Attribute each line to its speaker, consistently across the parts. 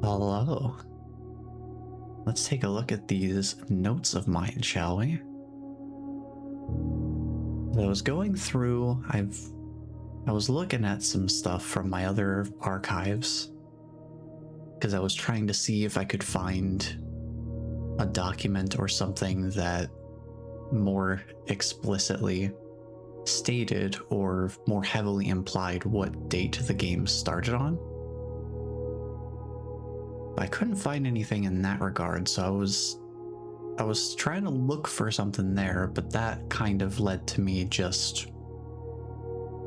Speaker 1: Hello. Let's take a look at these notes of mine, shall we? I was going through, I was looking at some stuff from my other archives because I was trying to see if I could find a document or something that more explicitly stated or more heavily implied what date the game started on. I couldn't find anything in that regard, so I was trying to look for something there, but that kind of led to me just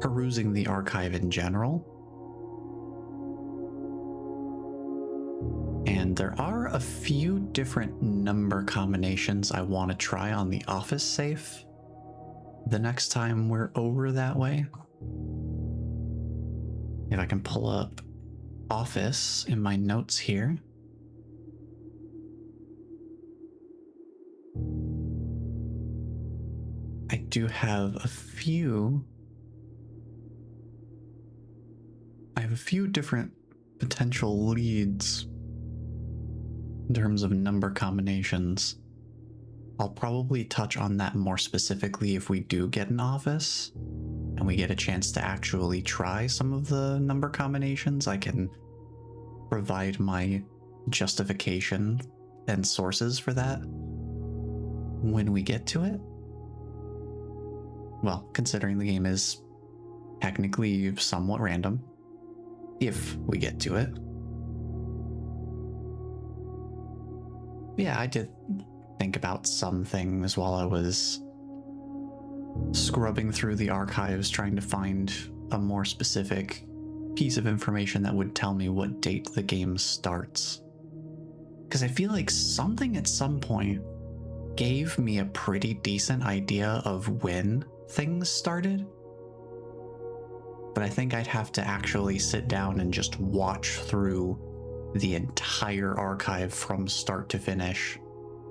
Speaker 1: perusing the archive in general. And there are a few different number combinations I want to try on the office safe the next time we're over that way. If I can pull up office in my notes here. I do have a few. I have a few different potential leads in terms of number combinations. I'll probably touch on that more specifically if we do get an office and we get a chance to actually try some of the number combinations. I can provide my justification and sources for that when we get to it. Well, considering the game is technically somewhat random, if we get to it. Yeah, I did think about some things while I was scrubbing through the archives trying to find a more specific piece of information that would tell me what date the game starts. Because I feel like something at some point gave me a pretty decent idea of when things started. But I think I'd have to actually sit down and just watch through the entire archive from start to finish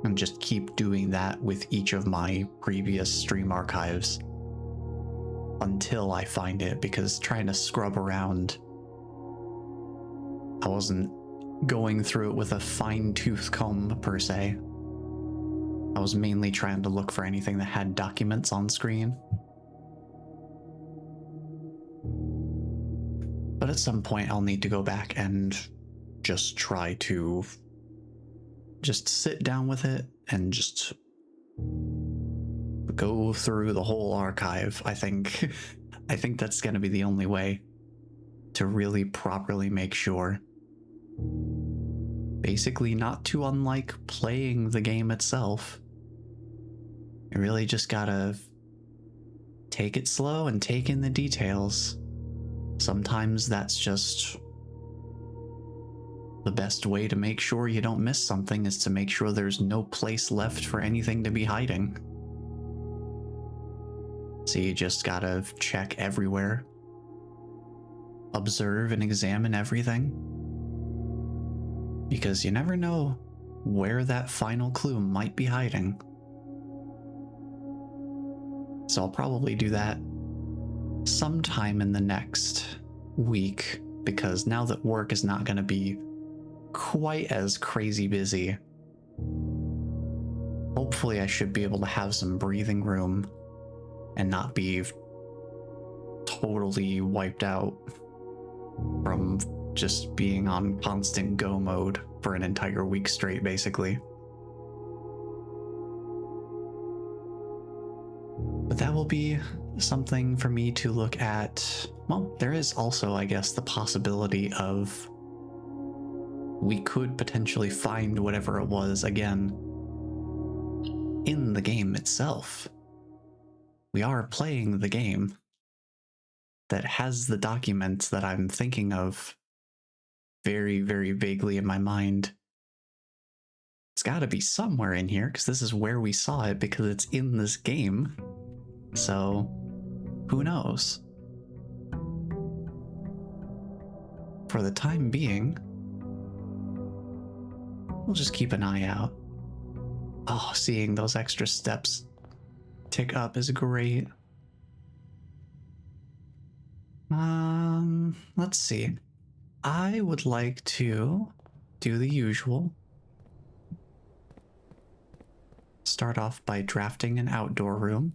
Speaker 1: and just keep doing that with each of my previous stream archives until I find it, because trying to scrub around, I wasn't going through it with a fine-tooth comb per se. I was mainly trying to look for anything that had documents on screen. But at some point I'll need to go back and just try to just sit down with it and just go through the whole archive. I think that's going to be the only way to really properly make sure. Basically, not too unlike playing the game itself. You really just gotta take it slow and take in the details. Sometimes that's just the best way to make sure you don't miss something, is to make sure there's no place left for anything to be hiding. So you just gotta check everywhere, observe and examine everything, because you never know where that final clue might be hiding. So I'll probably do that sometime in the next week, because now that work is not going to be quite as crazy busy, hopefully I should be able to have some breathing room and not be totally wiped out from just being on constant go mode for an entire week straight, basically. But that will be something for me to look at. Well, there is also, I guess, the possibility of we could potentially find whatever it was again in the game itself. We are playing the game that has the documents that I'm thinking of very, very vaguely in my mind. It's got to be somewhere in here, because this is where we saw it, because it's in this game. So, who knows? For the time being, we'll just keep an eye out. Oh, seeing those extra steps tick up is great. Let's see. I would like to do the usual. Start off by drafting an outdoor room.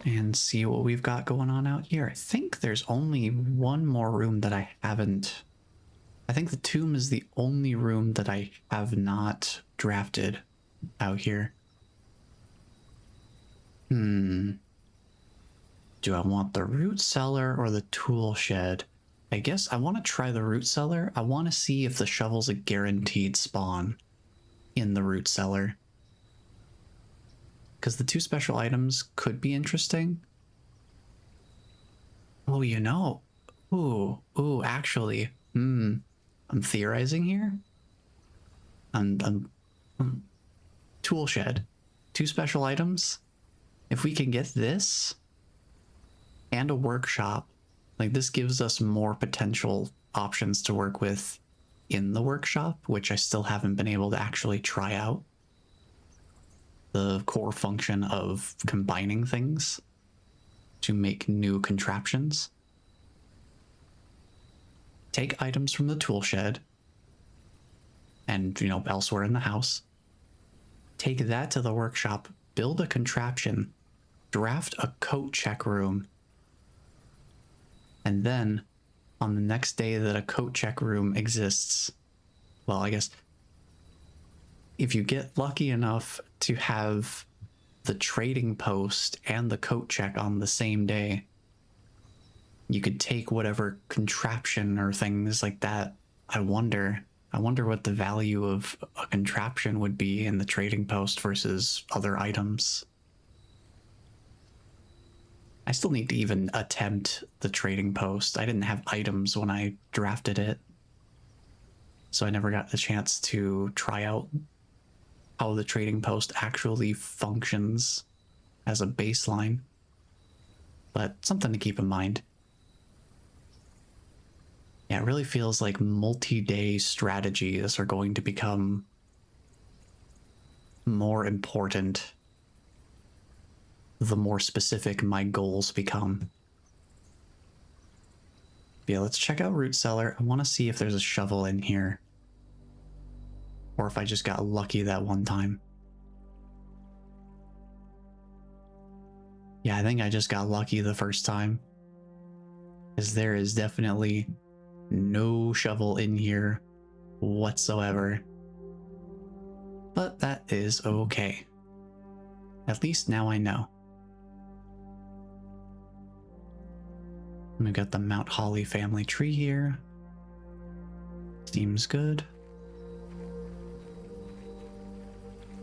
Speaker 1: And see what we've got going on out here. I think there's only one more room that I haven't... I think the tomb is the only room that I have not drafted out here. Do I want the root cellar or the tool shed? I guess I want to try the root cellar. I want to see if the shovel's a guaranteed spawn in the root cellar. Because the two special items could be interesting. Oh, you know. Ooh, actually. I'm theorizing here. Tool shed. Two special items. If we can get this and a workshop, like this gives us more potential options to work with in the workshop, which I still haven't been able to actually try out. The core function of combining things to make new contraptions. Take items from the tool shed and, elsewhere in the house. Take that to the workshop, build a contraption, draft a coat check room, and then on the next day that a coat check room exists, well, I guess if you get lucky enough to have the trading post and the coat check on the same day, you could take whatever contraption or things like that. I wonder what the value of a contraption would be in the trading post versus other items. I still need to even attempt the trading post. I didn't have items when I drafted it, so I never got the chance to try out how the trading post actually functions as a baseline. But something to keep in mind. Yeah, it really feels like multi-day strategies are going to become more important the more specific my goals become. Yeah, let's check out root cellar. I want to see if there's a shovel in here, or if I just got lucky that one time. Yeah, I think I just got lucky the first time, because there is definitely no shovel in here whatsoever. But that is okay. At least now I know. We've got the Mount Holly family tree here. Seems good.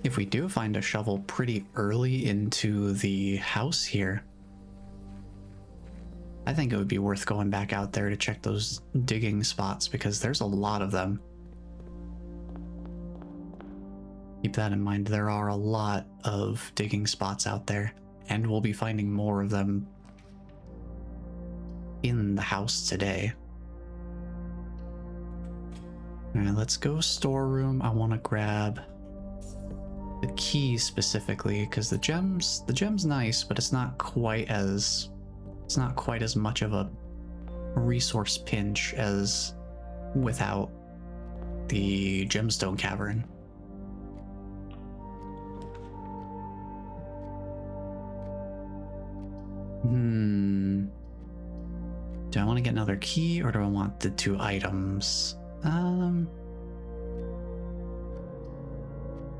Speaker 1: If we do find a shovel pretty early into the house here, I think it would be worth going back out there to check those digging spots, because there's a lot of them. Keep that in mind, there are a lot of digging spots out there, and we'll be finding more of them in the house today. Alright, let's go storeroom. I want to grab the key specifically, because the gem's nice, but it's not quite as much of a resource pinch as without the gemstone cavern. Do I want to get another key, or do I want the two items?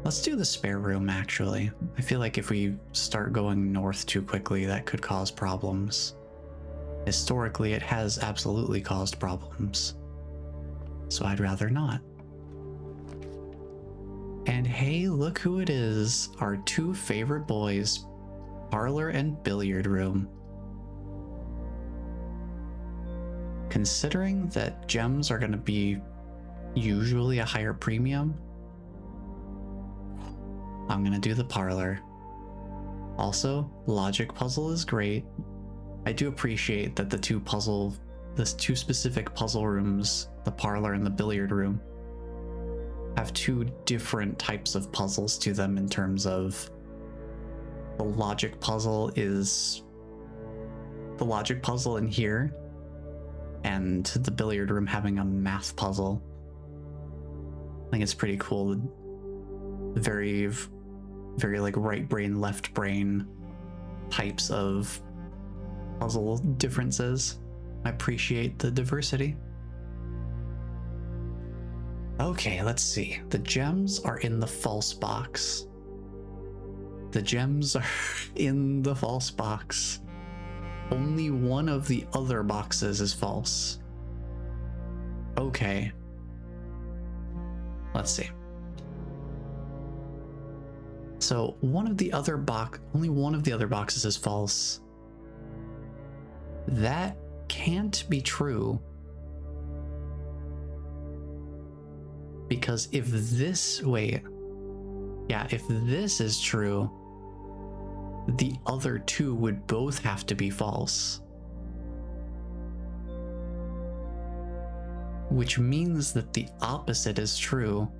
Speaker 1: Let's do the spare room, actually. I feel like if we start going north too quickly, that could cause problems. Historically, it has absolutely caused problems, so I'd rather not. And hey, look who it is. Our two favorite boys, parlor and billiard room. Considering that gems are going to be usually a higher premium, I'm going to do the parlor. Also, logic puzzle is great. I do appreciate that the two specific puzzle rooms, the parlor and the billiard room, have two different types of puzzles to them, in terms of the logic puzzle is the logic puzzle in here and the billiard room having a math puzzle. I think it's pretty cool. Very, very like right brain, left brain types of puzzle differences. I appreciate the diversity. Okay, let's see. The gems are in the false box. The gems are in the false box. Only one of the other boxes is false. Okay. Let's see. So only one of the other boxes is false. That can't be true. Because if this, if this is true, the other two would both have to be false. Which means that the opposite is true.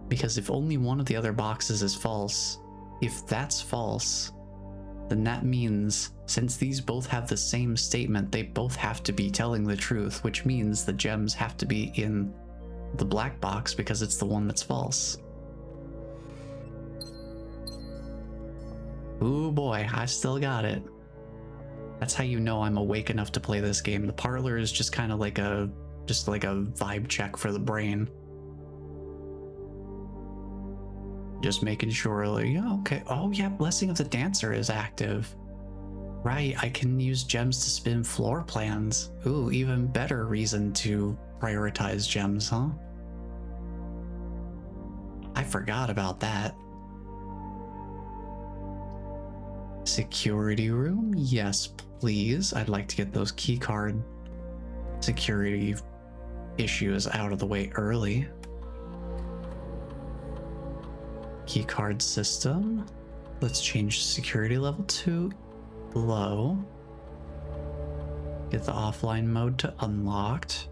Speaker 1: Because if only one of the other boxes is false, if that's false, then that means since these both have the same statement, they both have to be telling the truth, which means the gems have to be in the black box because it's the one that's false. Ooh boy, I still got it. That's how you know I'm awake enough to play this game. The parlor is just kind of like a vibe check for the brain. Just making sure, like, yeah, okay. Oh yeah, Blessing of the Dancer is active. Right, I can use gems to spin floor plans. Ooh, even better reason to prioritize gems, huh? I forgot about that. Security room? Yes, please. I'd like to get those keycard security issues out of the way early. Keycard system. Let's change security level to low. Get the offline mode to unlocked.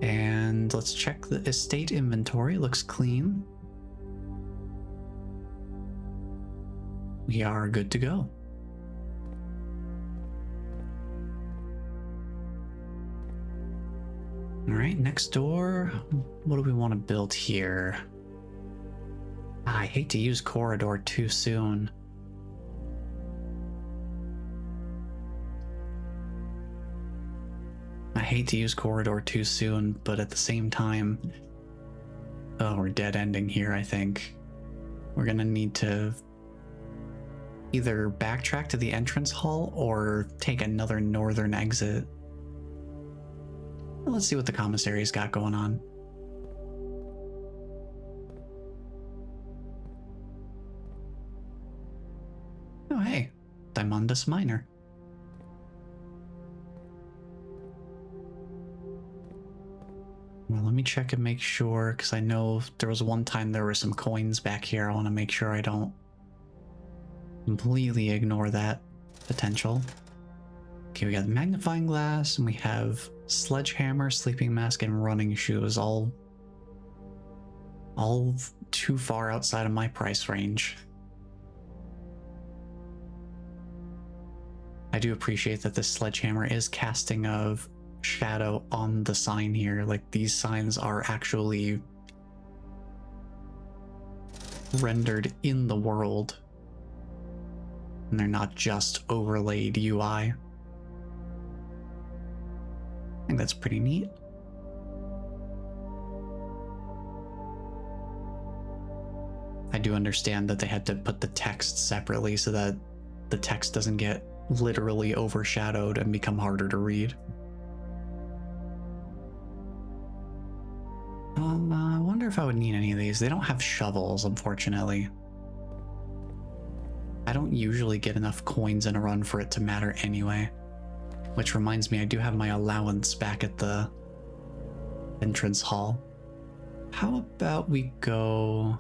Speaker 1: And let's check the estate inventory. Looks clean. We are good to go. All right, next door. What do we want to build here? I hate to use corridor too soon. I hate to use corridor too soon, but at the same time, oh, we're dead ending here, I think. We're gonna need to either backtrack to the entrance hall or take another northern exit. Let's see what the commissary's got going on. Oh, hey, Dimundus Minor. Well, let me check and make sure, because I know there was one time there were some coins back here. I want to make sure I don't completely ignore that potential. Okay, we got the magnifying glass, and we have sledgehammer, sleeping mask, and running shoes, all too far outside of my price range. I do appreciate that this sledgehammer is casting of shadow on the sign here. Like, these signs are actually rendered in the world, and they're not just overlaid UI. I think that's pretty neat. I do understand that they had to put the text separately so that the text doesn't get literally overshadowed and become harder to read. I wonder if I would need any of these. They don't have shovels, unfortunately. I don't usually get enough coins in a run for it to matter anyway. Which reminds me, I do have my allowance back at the entrance hall. How about we go...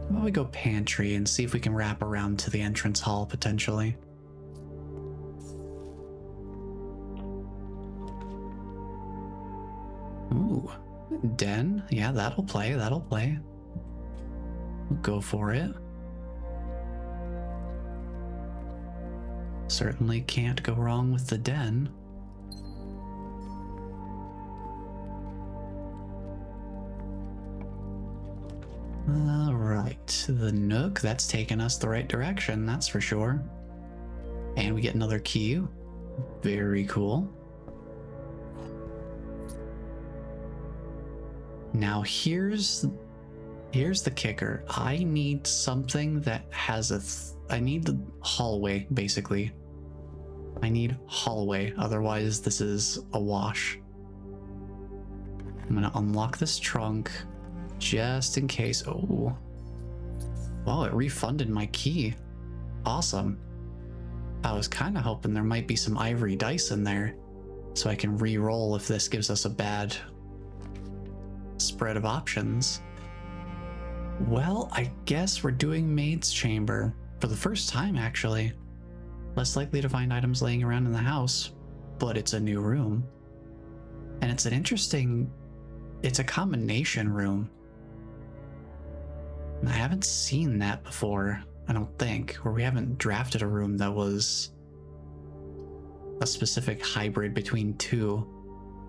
Speaker 1: How about we go pantry and see if we can wrap around to the entrance hall, potentially. Ooh, den. Yeah, that'll play, that'll play. We'll go for it. Certainly can't go wrong with the den. Alright, the nook, that's taken us the right direction, that's for sure. And we get another key. Very cool. Now here's the kicker. I need something that has I need the hallway, basically. I need hallway, otherwise this is a wash. I'm gonna unlock this trunk just in case. Oh, wow, it refunded my key. Awesome. I was kind of hoping there might be some ivory dice in there so I can re-roll if this gives us a bad spread of options. Well, I guess we're doing Maid's Chamber for the first time, actually. Less likely to find items laying around in the house, but it's a new room. And it's an interesting, it's a combination room. And I haven't seen that before, I don't think, or we haven't drafted a room that was a specific hybrid between two.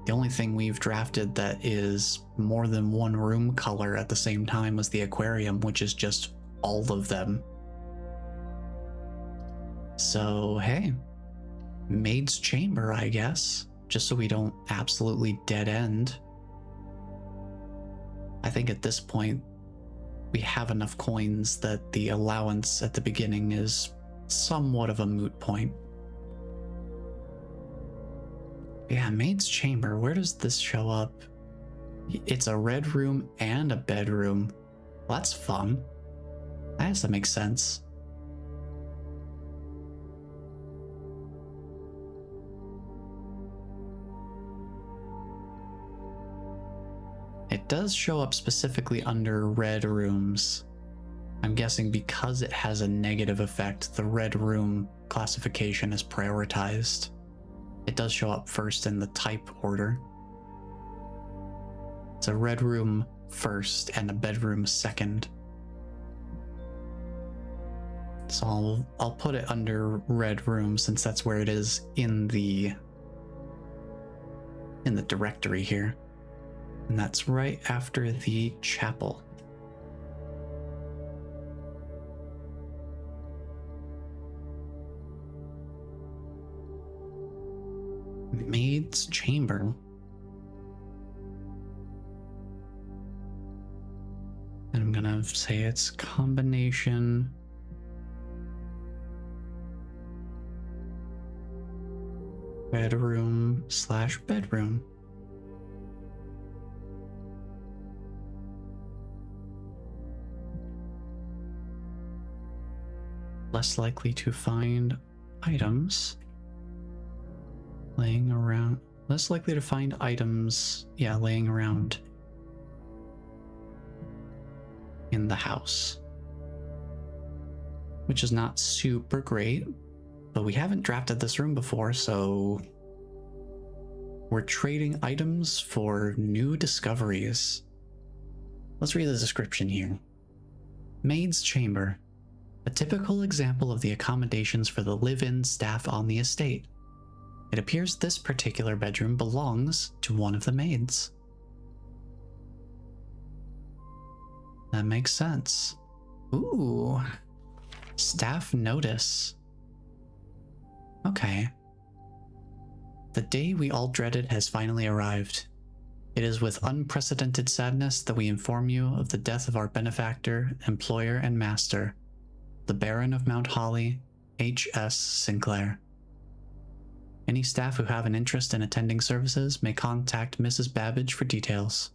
Speaker 1: The only thing we've drafted that is more than one room color at the same time was the aquarium, which is just all of them. So, hey, Maid's Chamber, I guess, just so we don't absolutely dead end. I think at this point, we have enough coins that the allowance at the beginning is somewhat of a moot point. Yeah, Maid's Chamber, where does this show up? It's a red room and a bedroom. Well, that's fun. That has to make sense. It does show up specifically under red rooms. I'm guessing because it has a negative effect, the red room classification is prioritized. It does show up first in the type order. It's a red room first and a bedroom second. So I'll put it under red room since that's where it is in the directory here. And that's right after the chapel. Maid's Chamber. And I'm gonna say it's combination bedroom / bedroom. Less likely to find items laying around. Less likely to find items, yeah, laying around in the house. Which is not super great, but we haven't drafted this room before, so we're trading items for new discoveries. Let's read the description here. Maid's Chamber. A typical example of the accommodations for the live-in staff on the estate. It appears this particular bedroom belongs to one of the maids. That makes sense. Ooh. Staff notice. Okay. The day we all dreaded has finally arrived. It is with unprecedented sadness that we inform you of the death of our benefactor, employer, and master, the Baron of Mount Holly, H.S. Sinclair. Any staff who have an interest in attending services may contact Mrs. Babbage for details.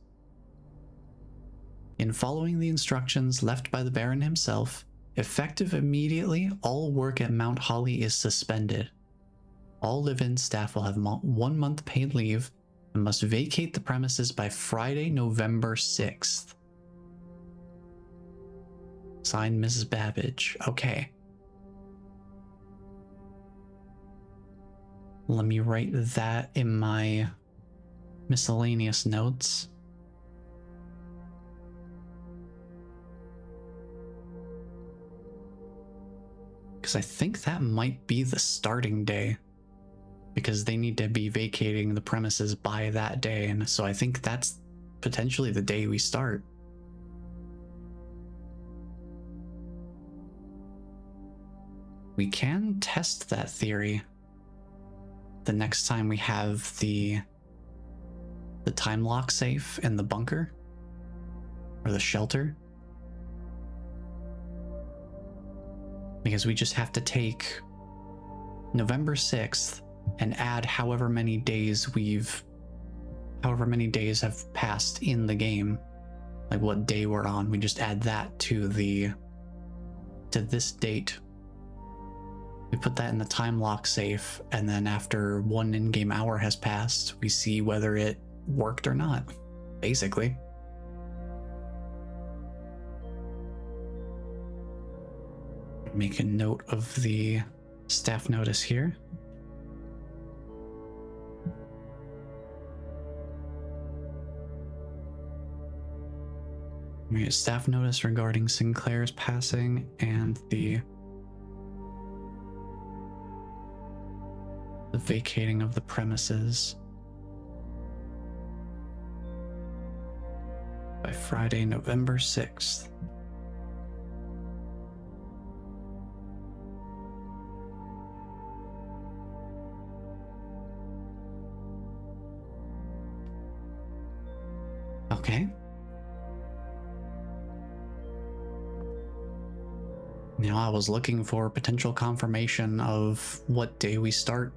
Speaker 1: In following the instructions left by the Baron himself, effective immediately, all work at Mount Holly is suspended. All live-in staff will have 1 month paid leave and must vacate the premises by Friday, November 6th. Signed, Mrs. Babbage. Okay. Let me write that in my miscellaneous notes. Because I think that might be the starting day. Because they need to be vacating the premises by that day. And so I think that's potentially the day we start. We can test that theory the next time we have the time lock safe in the bunker or the shelter, because we just have to take November 6th and add however many days have passed in the game, like what day we're on. We just add that to this date. We put that in the time lock safe, and then after 1 in-game hour has passed, we see whether it worked or not, basically. Make a note of the staff notice here. We get staff notice regarding Sinclair's passing and the vacating of the premises by Friday, November 6th. Okay. Now I was looking for potential confirmation of what day we start,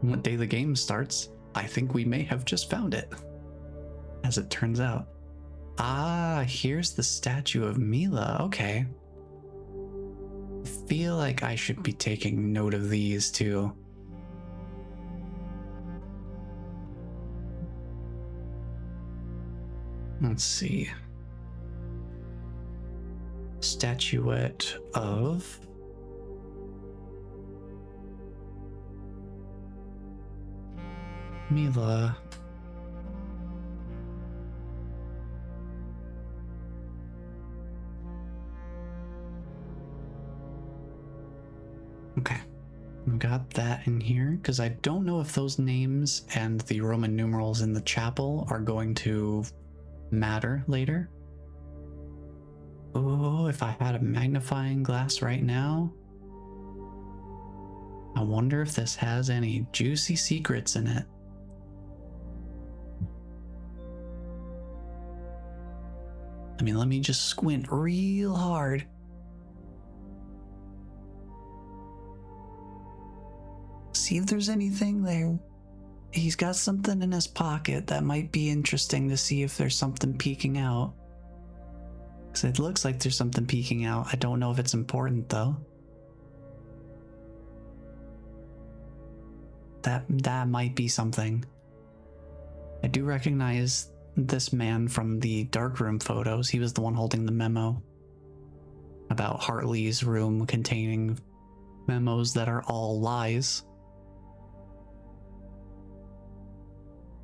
Speaker 1: what day the game starts. I think we may have just found it, as it turns out. Ah, here's the statue of Mila. Okay. I feel like I should be taking note of these too. Let's see. Statuette of Mila. Okay, we got that in here because I don't know if those names and the Roman numerals in the chapel are going to matter later. Oh, if I had a magnifying glass right now, I wonder if this has any juicy secrets in it. I mean, let me just squint real hard. See if there's anything there. He's got something in his pocket that might be interesting to see if there's something peeking out. Because it looks like there's something peeking out. I don't know if it's important though. That might be something. I do recognize this man from the darkroom photos. He was the one holding the memo about Hartley's room containing memos that are all lies.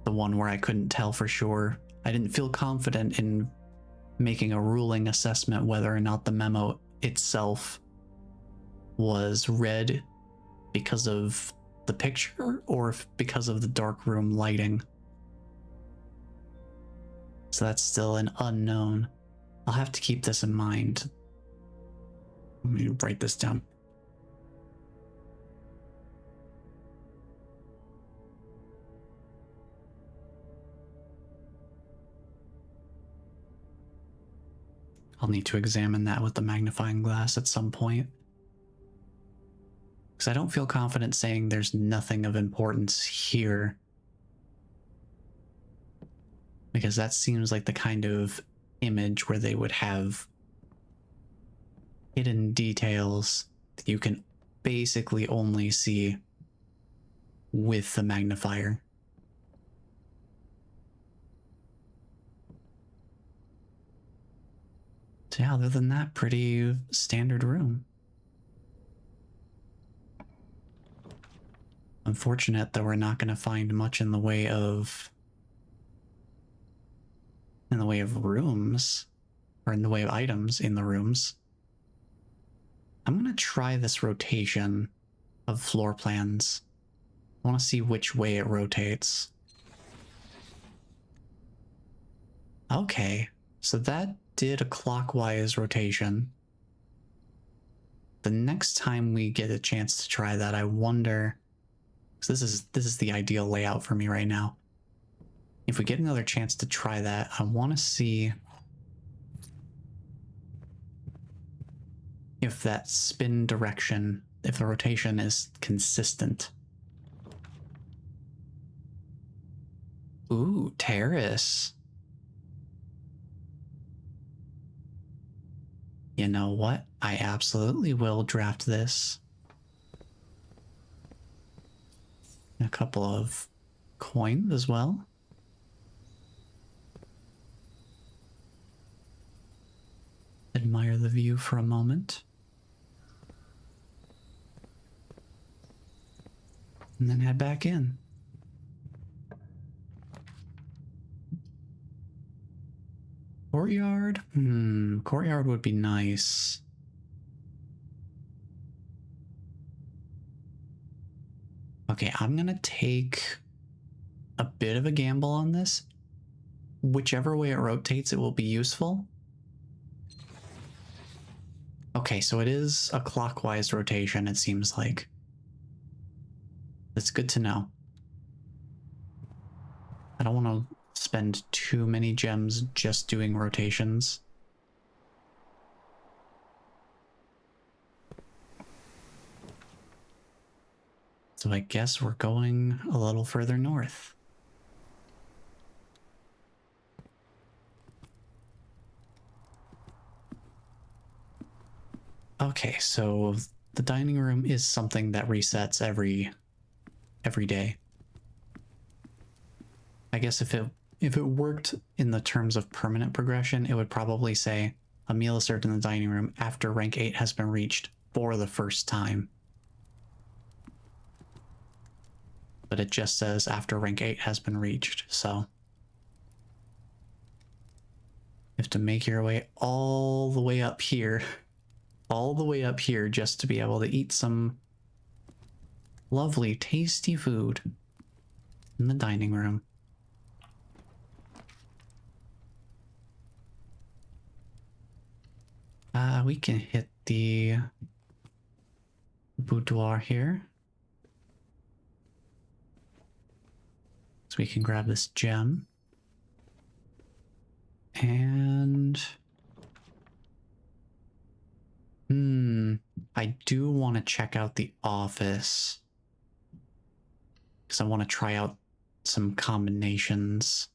Speaker 1: The one where I couldn't tell for sure. I didn't feel confident in making a ruling assessment whether or not the memo itself was read because of the picture or if because of the darkroom lighting. So that's still an unknown. I'll have to keep this in mind. Let me write this down. I'll need to examine that with the magnifying glass at some point. Because I don't feel confident saying there's nothing of importance here. Because that seems like the kind of image where they would have hidden details that you can basically only see with the magnifier. So yeah, other than that, pretty standard room. Unfortunate that we're not going to find much in the way of rooms, or in the way of items in the rooms. I'm gonna try this rotation of floor plans. I want to see which way it rotates. Okay, so that did a clockwise rotation. The next time we get a chance to try that, I wonder, because this is the ideal layout for me right now. If we get another chance to try that, I want to see if that spin direction, if the rotation is consistent. Ooh, terrace. You know what? I absolutely will draft this. A couple of coins as well. Admire the view for a moment. And then head back in. Courtyard? Courtyard would be nice. Okay, I'm gonna take a bit of a gamble on this. Whichever way it rotates, it will be useful. Okay, so it is a clockwise rotation, it seems like. That's good to know. I don't want to spend too many gems just doing rotations. So I guess we're going a little further north. Okay, so the dining room is something that resets every day. I guess if it worked in the terms of permanent progression, it would probably say a meal is served in the dining room after rank 8 has been reached for the first time. But it just says after rank 8 has been reached, so you have to make your way all the way up here. All the way up here just to be able to eat some lovely, tasty food in the dining room. We can hit the boudoir here. So we can grab this gem. And I do want to check out the office because I want to try out some combinations.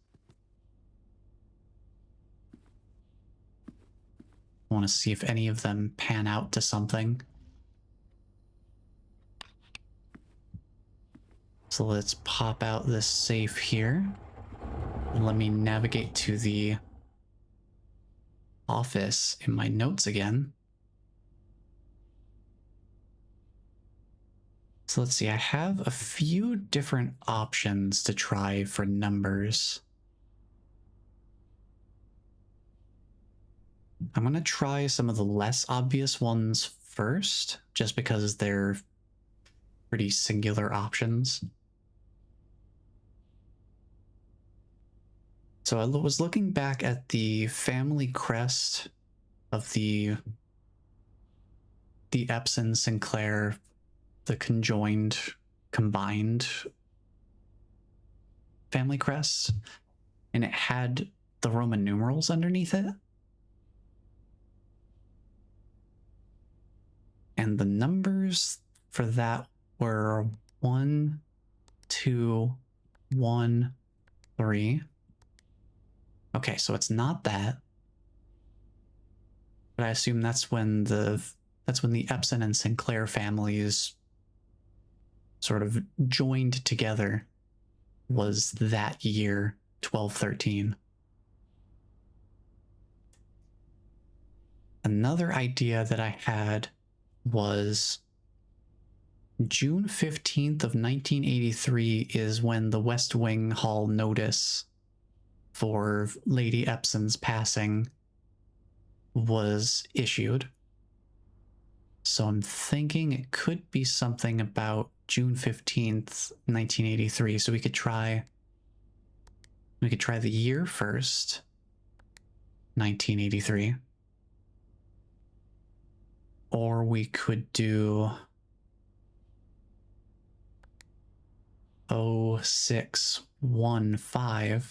Speaker 1: I want to see if any of them pan out to something. So let's pop out this safe here. And let me navigate to the office in my notes again. So let's see, I have a few different options to try for numbers. I'm going to try some of the less obvious ones first, just because they're pretty singular options. So I was looking back at the family crest of the Epson Sinclair, the combined family crest, and it had the Roman numerals underneath it. And the numbers for that were 1, 2, 1, 3. Okay, so it's not that. But I assume that's when the Epson and Sinclair families sort of joined together, was that year 1213. Another idea that I had was June 15th of 1983 is when the West Wing Hall notice for Lady Epson's passing was issued. So I'm thinking it could be something about June 15th, 1983. So we could try the year first, 1983. Or we could do 0615,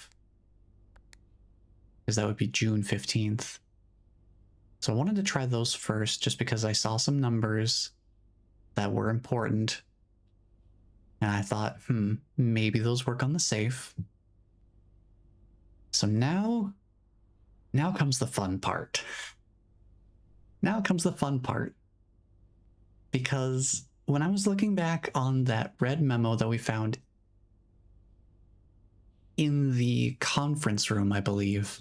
Speaker 1: because that would be June 15th. So I wanted to try those first just because I saw some numbers that were important. And I thought, maybe those work on the safe. So now comes the fun part. Now comes the fun part. Because when I was looking back on that red memo that we found in the conference room, I believe,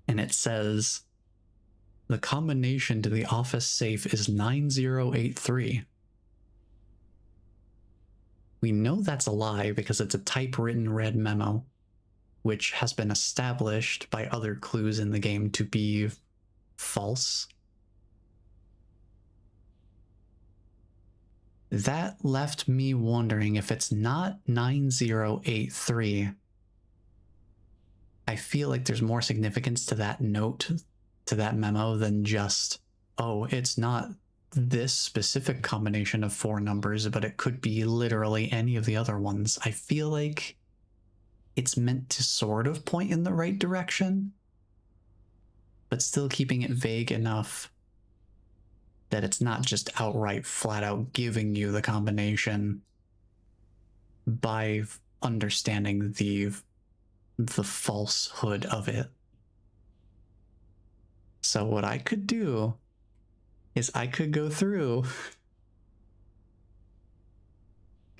Speaker 1: and it says the combination to the office safe is 9083. We know that's a lie because it's a typewritten red memo, which has been established by other clues in the game to be false. That left me wondering if it's not 9083. I feel like there's more significance to that note, to that memo, than just, oh, it's not this specific combination of 4 numbers, but it could be literally any of the other ones. I feel like it's meant to sort of point in the right direction, but still keeping it vague enough that it's not just outright flat out giving you the combination by understanding the falsehood of it. So what I could do is I could go through.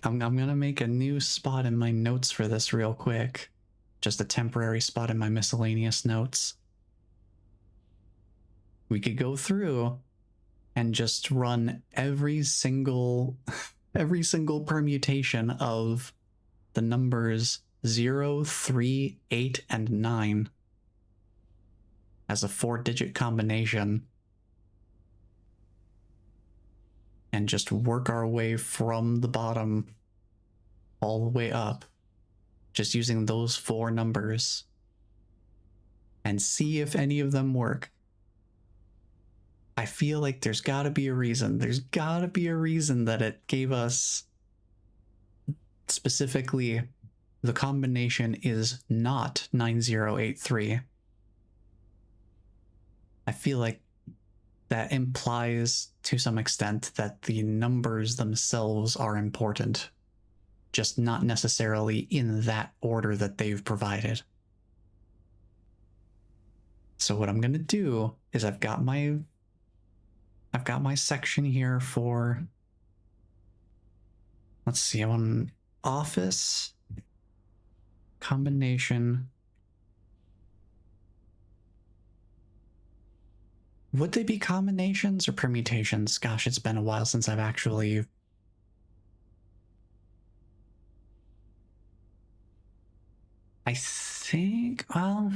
Speaker 1: I'm gonna make a new spot in my notes for this real quick. Just a temporary spot in my miscellaneous notes. We could go through and just run every single permutation of the numbers 0, 3, 8, and 9 as a 4-digit combination, and just work our way from the bottom all the way up, just using those 4 numbers, and see if any of them work. I feel like there's gotta be a reason. There's gotta be a reason that it gave us specifically the combination is not 9083. I feel like that implies to some extent that the numbers themselves are important, just not necessarily in that order that they've provided. So what I'm gonna do is I've got my section here for, let's see, I want office combination. Would they be combinations or permutations? Gosh, it's been a while since I've actually... I think, well...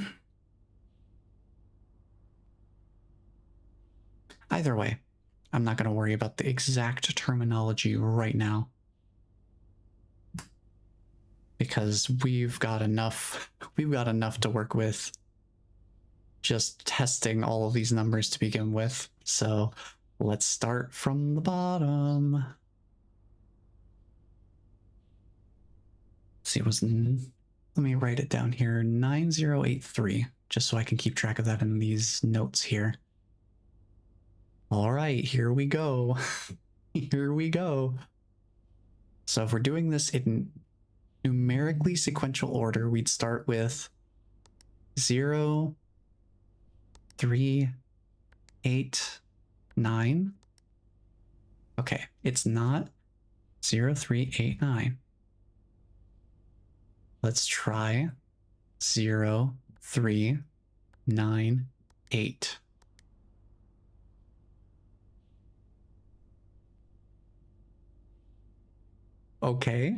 Speaker 1: Either way, I'm not going to worry about the exact terminology right now, because we've got enough to work with just testing all of these numbers to begin with. So let's start from the bottom. Let's see, let me write it down here, 9083, just so I can keep track of that in these notes here. All right, here we go. Here we go. So if we're doing this in numerically sequential order, we'd start with 0, 3, 8, 9. Okay, it's not 0, 3, 8, 9. Let's try 0, 3, 9, 8. Okay.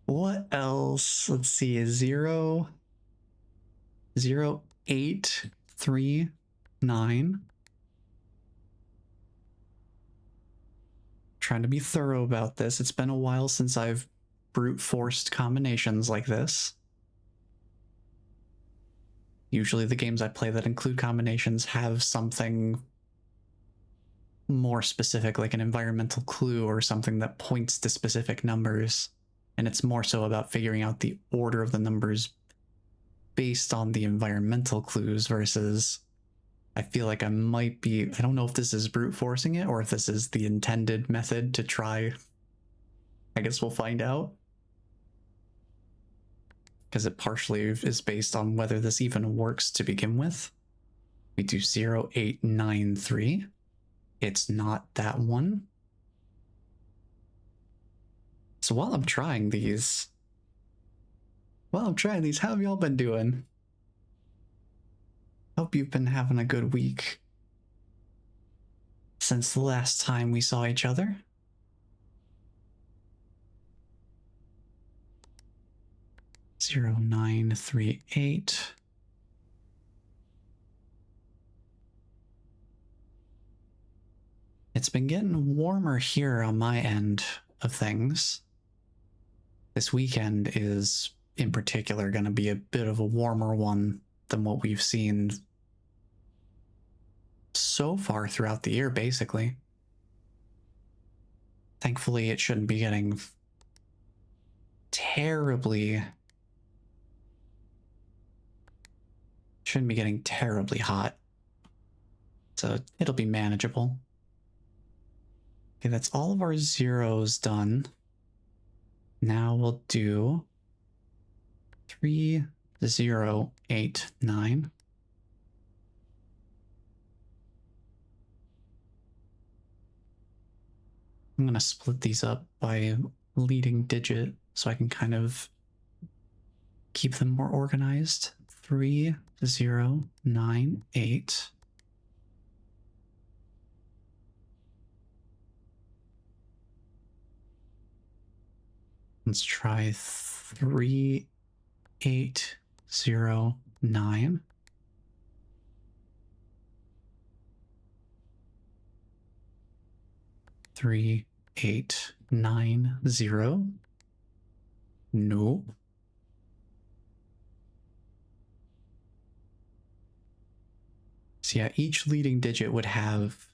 Speaker 1: What else? Let's see, 0, 0, 8, 3, 9. Trying to be thorough about this. It's been a while since I've brute forced combinations like this. Usually the games I play that include combinations have something more specific, like an environmental clue or something that points to specific numbers. And it's more so about figuring out the order of the numbers based on the environmental clues versus I feel like I might be, I don't know if this is brute forcing it or if this is the intended method to try. I guess we'll find out. Because it partially is based on whether this even works to begin with. We do 0, 8, 9, 3. It's not that one. So while I'm trying these, how have y'all been doing? Hope you've been having a good week since the last time we saw each other. Zero, 9, 3, 8. It's been getting warmer here on my end of things. This weekend is, in particular, going to be a bit of a warmer one than what we've seen so far throughout the year, basically. Thankfully, it shouldn't be getting terribly hot. So it'll be manageable. Okay, that's all of our zeros done. Now we'll do 3, 0, 8, 9. I'm going to split these up by leading digit so I can kind of keep them more organized. 3, 0, 9, 8. Let's try 3, 8, 0, 9. Three, 8, 9, 0. Nope. So yeah, each leading digit would have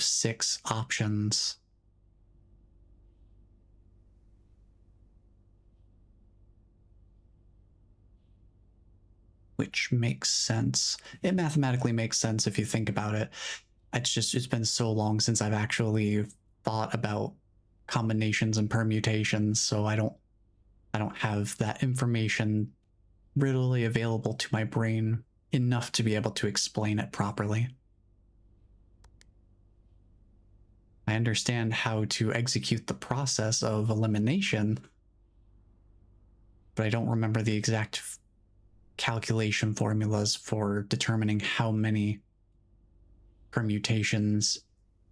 Speaker 1: 6 options. Which makes sense. It mathematically makes sense if you think about it. It's been so long since I've actually thought about combinations and permutations, so I don't have that information readily available to my brain enough to be able to explain it properly. I understand how to execute the process of elimination, but I don't remember the exact calculation formulas for determining how many permutations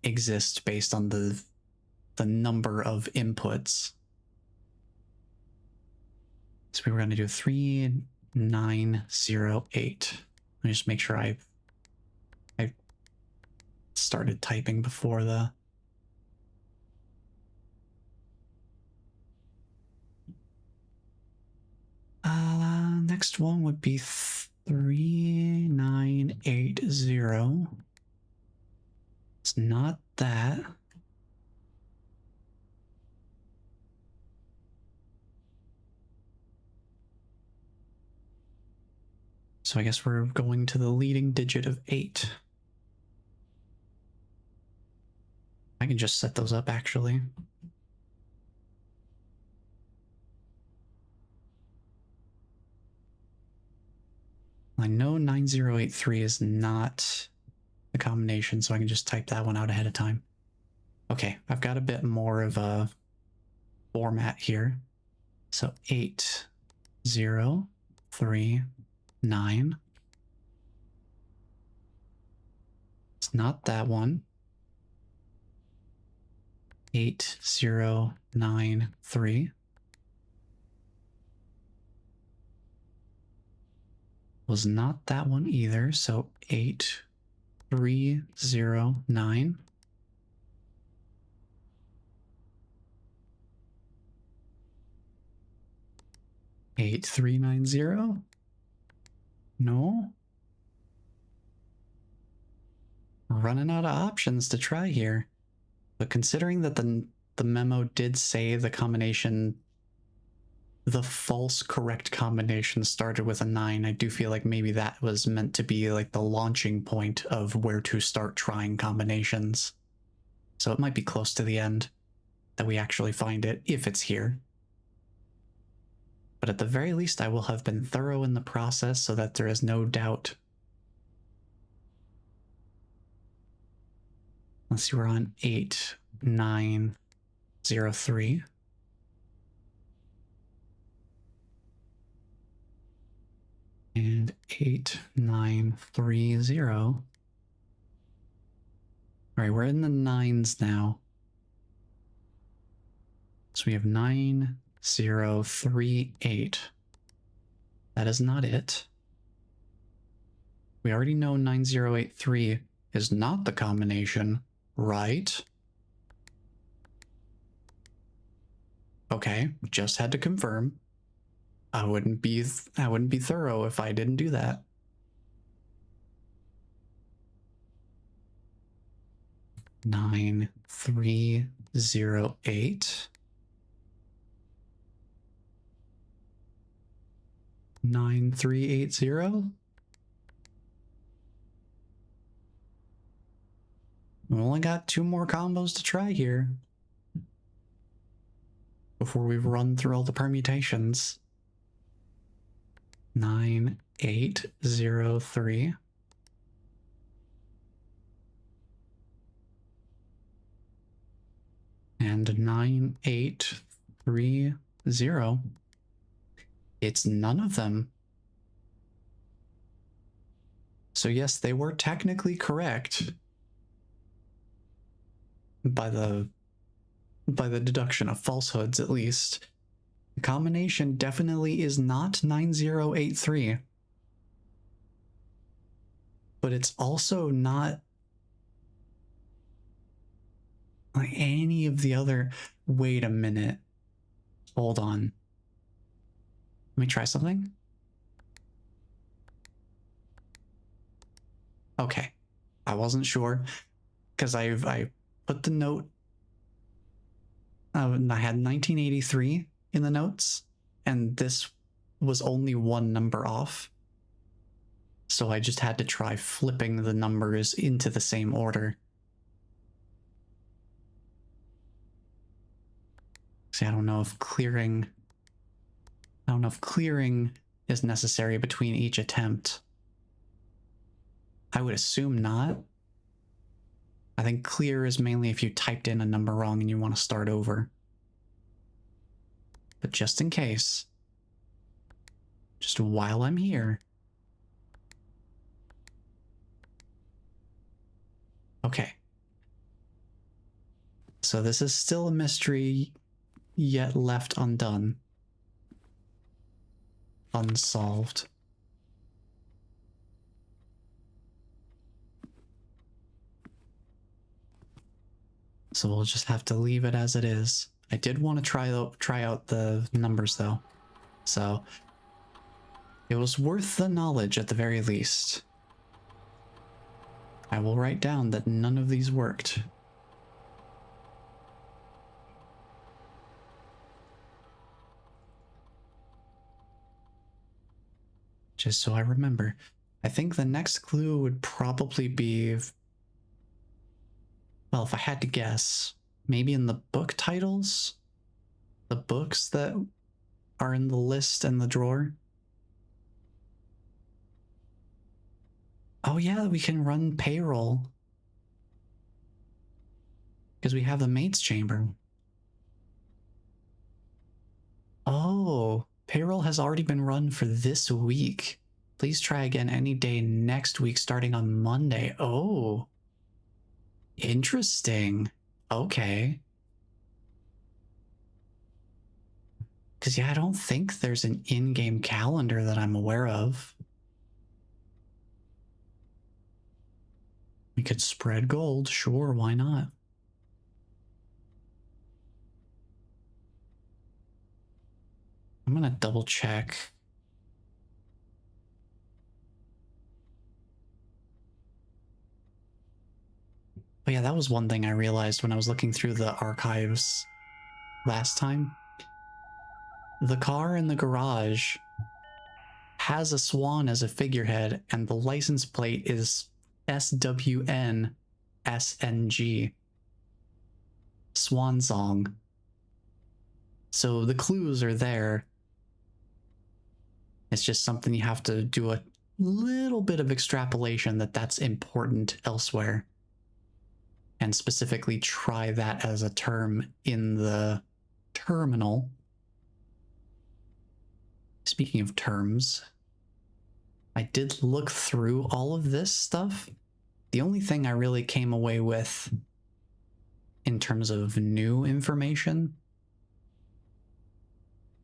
Speaker 1: exist based on the number of inputs. So we were going to do 3, 9, 0, 8. Let me just make sure I started typing before the... Next one would be 3, 9, 8, 0. It's not that. So I guess we're going to the leading digit of 8. I can just set those up, actually. I know 9083 is not the combination, so I can just type that one out ahead of time. Okay, I've got a bit more of a format here. So 8, 0, 3, 9. It's not that one. 8, 0, 9, 3. was not that one either. So 8309. Eight three nine zero. No. Running out of options to try here. But considering that the memo did say the combination, the false correct combination started with a 9, I do feel like maybe that was meant to be like the launching point of where to start trying combinations. So it might be close to the end that we actually find it, if it's here. But at the very least, I will have been thorough in the process so that there is no doubt. Let's see, we're on 8903. And 8930. All right, we're in the 9s now. So we have 9038. That is not it. We already know 9083 is not the combination, right? Okay, just had to confirm. I wouldn't be thorough if I didn't do that. Nine 308. 9380. We only got 2 more combos to try here before we run through all the permutations. 9803. And 9830. It's none of them. So yes, they were technically correct by the deduction of falsehoods, at least. The combination definitely is not 9083. But it's also not like any of the other... Wait a minute. Hold on. Let me try something. Okay. I wasn't sure because I put the note. I had 1983 in the notes, and this was only 1 number off. So I just had to try flipping the numbers into the same order. See, I don't know if clearing is necessary between each attempt. I would assume not. I think clear is mainly if you typed in a number wrong and you want to start over. But just in case, just while I'm here. Okay. So this is still a mystery yet left undone. Unsolved. So we'll just have to leave it as it is. I did want to try out the numbers though. So it was worth the knowledge at the very least. I will write down that none of these worked. Just so I remember. I think the next clue would probably be... Well, if I had to guess, maybe in the book titles? The books that are in the list and the drawer? Oh yeah, we can run payroll. Because we have the maid's chamber. Oh, payroll has already been run for this week. Please try again any day next week starting on Monday. Oh. Interesting. Okay. Because, yeah, I don't think there's an in-game calendar that I'm aware of. We could spread gold, sure, why not? I'm gonna double check. But yeah, that was one thing I realized when I was looking through the archives last time. The car in the garage has a swan as a figurehead, and the license plate is SWN SNG. Swan Song. So the clues are there. It's just something you have to do a little bit of extrapolation that that's important elsewhere. And specifically try that as a term in the terminal. Speaking of terms, I did look through all of this stuff. The only thing I really came away with in terms of new information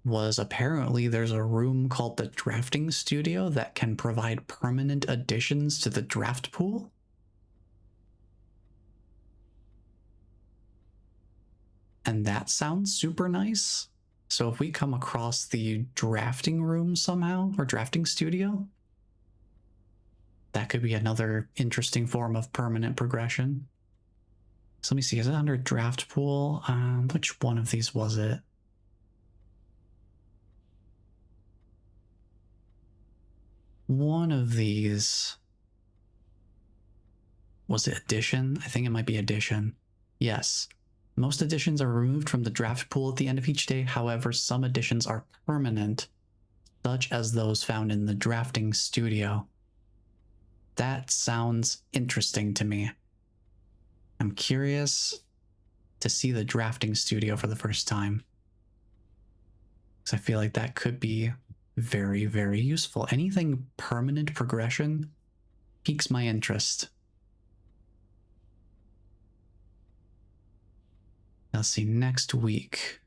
Speaker 1: was apparently there's a room called the drafting studio that can provide permanent additions to the draft pool. And that sounds super nice. So if we come across the drafting room somehow, or drafting studio, that could be another interesting form of permanent progression. So let me see, is it under draft pool? Which one of these was it? One of these. Was it addition? I think it might be addition. Yes. Most additions are removed from the draft pool at the end of each day. However, some additions are permanent, such as those found in the drafting studio. That sounds interesting to me. I'm curious to see the drafting studio for the first time, because I feel like that could be very, very useful. Anything permanent progression piques my interest. Let's see, next week.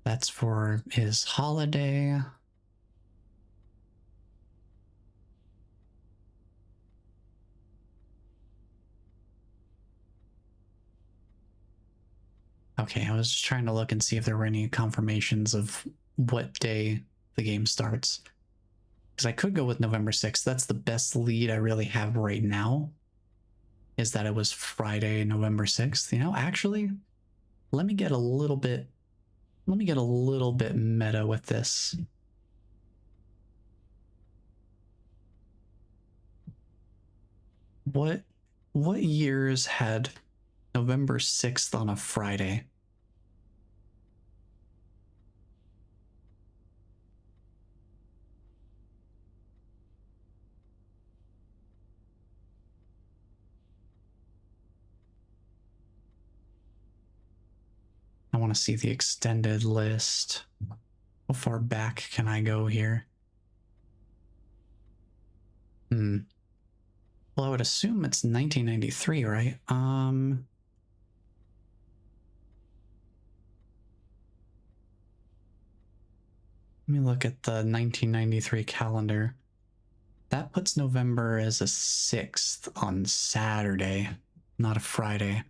Speaker 1: That's for his holiday. Okay, I was just trying to look and see if there were any confirmations of what day the game starts. Because I could go with November 6th. That's the best lead I really have right now, is that it was Friday, November 6th. You know, actually, let me get a little bit meta with this. What years had November 6th on a Friday? I want to see the extended list. How far back can I go here? Well, I would assume it's 1993, right? Let me look at the 1993 calendar. That puts November as a 6th on Saturday, not a Friday.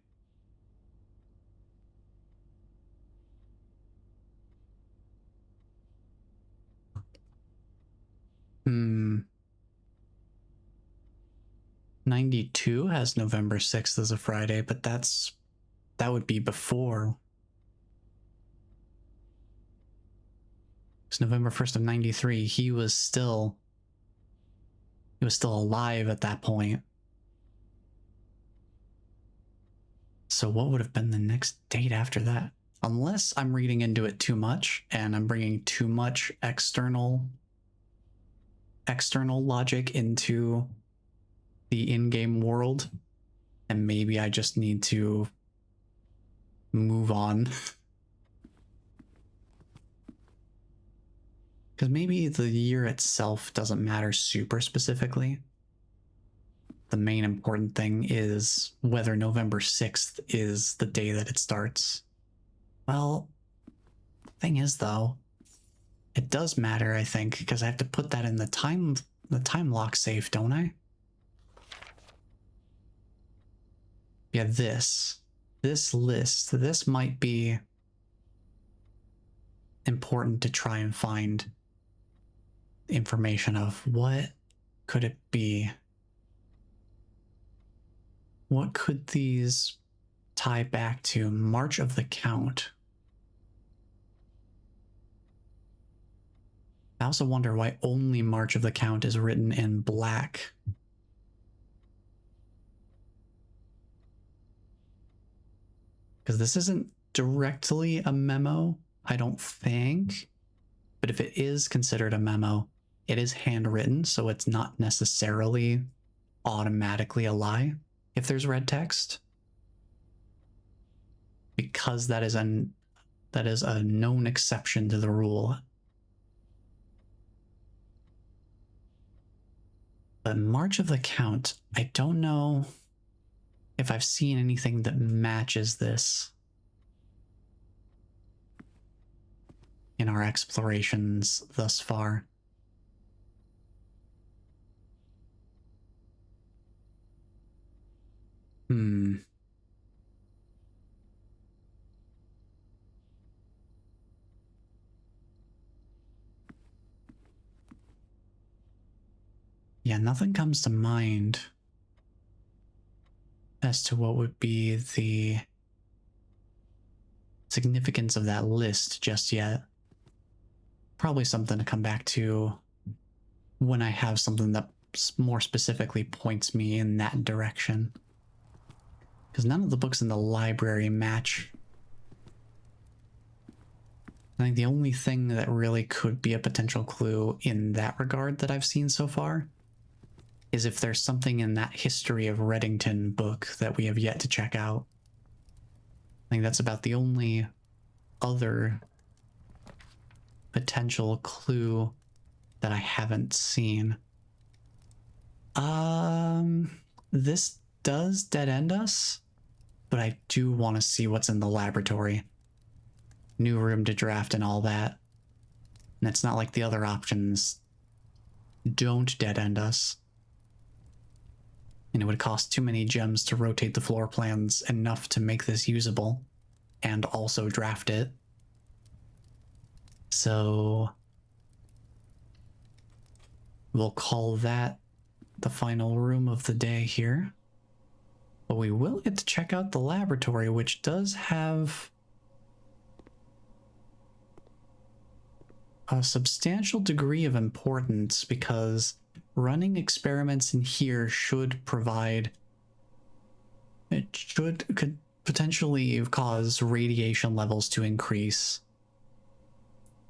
Speaker 1: 92 has November 6th as a Friday, but that would be before. It's November 1st of 93. He was still alive at that point. So what would have been the next date after that? Unless I'm reading into it too much and I'm bringing too much external logic into the in-game world, and maybe I just need to move on. Because maybe the year itself doesn't matter super specifically. The main important thing is whether November 6th is the day that it starts. Well, thing is though, It does matter, I think, because I have to put that in the time lock safe, don't I? Yeah, this list, this might be important to try and find information of. What could it be? What could these tie back to? March of the Count. I also wonder why only March of the Count is written in black. Because this isn't directly a memo, I don't think. But if it is considered a memo, it is handwritten, so it's not necessarily automatically a lie if there's red text. Because that is a known exception to the rule. But March of the Count, I don't know if I've seen anything that matches this in our explorations thus far. Yeah, nothing comes to mind as to what would be the significance of that list just yet. Probably something to come back to when I have something that more specifically points me in that direction. Because none of the books in the library match. I think the only thing that really could be a potential clue in that regard that I've seen so far is if there's something in that History of Reddington book that we have yet to check out. I think that's about the only other potential clue that I haven't seen. This does dead end us, but I do want to see what's in the laboratory. New room to draft and all that. And it's not like the other options don't dead end us. And it would cost too many gems to rotate the floor plans enough to make this usable and also draft it. So we'll call that the final room of the day here. But we will get to check out the laboratory, which does have a substantial degree of importance because running experiments in here could potentially cause radiation levels to increase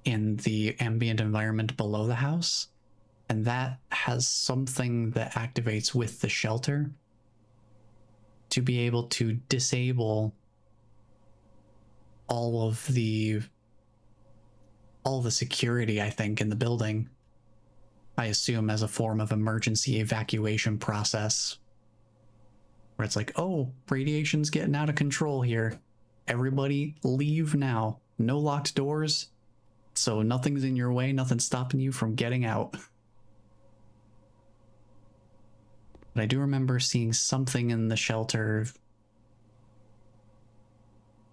Speaker 1: in the ambient environment below the house. And that has something that activates with the shelter to be able to disable all the security, I think, in the building. I assume as a form of emergency evacuation process. Where it's like, oh, radiation's getting out of control here. Everybody leave now. No locked doors. So nothing's in your way, nothing's stopping you from getting out. But I do remember seeing something in the shelter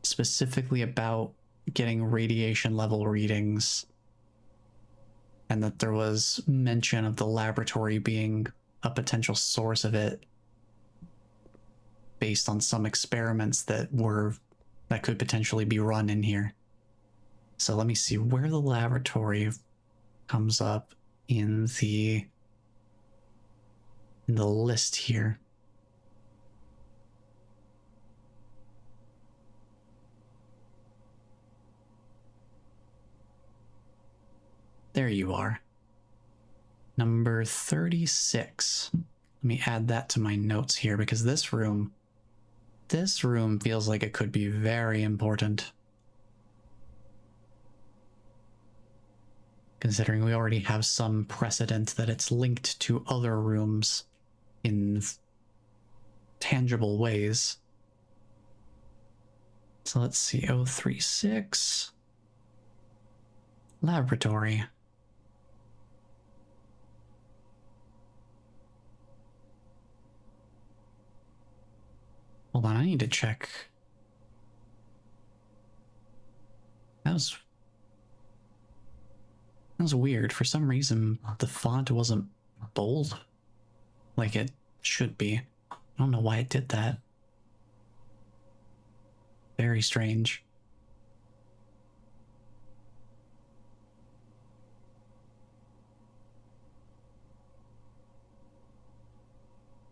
Speaker 1: specifically about getting radiation level readings, and that there was mention of the laboratory being a potential source of it based on some experiments that could potentially be run in here. So let me see where the laboratory comes up in the list here. There you are. Number 36. Let me add that to my notes here because this room feels like it could be very important. Considering we already have some precedent that it's linked to other rooms in tangible ways. So let's see, 036. Laboratory. Hold on, I need to check. That was weird. For some reason, the font wasn't bold like it should be. I don't know why it did that. Very strange.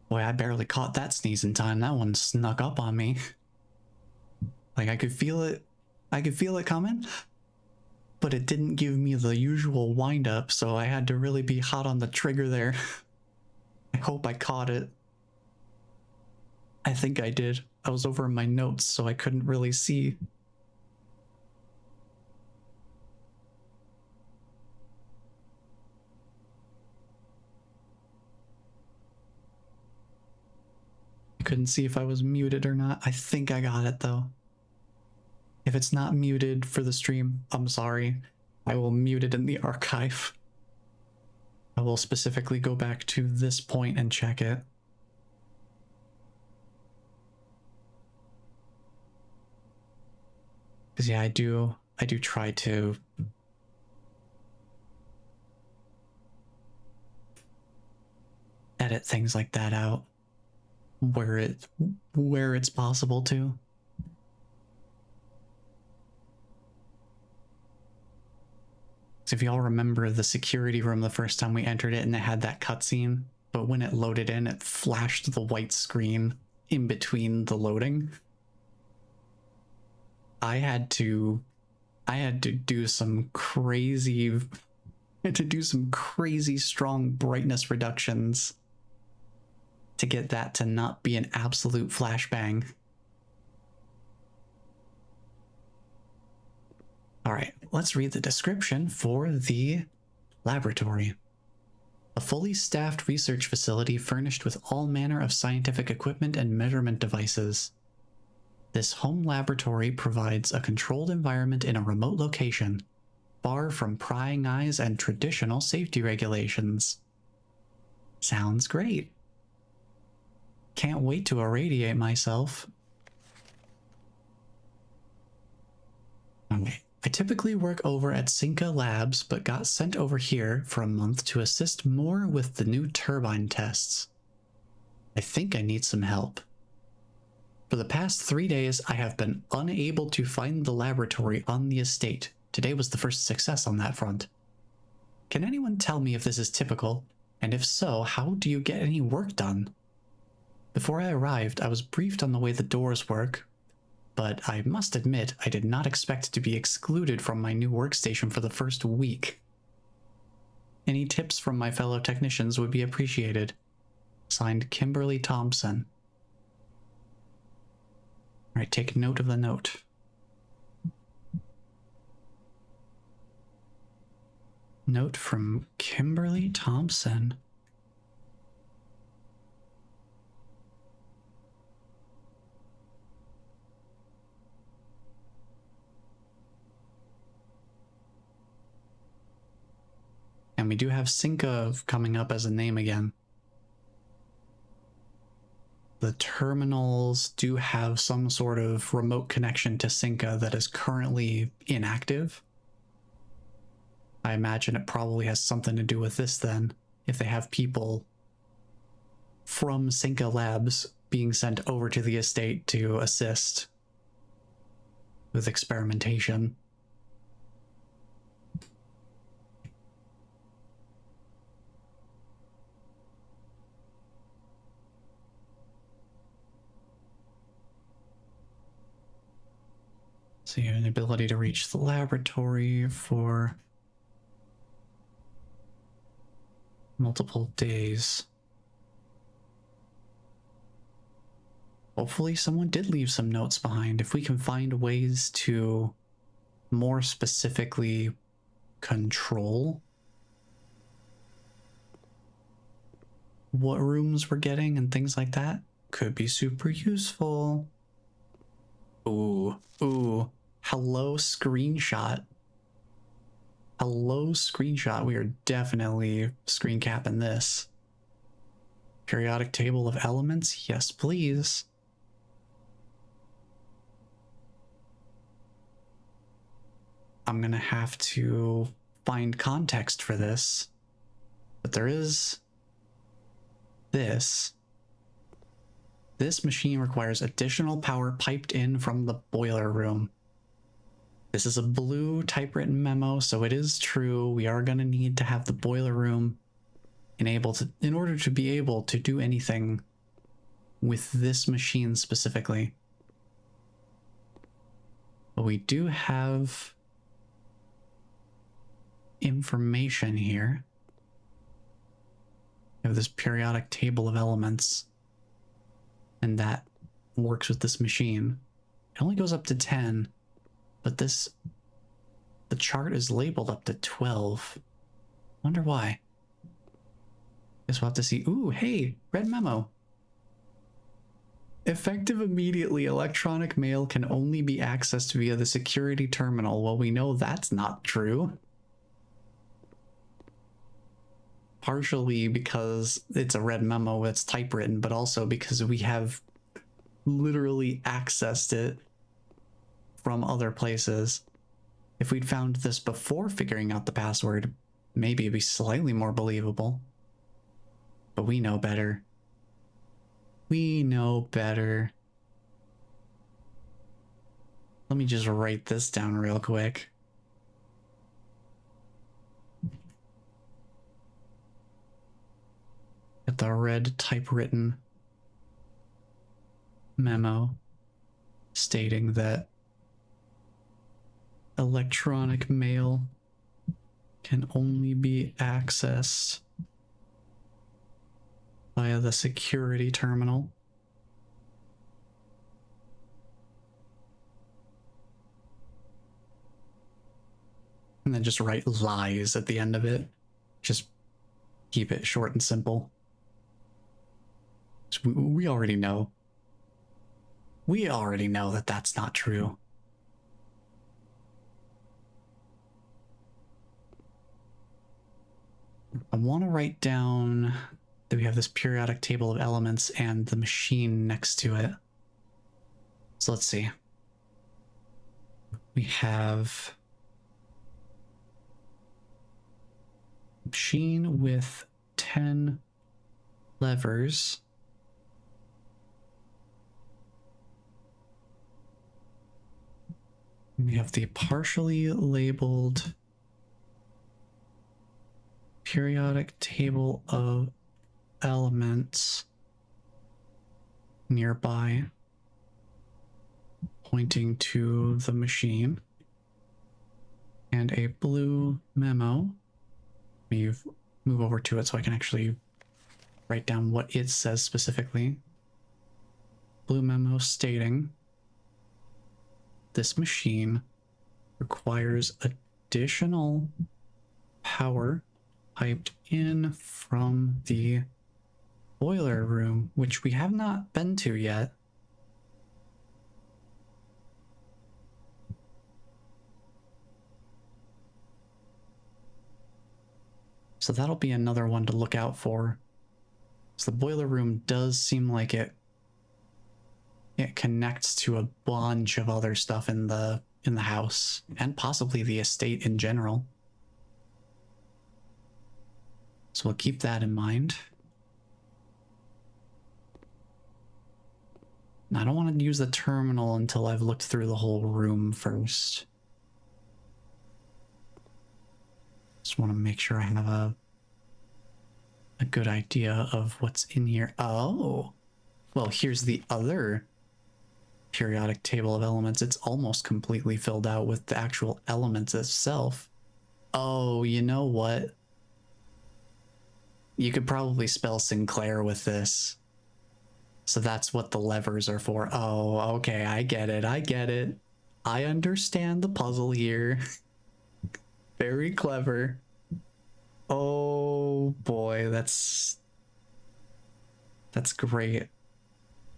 Speaker 1: Boy, I barely caught that sneeze in time. That one snuck up on me. Like, I could feel it. I could feel it coming, but it didn't give me the usual wind up, so I had to really be hot on the trigger there. I hope I caught it. I think I did. I was over in my notes, so I couldn't really see. I couldn't see if I was muted or not. I think I got it though. If it's not muted for the stream, I'm sorry. I will mute it in the archive. I will specifically go back to this point and check it. Because yeah, I do try to edit things like that out where it's possible to. So if y'all remember the security room the first time we entered it and it had that cutscene, but when it loaded in, it flashed the white screen in between the loading. I had to do some crazy strong brightness reductions to get that to not be an absolute flashbang. All right, let's read the description for the laboratory. A fully staffed research facility furnished with all manner of scientific equipment and measurement devices. This home laboratory provides a controlled environment in a remote location, far from prying eyes and traditional safety regulations. Sounds great. Can't wait to irradiate myself. Okay. I typically work over at Cinca Labs, but got sent over here for a month to assist more with the new turbine tests. I think I need some help. For the past 3 days, I have been unable to find the laboratory on the estate. Today was the first success on that front. Can anyone tell me if this is typical? And if so, how do you get any work done? Before I arrived, I was briefed on the way the doors work, but I must admit I did not expect to be excluded from my new workstation for the first week. Any tips from my fellow technicians would be appreciated. Signed, Kimberly Thompson. All right, take note of the note. Note from Kimberly Thompson. And we do have Cinca coming up as a name again. The terminals do have some sort of remote connection to Cinca that is currently inactive. I imagine it probably has something to do with this then, if they have people from Cinca Labs being sent over to the estate to assist with experimentation. So you have an ability to reach the laboratory for multiple days. Hopefully someone did leave some notes behind. If we can find ways to more specifically control what rooms we're getting and things like that, could be super useful. Ooh, hello screenshot. Hello, screenshot. We are definitely screen capping this. Periodic table of elements? Yes, please. I'm gonna have to find context for this, but there is this. This machine requires additional power piped in from the boiler room. This is a blue typewritten memo, so it is true. We are gonna need to have the boiler room in order to be able to do anything with this machine specifically. But we do have information here. We have this periodic table of elements, and that works with this machine. It only goes up to 10, but the chart is labeled up to 12. Wonder why. Guess we'll have to see. Ooh, hey, red memo. Effective immediately, electronic mail can only be accessed via the security terminal. Well, we know that's not true. Partially because it's a red memo that's typewritten, but also because we have literally accessed it from other places. If we'd found this before figuring out the password, maybe it'd be slightly more believable. But we know better. We know better. Let me just write this down real quick. Get the red typewritten memo stating that electronic mail can only be accessed via the security terminal. And then just write lies at the end of it. Just keep it short and simple. So we already know. We already know that that's not true. I want to write down that we have this periodic table of elements and the machine next to it. So let's see. We have a machine with 10 levers. We have the partially labeled periodic table of elements nearby, pointing to the machine, and a blue memo. Move over to it so I can actually write down what it says specifically. Blue memo stating this machine requires additional power piped in from the boiler room, which we have not been to yet. So that'll be another one to look out for. So the boiler room does seem like it connects to a bunch of other stuff in the house, and possibly the estate in general. So we'll keep that in mind. Now, I don't want to use the terminal until I've looked through the whole room first. Just want to make sure I have a good idea of what's in here. Oh, well, here's the other periodic table of elements. It's almost completely filled out with the actual elements itself. Oh, you know what? You could probably spell Sinclair with this. So that's what the levers are for. Oh, okay, I get it. I get it. I understand the puzzle here. Very clever. Oh boy, that's great.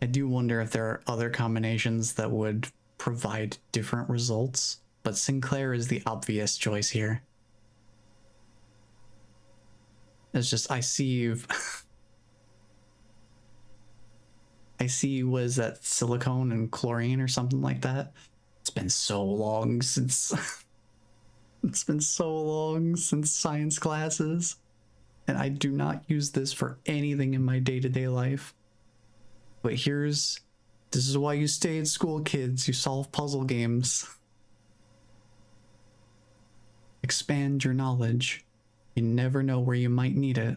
Speaker 1: I do wonder if there are other combinations that would provide different results, but Sinclair is the obvious choice here. It's just I see I see, was that silicone and chlorine or something like that? It's been so long since it's been so long since science classes, and I do not use this for anything in my day-to-day life. But this is why you stay in school, kids. You solve puzzle games. Expand your knowledge. You never know where you might need it.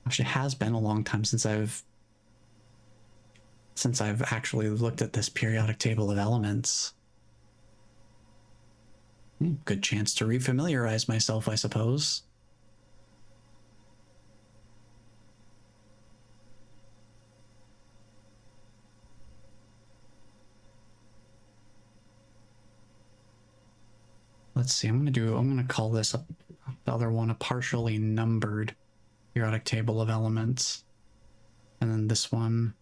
Speaker 1: Actually, it has been a long time since I've actually looked at this periodic table of elements. Good chance to refamiliarize myself, I suppose. Let's see, I'm gonna call this the other one a partially numbered periodic table of elements. And then this one,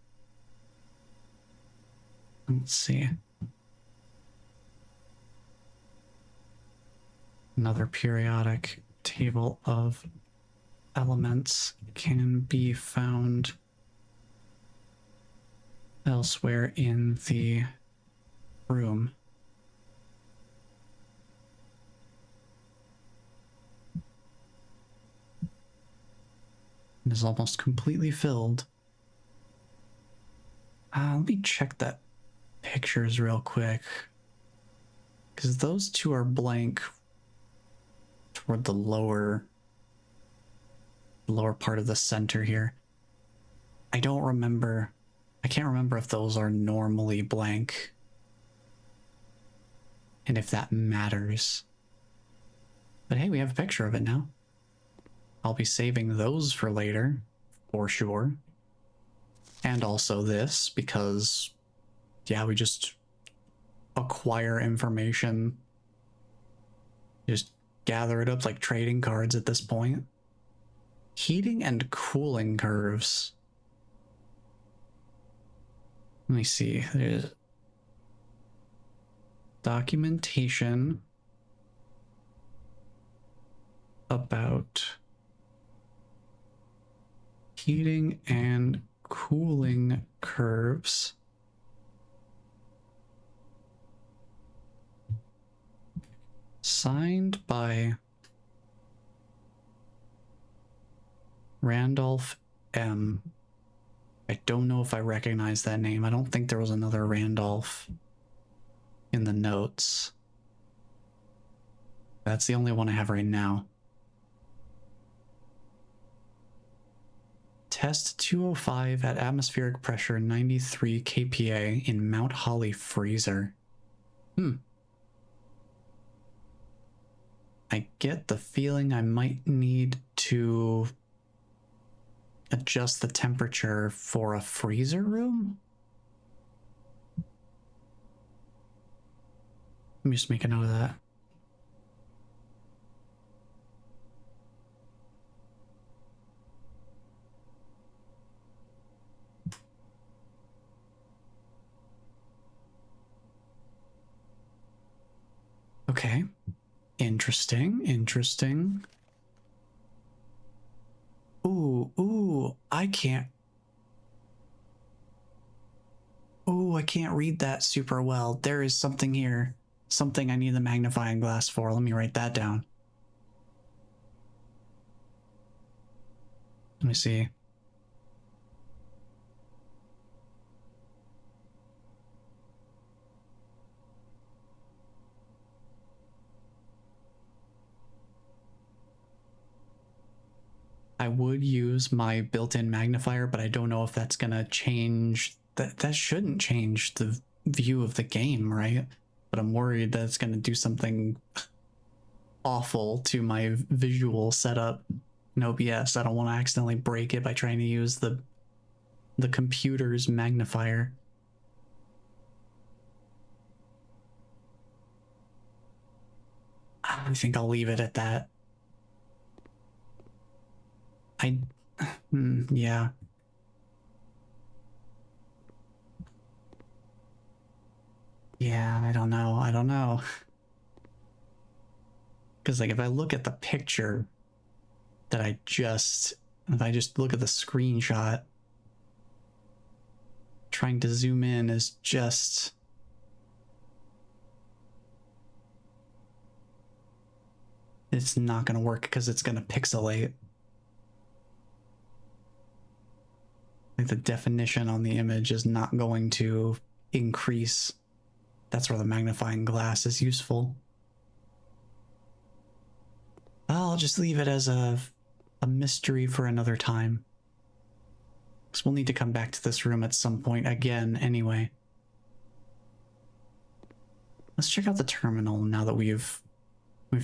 Speaker 1: let's see. Another periodic table of elements can be found elsewhere in the room. It is almost completely filled. Let me check that pictures real quick, because those two are blank toward the lower part of the center here. I can't remember if those are normally blank and if that matters. But hey, we have a picture of it now. I'll be saving those for later, for sure. And also this, because, yeah, we just acquire information. Just gather it up like trading cards at this point. Heating and cooling curves. Let me see. There's documentation about heating and cooling curves. Signed by Randolph M. I don't know if I recognize that name. I don't think there was another Randolph in the notes. That's the only one I have right now. Test 205 at atmospheric pressure 93 kPa in Mount Holly freezer. I get the feeling I might need to adjust the temperature for a freezer room. Let me just make a note of that. Okay. Interesting. Ooh, I can't read that super well. There is something here. Something I need the magnifying glass for. Let me write that down. Let me see. I would use my built-in magnifier, but I don't know if that's gonna change. That shouldn't change the view of the game, right? But I'm worried that it's gonna do something awful to my visual setup in OBS. I don't want to accidentally break it by trying to use the computer's magnifier. I think I'll leave it at that. Yeah. Yeah, I don't know. Because like if I look at the picture that if I just look at the screenshot, trying to zoom in is just... It's not going to work because it's going to pixelate. Like the definition on the image is not going to increase. That's where the magnifying glass is useful. I'll just leave it as a mystery for another time. Because we'll need to come back to this room at some point again anyway. Let's check out the terminal now that we've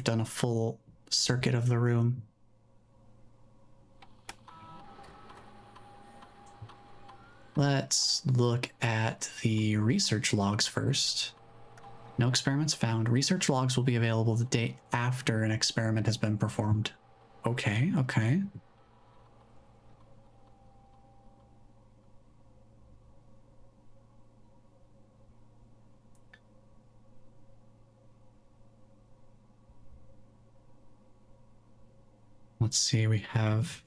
Speaker 1: done a full circuit of the room. Let's look at the research logs first. No experiments found. Research logs will be available the day after an experiment has been performed. Okay, okay. Let's see, we have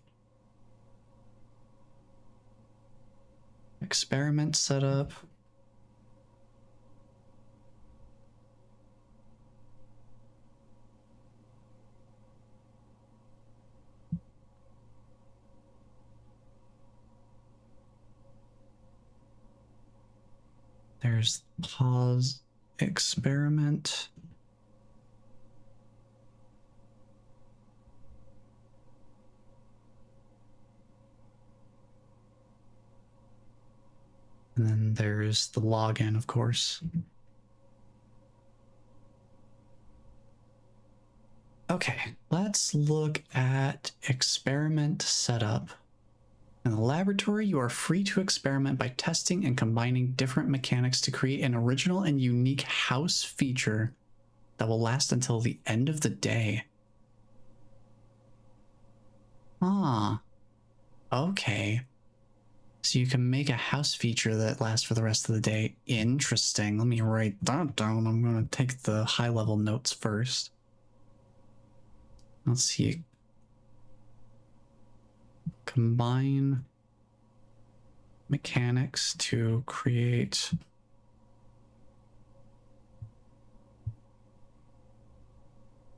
Speaker 1: experiment set up. There's pause experiment. And then there's the login, of course. Okay, let's look at experiment setup. In the laboratory, you are free to experiment by testing and combining different mechanics to create an original and unique house feature that will last until the end of the day. Ah, okay. So you can make a house feature that lasts for the rest of the day. Interesting. Let me write that down. I'm going to take the high-level notes first. Let's see. Combine mechanics to create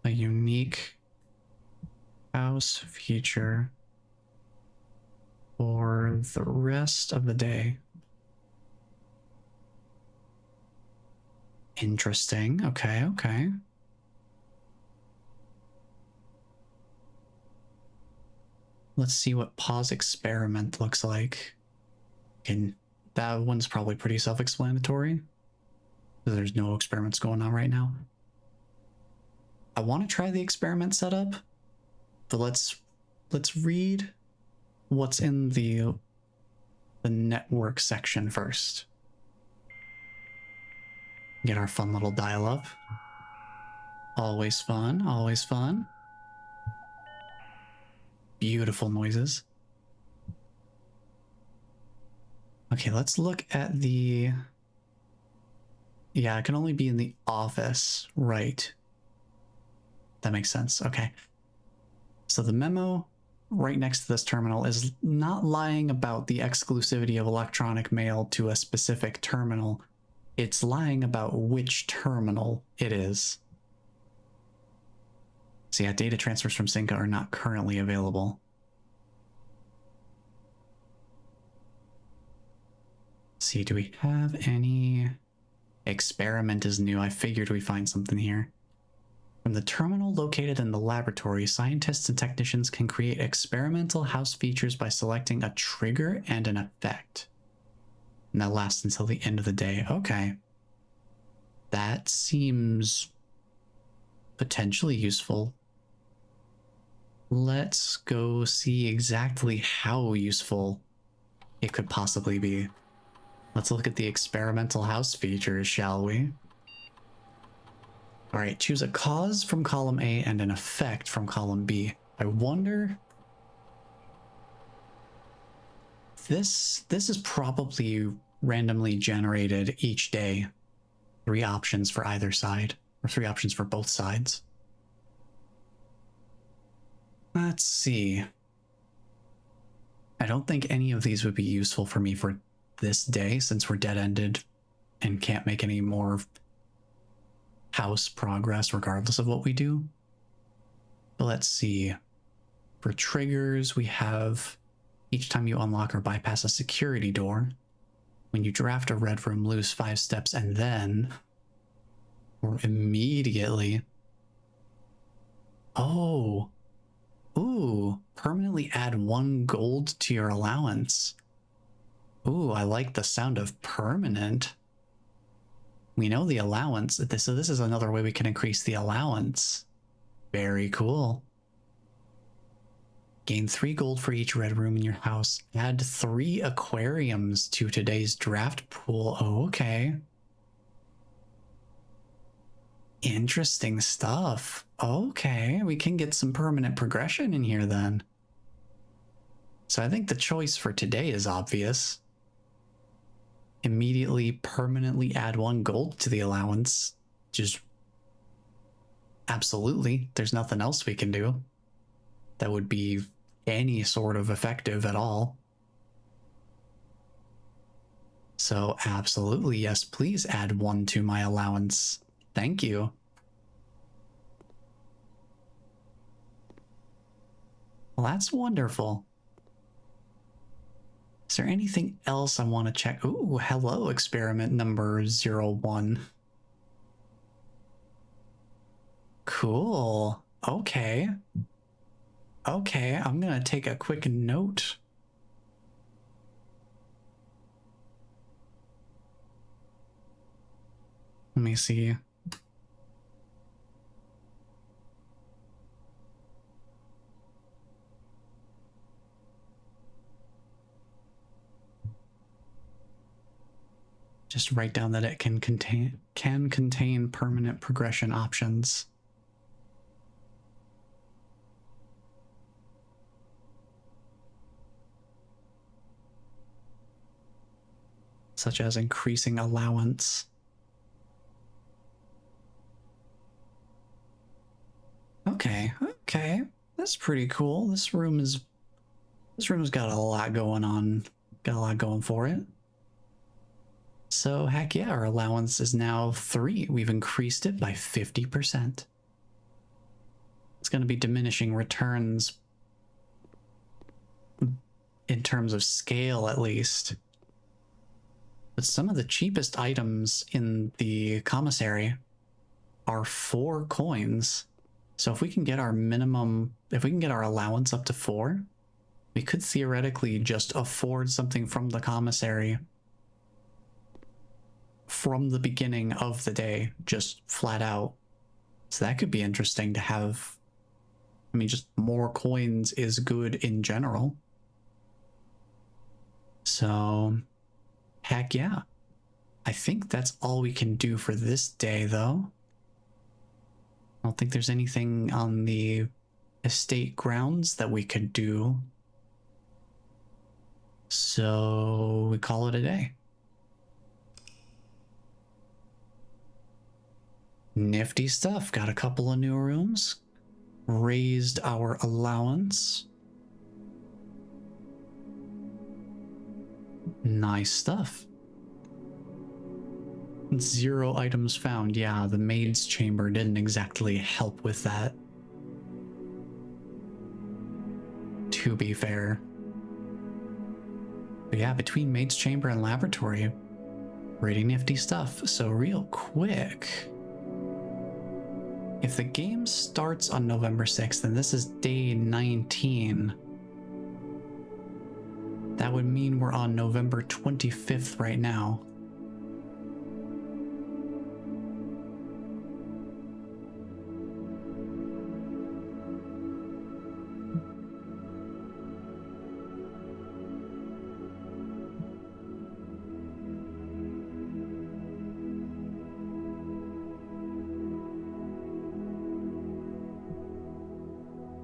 Speaker 1: a unique house feature for the rest of the day. Interesting. Okay, okay. Let's see what pause experiment looks like. And that one's probably pretty self-explanatory. There's no experiments going on right now. I want to try the experiment setup, but let's read what's in the network section first. Get our fun little dial-up. Always fun, always fun. Beautiful noises. Okay, let's look at the... Yeah, it can only be in the office, right? That makes sense, okay. So the memo right next to this terminal is not lying about the exclusivity of electronic mail to a specific terminal. It's lying about which terminal it is. So yeah, data transfers from Synca are not currently available. Let's see, do we have any... Experiment is new. I figured we'd find something here. From the terminal located in the laboratory, scientists and technicians can create experimental house features by selecting a trigger and an effect. And that lasts until the end of the day. Okay. That seems potentially useful. Let's go see exactly how useful it could possibly be. Let's look at the experimental house features, shall we? All right, choose a cause from column A and an effect from column B. I wonder... This is probably randomly generated each day. 3 options for either side, or 3 options for both sides. Let's see. I don't think any of these would be useful for me for this day since we're dead-ended and can't make any more house progress regardless of what we do. But let's see. For triggers, we have each time you unlock or bypass a security door, when you draft a red room, lose 5 steps, and then, or immediately, oh, ooh, permanently add 1 gold to your allowance. Ooh, I like the sound of permanent. We know the allowance, so this is another way we can increase the allowance. Very cool. Gain 3 gold for each red room in your house. Add 3 aquariums to today's draft pool. Oh, okay. Interesting stuff. Okay, we can get some permanent progression in here then. So I think the choice for today is obvious. Immediately permanently add 1 gold to the allowance. Just absolutely. There's nothing else we can do that would be any sort of effective at all. So absolutely, yes, please add 1 to my allowance. Thank you. Well, that's wonderful. Is there anything else I want to check? Ooh, hello, experiment number 01. Cool. Okay. Okay, I'm gonna take a quick note. Let me see. Just write down that it can contain permanent progression options. Such as increasing allowance. Okay, okay. That's pretty cool. This room's got a lot going on. Got a lot going for it. So heck yeah, our allowance is now 3. We've increased it by 50%. It's going to be diminishing returns in terms of scale, at least. But some of the cheapest items in the commissary are 4 coins. So if we can get our minimum, if we can get our allowance up to 4, we could theoretically just afford something from the commissary from the beginning of the day, just flat out. So that could be interesting to have. I mean, just more coins is good in general. So, heck yeah. I think that's all we can do for this day, though. I don't think there's anything on the estate grounds that we could do. So, we call it a day. Nifty stuff. Got a couple of new rooms. Raised our allowance. Nice stuff. 0 items found. Yeah, the maid's chamber didn't exactly help with that, to be fair. But yeah, between maid's chamber and laboratory, pretty nifty stuff. So real quick, if the game starts on November 6th, then this is day 19. That would mean we're on November 25th right now.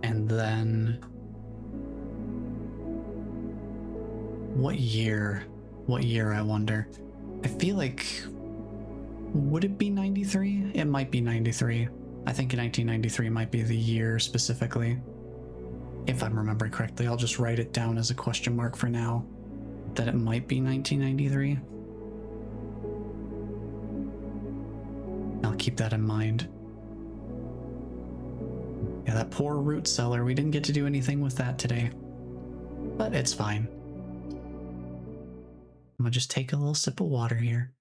Speaker 1: And then what year? What year, I wonder? I feel like, would it be 93? It might be 93. I think 1993 might be the year specifically. If I'm remembering correctly, I'll just write it down as a question mark for now, that it might be 1993. I'll keep that in mind. Yeah, that poor root cellar, we didn't get to do anything with that today, but it's fine. I'm gonna just take a little sip of water here.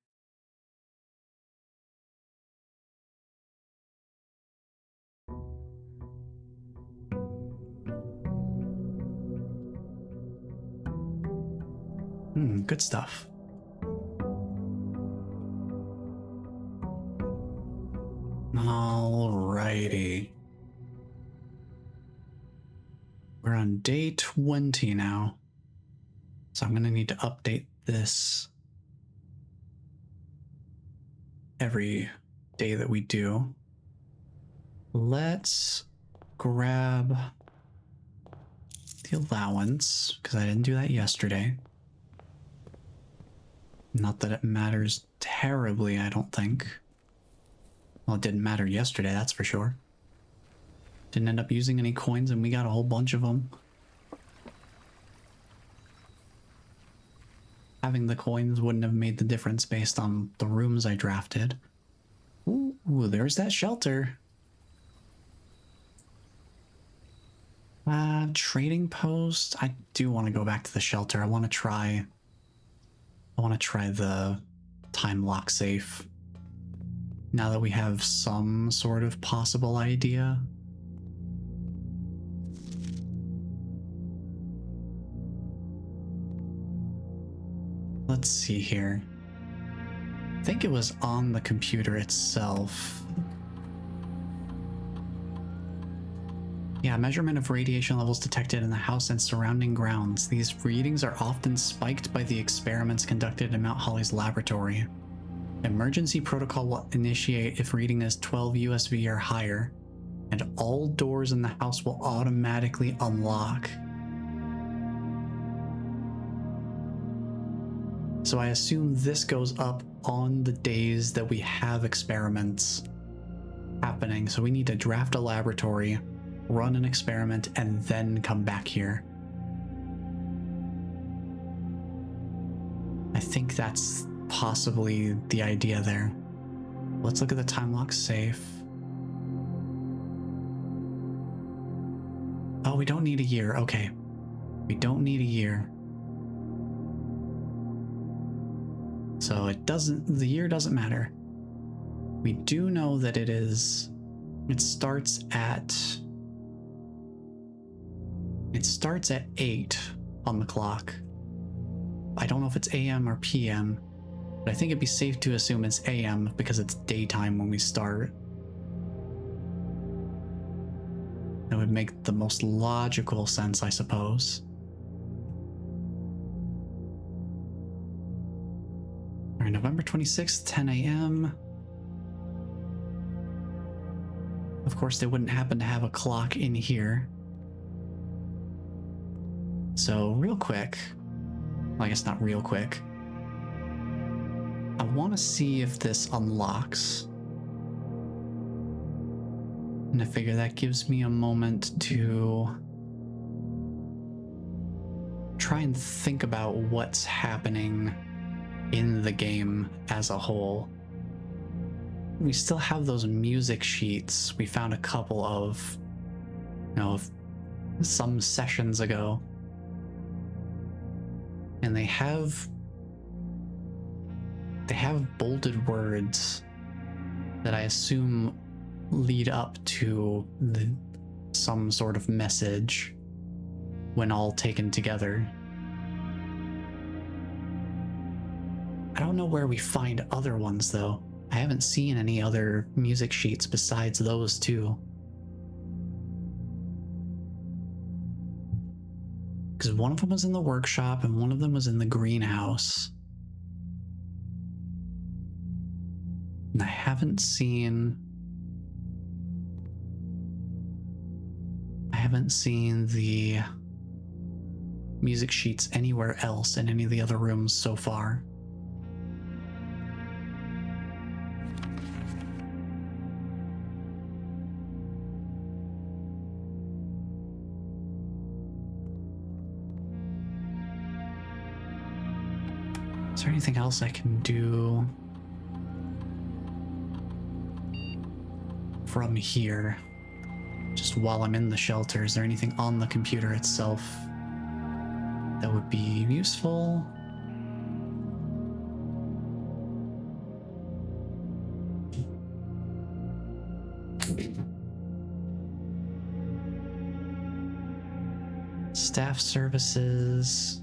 Speaker 1: Good stuff. Alrighty. We're on day 20 now. So I'm gonna need to update this every day that we do. Let's grab the allowance, because I didn't do that yesterday. Not that it matters terribly, I don't think. Well, it didn't matter yesterday, that's for sure. Didn't end up using any coins, and we got a whole bunch of them. Having the coins wouldn't have made the difference based on the rooms I drafted. Ooh, there's that shelter. Trading post. I do want to go back to the shelter. I want to try the time lock safe. Now that we have some sort of possible idea. Let's see here. I think it was on the computer itself. Yeah, measurement of radiation levels detected in the house and surrounding grounds. These readings are often spiked by the experiments conducted in Mount Holly's laboratory. Emergency protocol will initiate if reading is 12 USV or higher, and all doors in the house will automatically unlock. So I assume this goes up on the days that we have experiments happening. So we need to draft a laboratory, run an experiment, and then come back here. I think that's possibly the idea there. Let's look at the time lock safe. Oh, we don't need a year. Okay. We don't need a year. So the year doesn't matter. We do know that it starts at 8 on the clock. I don't know if it's AM or PM, but I think it'd be safe to assume it's AM because it's daytime when we start. It would make the most logical sense, I suppose. All right, November 26th, 10 a.m. Of course, they wouldn't happen to have a clock in here. So real quick, well, I guess not real quick, I want to see if this unlocks. And I figure that gives me a moment to try and think about what's happening in the game as a whole. We still have those music sheets we found a couple of, some sessions ago. And they have bolded words that I assume lead up to some sort of message when all taken together. I don't know where we find other ones though. I haven't seen any other music sheets besides those two. Because one of them was in the workshop and one of them was in the greenhouse. And I haven't seen the music sheets anywhere else in any of the other rooms so far. Is there anything else I can do from here? Just while I'm in the shelter, is there anything on the computer itself that would be useful? Staff services.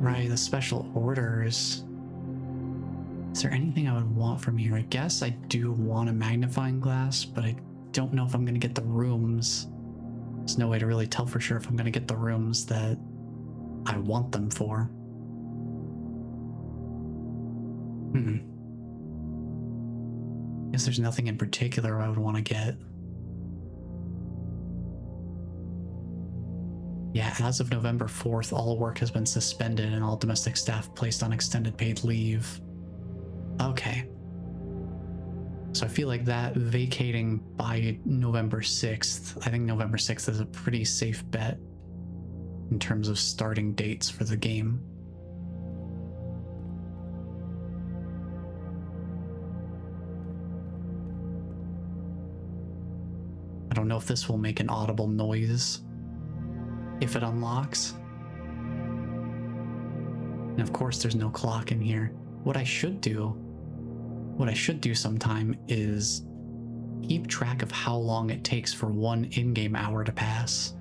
Speaker 1: Right, the special orders. Is there anything I would want from here? I guess I do want a magnifying glass, but I don't know if I'm going to get the rooms. There's no way to really tell for sure if I'm going to get the rooms that I want them for. Guess there's nothing in particular I would want to get. Yeah, as of November 4th, all work has been suspended and all domestic staff placed on extended paid leave. Okay. So I feel like that vacating by November 6th, I think November 6th is a pretty safe bet in terms of starting dates for the game. I don't know if this will make an audible noise if it unlocks. And of course there's no clock in here. What I should do sometime is keep track of how long it takes for one in-game hour to pass.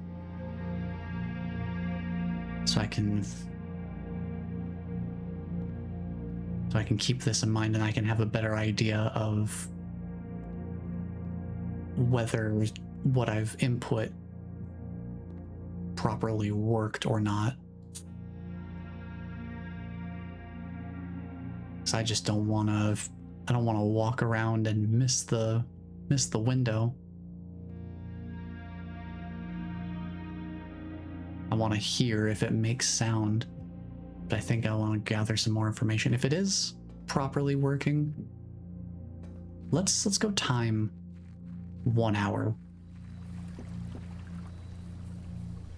Speaker 1: So I can keep this in mind and I can have a better idea of whether what I've input properly worked or not. Because I just don't want to walk around and miss the window. I want to hear if it makes sound, but I think I want to gather some more information. If it is properly working, let's go time 1 hour.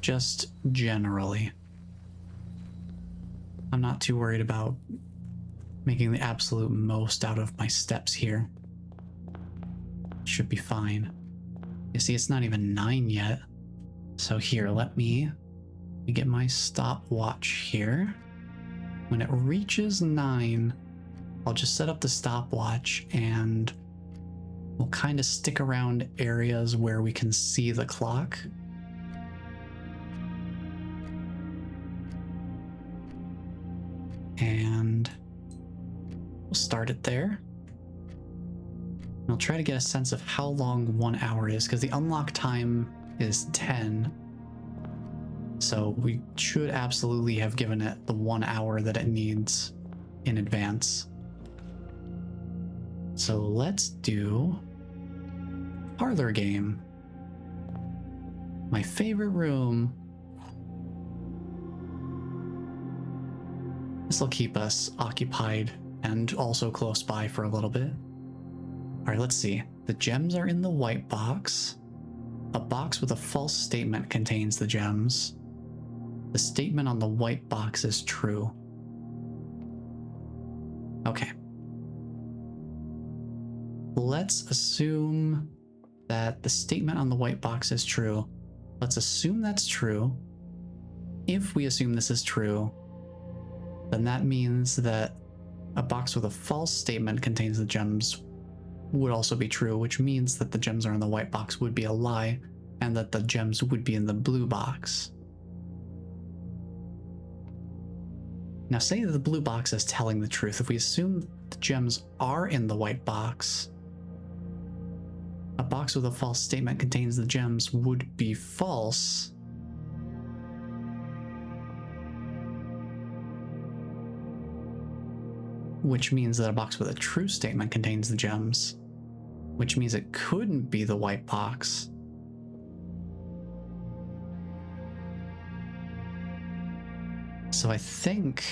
Speaker 1: Just generally. I'm not too worried about making the absolute most out of my steps here. Should be fine. You see, it's not even 9 yet. So here, let me get my stopwatch here. When it reaches 9, I'll just set up the stopwatch and we'll kind of stick around areas where we can see the clock. And we'll start it there. And I'll try to get a sense of how long 1 hour is, because the unlock time is 10. So we should absolutely have given it the 1 hour that it needs in advance. So let's do parlor game. My favorite room. This will keep us occupied and also close by for a little bit. All right, let's see. The gems are in the white box. A box with a false statement contains the gems. The statement on the white box is true. Okay. Let's assume that the statement on the white box is true. Let's assume that's true. If we assume this is true, then that means that a box with a false statement contains the gems would also be true, which means that the gems are in the white box would be a lie, and that the gems would be in the blue box. Now say that the blue box is telling the truth. If we assume the gems are in the white box, a box with a false statement contains the gems would be false. Which means that a box with a true statement contains the gems, which means it couldn't be the white box. So I think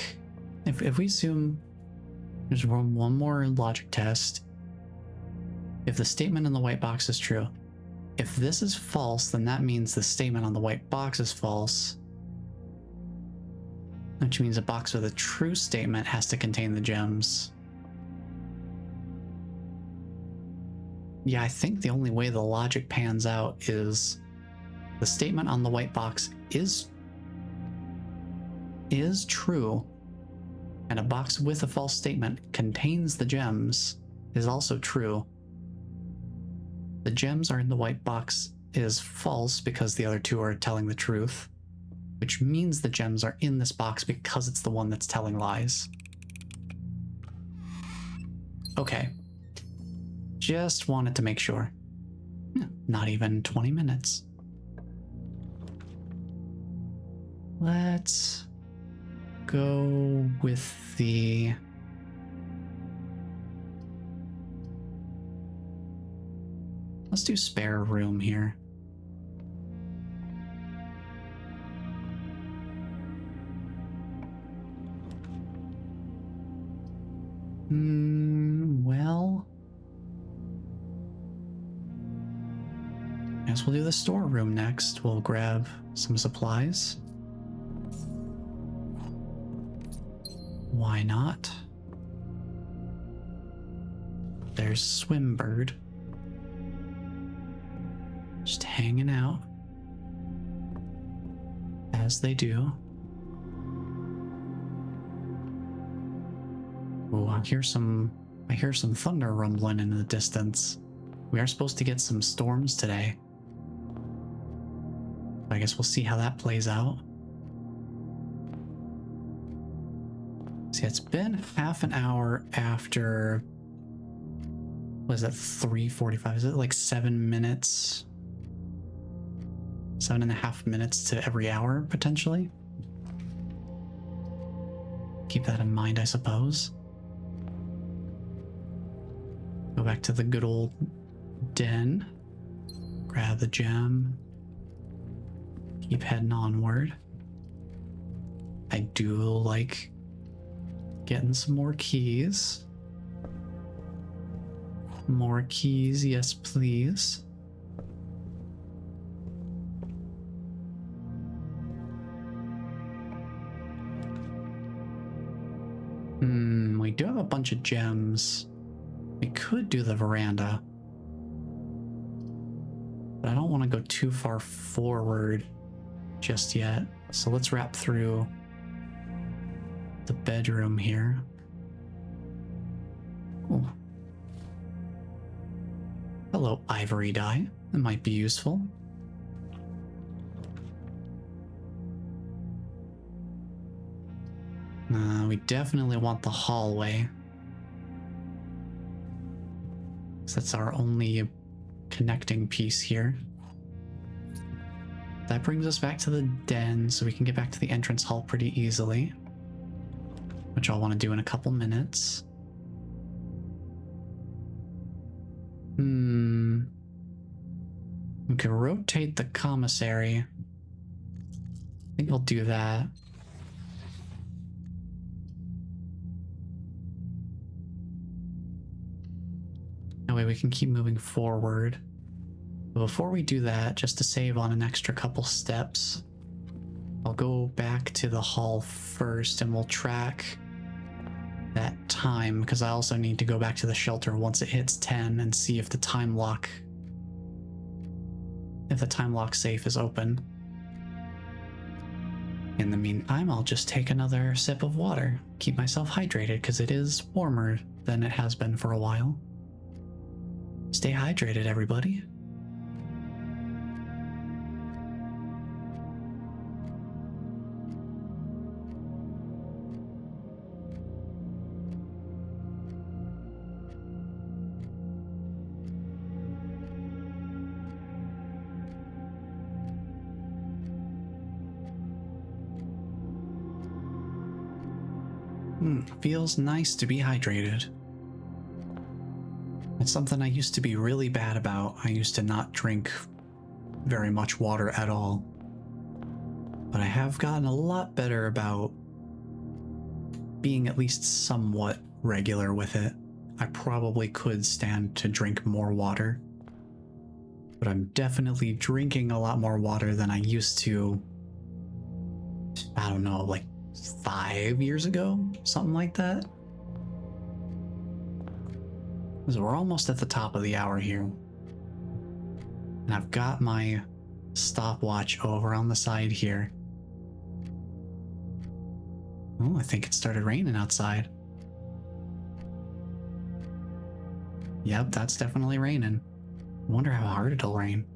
Speaker 1: if we assume there's one more logic test, if the statement in the white box is true, if this is false, then that means the statement on the white box is false. Which means a box with a true statement has to contain the gems. Yeah, I think the only way the logic pans out is the statement on the white box is true, and a box with a false statement contains the gems is also true. The gems are in the white box is false because the other two are telling the truth, which means the gems are in this box because it's the one that's telling lies. Okay. Just wanted to make sure. Not even 20 minutes. Let's go with the... Let's do spare room here. Well... I guess we'll do the storeroom next. We'll grab some supplies. Why not? There's Swimbird. Just hanging out. As they do. Oh, I hear some thunder rumbling in the distance. We are supposed to get some storms today. I guess we'll see how that plays out. See, it's been half an hour after... Was it 3:45? Is it like 7 minutes? 7.5 minutes to every hour, potentially? Keep that in mind, I suppose. Go back to the good old den. Grab the gem. Keep heading onward. I do like getting some more keys. More keys, yes please. We do have a bunch of gems. We could do the veranda. But I don't want to go too far forward just yet. So let's wrap through the bedroom here. Ooh. Hello, ivory dye. That might be useful. We definitely want the hallway. So that's our only connecting piece here. That brings us back to the den, so we can get back to the entrance hall pretty easily. Which I'll want to do in a couple minutes. We can rotate the commissary. I think I'll do that. That way we can keep moving forward. But before we do that, just to save on an extra couple steps, I'll go back to the hall first and we'll track that time, because I also need to go back to the shelter once it hits 10 and see if the time lock safe is open. In the meantime, I'll just take another sip of water, keep myself hydrated, because it is warmer than it has been for a while. Stay hydrated, everybody. Feels nice to be hydrated. It's something I used to be really bad about. I used to not drink very much water at all. But I have gotten a lot better about being at least somewhat regular with it. I probably could stand to drink more water. But I'm definitely drinking a lot more water than I used to, I don't know, like 5 years ago, something like that. So we're almost at the top of the hour here. And I've got my stopwatch over on the side here. Oh, I think it started raining outside. Yep, that's definitely raining. I wonder how hard it'll rain.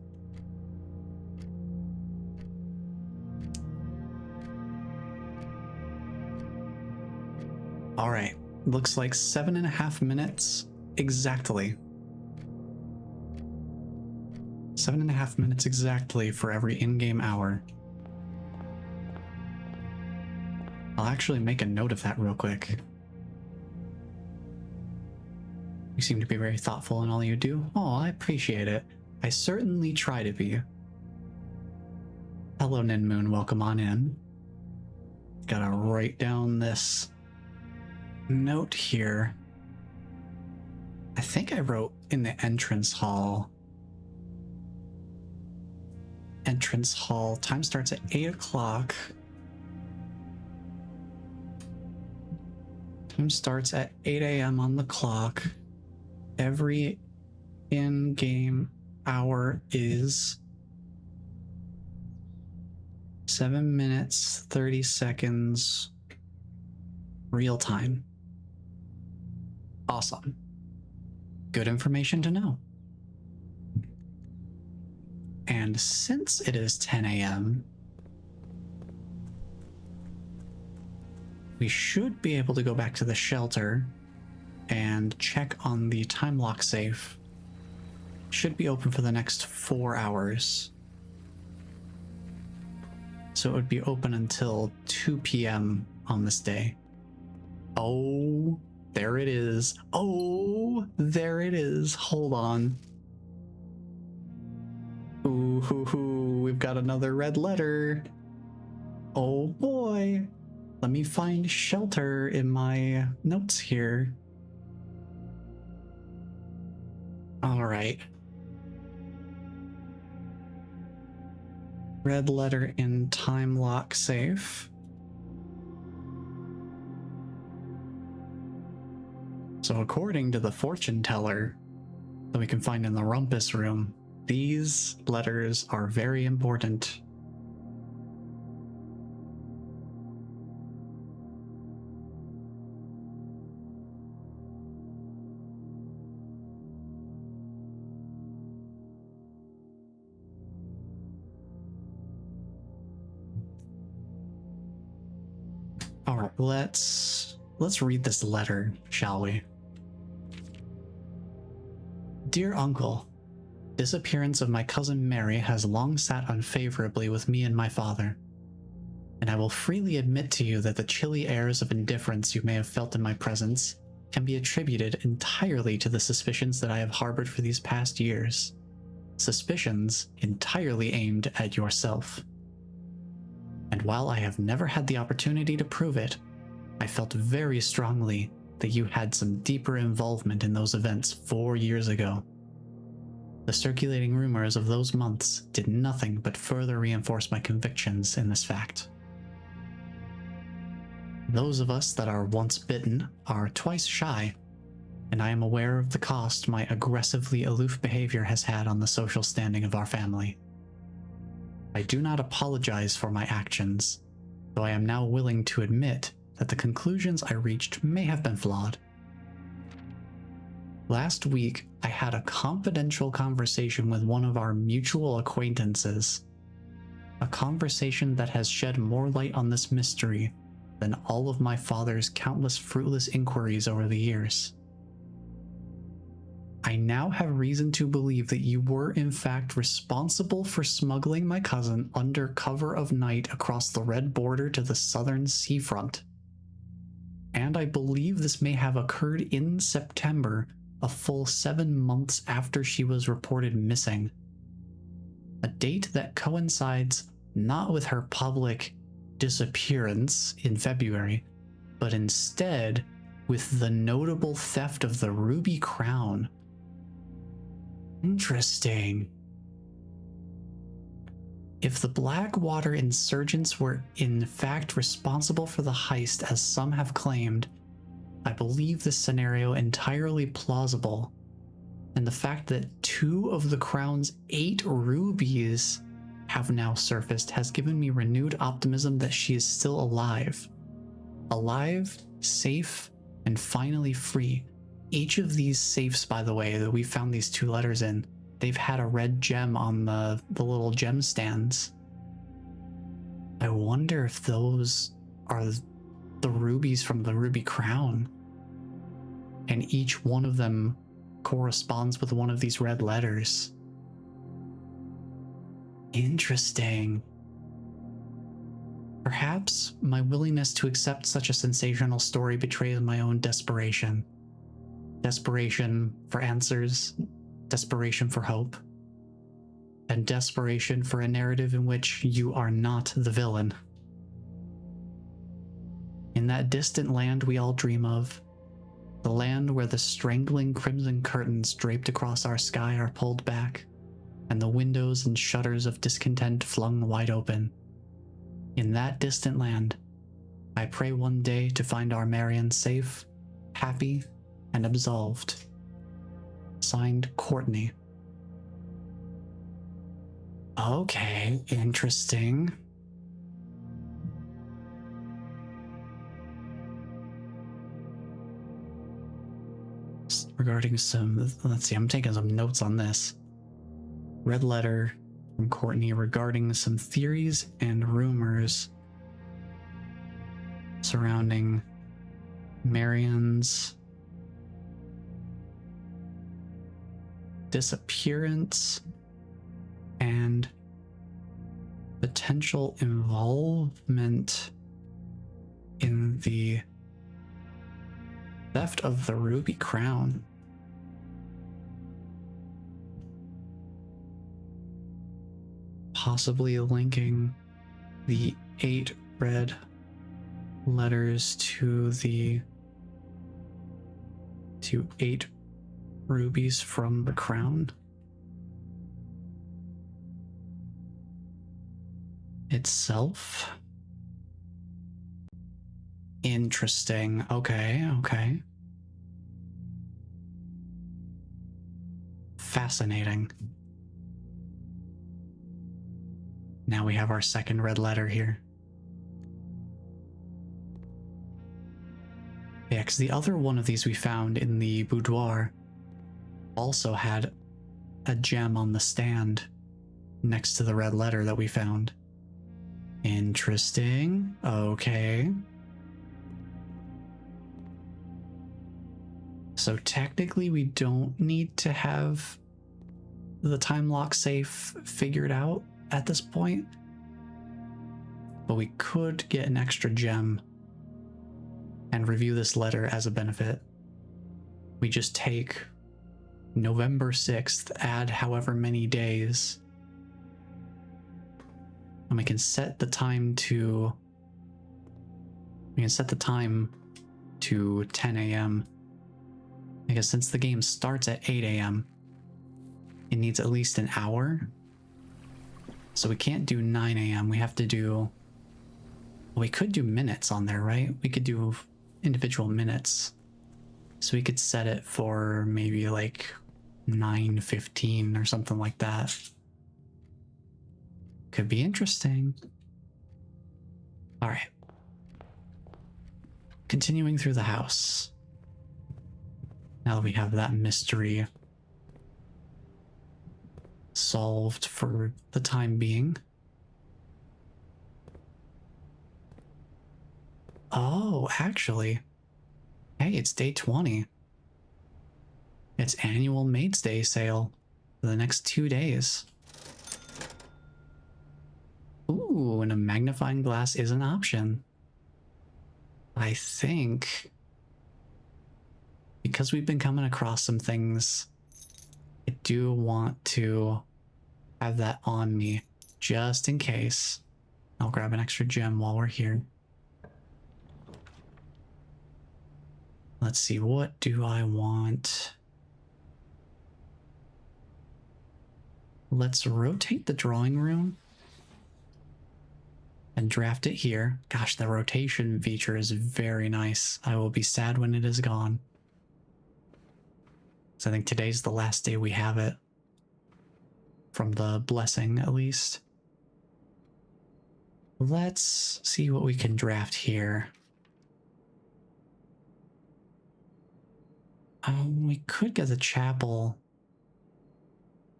Speaker 1: All right, looks like 7.5 minutes exactly. 7.5 minutes exactly for every in-game hour. I'll actually make a note of that real quick. You seem to be very thoughtful in all you do. Oh, I appreciate it. I certainly try to be. Hello, Ninmoon. Welcome on in. Gotta write down this note here. I think I wrote in the entrance hall. Entrance hall. Time starts at 8 o'clock. Time starts at 8 a.m. on the clock. Every in-game hour is 7 minutes, 30 seconds, real time. Awesome. Good information to know. And since it is 10 a.m., we should be able to go back to the shelter and check on the time lock safe. Should be open for the next 4 hours. So it would be open until 2 p.m. on this day. Oh, there it is. Oh, there it is. Hold on. Ooh, hoo, hoo. We've got another red letter. Oh boy. Let me find shelter in my notes here. All right. Red letter in time lock safe. So according to the fortune teller that we can find in the rumpus room, these letters are very important. All right, let's read this letter, shall we? Dear Uncle, disappearance of my cousin Mary has long sat unfavorably with me and my father, and I will freely admit to you that the chilly airs of indifference you may have felt in my presence can be attributed entirely to the suspicions that I have harbored for these past years. Suspicions entirely aimed at yourself. And while I have never had the opportunity to prove it, I felt very strongly that you had some deeper involvement in those events 4 years ago. The circulating rumors of those months did nothing but further reinforce my convictions in this fact. Those of us that are once bitten are twice shy, and I am aware of the cost my aggressively aloof behavior has had on the social standing of our family. I do not apologize for my actions, though I am now willing to admit that the conclusions I reached may have been flawed. Last week, I had a confidential conversation with one of our mutual acquaintances. A conversation that has shed more light on this mystery than all of my father's countless fruitless inquiries over the years. I now have reason to believe that you were in fact responsible for smuggling my cousin under cover of night across the red border to the southern seafront. And I believe this may have occurred in September, a full 7 months after she was reported missing. A date that coincides not with her public disappearance in February, but instead with the notable theft of the ruby crown. Interesting. If the Blackwater insurgents were in fact responsible for the heist as some have claimed, I believe this scenario entirely plausible, and the fact that 2 of the Crown's 8 rubies have now surfaced has given me renewed optimism that she is still alive. Alive, safe, and finally free. Each of these safes, by the way, that we found these 2 letters in, they've had a red gem on the little gem stands. I wonder if those are the rubies from the Ruby Crown. And each one of them corresponds with one of these red letters. Interesting. Perhaps my willingness to accept such a sensational story betrays my own desperation. Desperation for answers, desperation for hope, and desperation for a narrative in which you are not the villain. In that distant land we all dream of, the land where the strangling crimson curtains draped across our sky are pulled back, and the windows and shutters of discontent flung wide open. In that distant land, I pray one day to find our Marion safe, happy, and absolved. Signed, Courtney. Okay, interesting. Regarding some, let's see, I'm taking some notes on this. Red letter from Courtney regarding some theories and rumors surrounding Marion's disappearance and potential involvement in the theft of the Ruby Crown. Possibly linking the 8 red letters to 8 rubies from the crown itself. Interesting. Okay. Fascinating. Now we have our second red letter here. Yeah, because the other one of these we found in the boudoir also had a gem on the stand next to the red letter that we found. Interesting. Okay. So technically we don't need to have the time lock safe figured out at this point, but we could get an extra gem and review this letter as a benefit. We just take November 6th, add however many days, and we can set the time to 10 a.m. because since the game starts at 8 a.m., it needs at least an hour. So we can't do 9 a.m. We have to do... Well, we could do minutes on there, right? We could do individual minutes. So we could set it for maybe like 9:15 or something like that. Could be interesting. All right. Continuing through the house. Now that we have that mystery solved for the time being. Oh, actually, hey, it's day 20. It's annual Maid's Day sale for the next 2 days. Ooh, and a magnifying glass is an option. I think because we've been coming across some things, I do want to have that on me just in case. I'll grab an extra gem while we're here. Let's see, what do I want? Let's rotate the drawing room and draft it here. Gosh, the rotation feature is very nice. I will be sad when it is gone. So I think today's the last day we have it. From the blessing, at least. Let's see what we can draft here. We could get the chapel.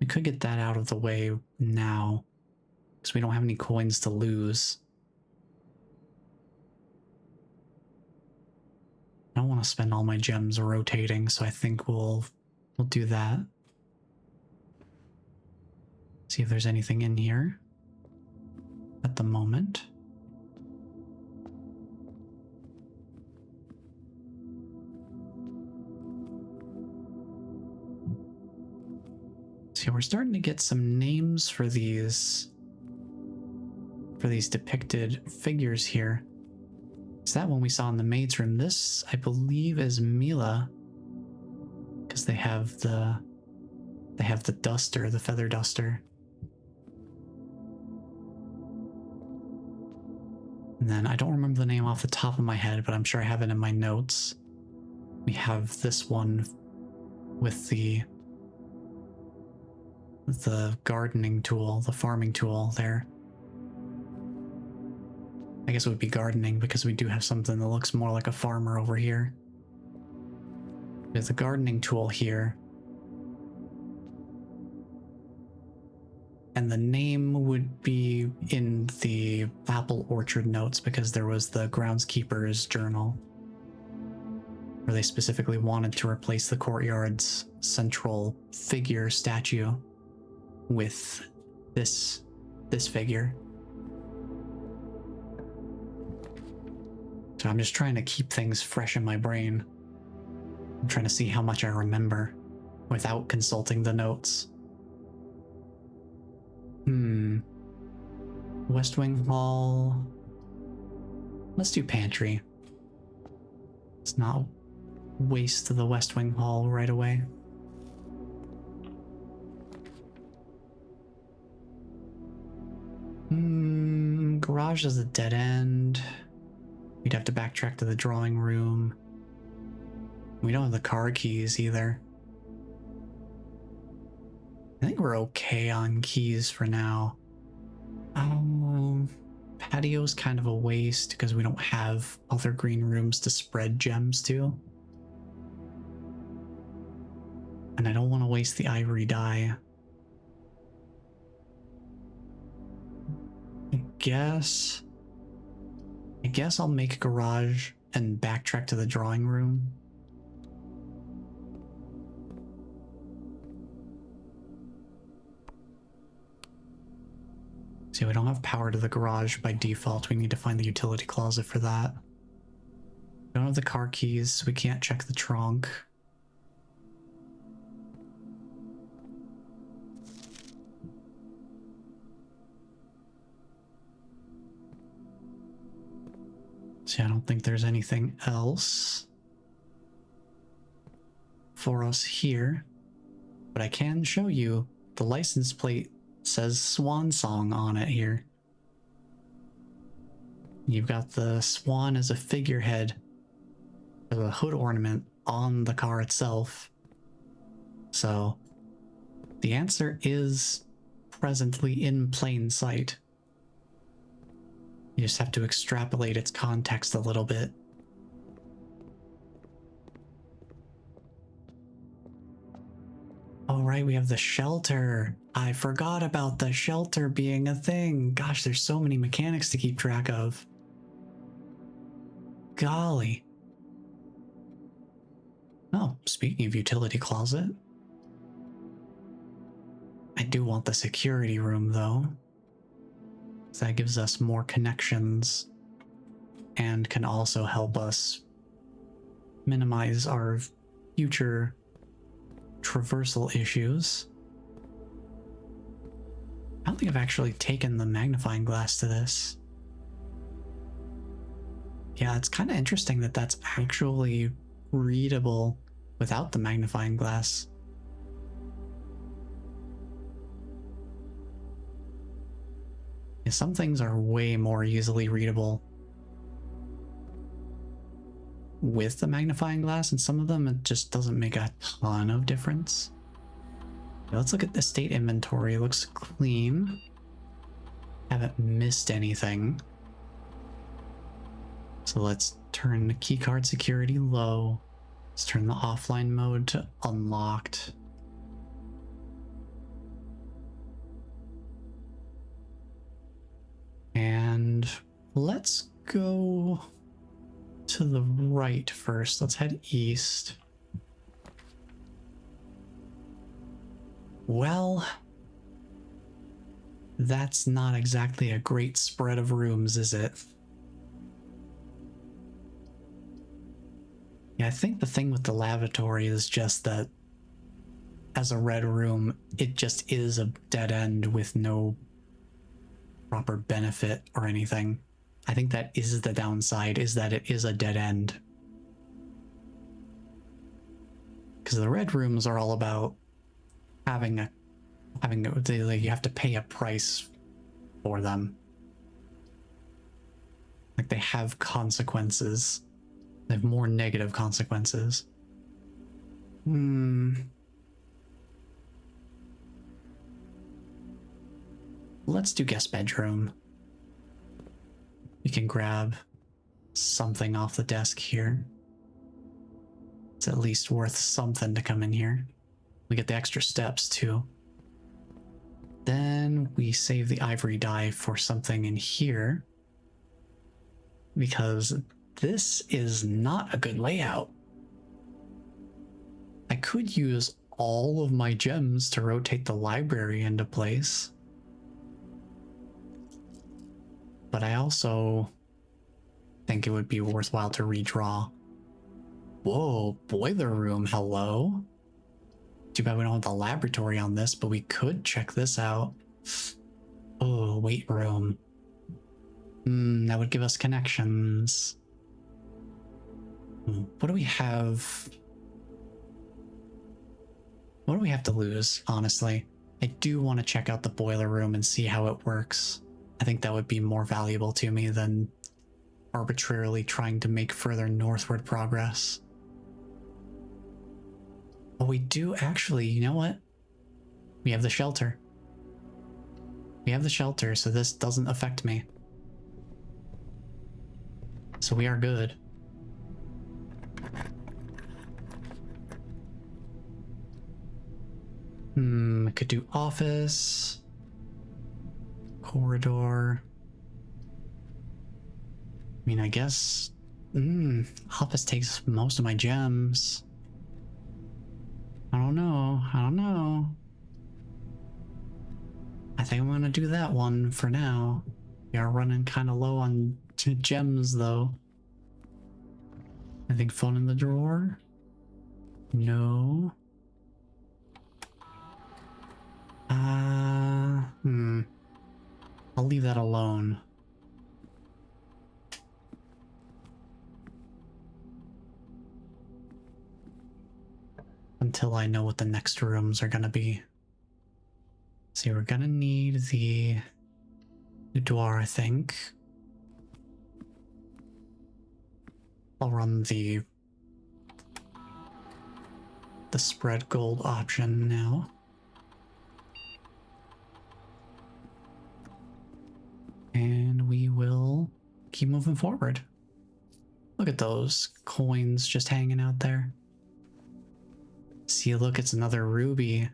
Speaker 1: We could get that out of the way now, because we don't have any coins to lose. I don't want to spend all my gems rotating, so I think we'll do that. See if there's anything in here at the moment. See, we're starting to get some names for these depicted figures here. Is that one we saw in the maid's room? This, I believe, is Mila, because they have the duster, the feather duster. And then I don't remember the name off the top of my head, but I'm sure I have it in my notes. We have this one with the gardening tool, the farming tool there. I guess it would be gardening because we do have something that looks more like a farmer over here. There's a gardening tool here. And the name would be in the apple orchard notes because there was the groundskeeper's journal where they specifically wanted to replace the courtyard's central figure statue with this figure. So I'm just trying to keep things fresh in my brain. I'm trying to see how much I remember without consulting the notes. West Wing Hall. Let's do pantry. Let's not waste the West Wing Hall right away. Garage is a dead end. We'd have to backtrack to the drawing room. We don't have the car keys either. I think we're okay on keys for now. Patio's kind of a waste because we don't have other green rooms to spread gems to. And I don't want to waste the ivory dye. I guess I'll make a garage and backtrack to the drawing room. See, we don't have power to the garage by default. We need to find the utility closet for that. We don't have the car keys, so we can't check the trunk. See, I don't think there's anything else for us here, but I can show you the license plate says Swan Song on it here. You've got the swan as a figurehead of a hood ornament on the car itself. So the answer is presently in plain sight. You just have to extrapolate its context a little bit. All right, we have the shelter. I forgot about the shelter being a thing. Gosh, there's so many mechanics to keep track of. Golly. Oh, speaking of utility closet, I do want the security room though. So that gives us more connections and can also help us minimize our future traversal issues. I don't think I've actually taken the magnifying glass to this. Yeah, it's kind of interesting that that's actually readable without the magnifying glass. Yeah, some things are way more easily readable with the magnifying glass, and some of them it just doesn't make a ton of difference. Yeah, let's look at the state inventory. It looks clean. Haven't missed anything. So let's turn the keycard security low. Let's turn the offline mode to unlocked. And let's go to the right first. Let's head east. Well, that's not exactly a great spread of rooms, is it? Yeah, I think the thing with the lavatory is just that as a red room, it just is a dead end with no proper benefit or anything. I think that is the downside, is that it is a dead end. Because the red rooms are all about you have to pay a price for them. Like they have consequences. They have more negative consequences. Let's do guest bedroom. We can grab something off the desk here. It's at least worth something to come in here. We get the extra steps too. Then we save the ivory die for something in here, because this is not a good layout. I could use all of my gems to rotate the library into place, but I also think it would be worthwhile to redraw. Whoa, boiler room, hello? Too bad we don't have the laboratory on this, but we could check this out. Oh, weight room. That would give us connections. What do we have? What do we have to lose, honestly? I do want to check out the boiler room and see how it works. I think that would be more valuable to me than arbitrarily trying to make further northward progress. But we do actually, you know what? We have the shelter. We have the shelter, so this doesn't affect me. So we are good. I could do office, corridor. I mean, I guess, office takes most of my gems. I don't know. I think I'm gonna do that one for now. We are running kind of low on gems though. I think phone in the drawer. No. I'll leave that alone. Until I know what the next rooms are gonna be. See, we're gonna need the boudoir, I think. I'll run the spread gold option now. And we will keep moving forward. Look at those coins just hanging out there. See, look, it's another ruby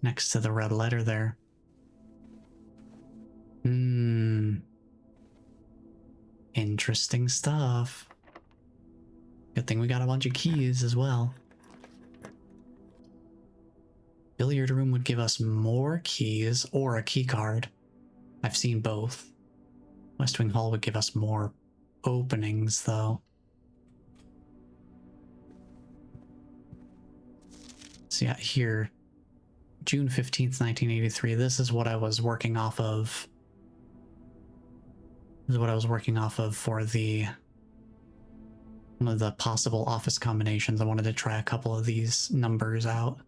Speaker 1: next to the red letter there. Interesting stuff. Good thing we got a bunch of keys as well. Billiard room would give us more keys or a key card. I've seen both. West Wing Hall would give us more openings though. So yeah, here, June 15th, 1983, this is what I was working off of. This is what I was working off of for one of the possible office combinations. I wanted to try a couple of these numbers out.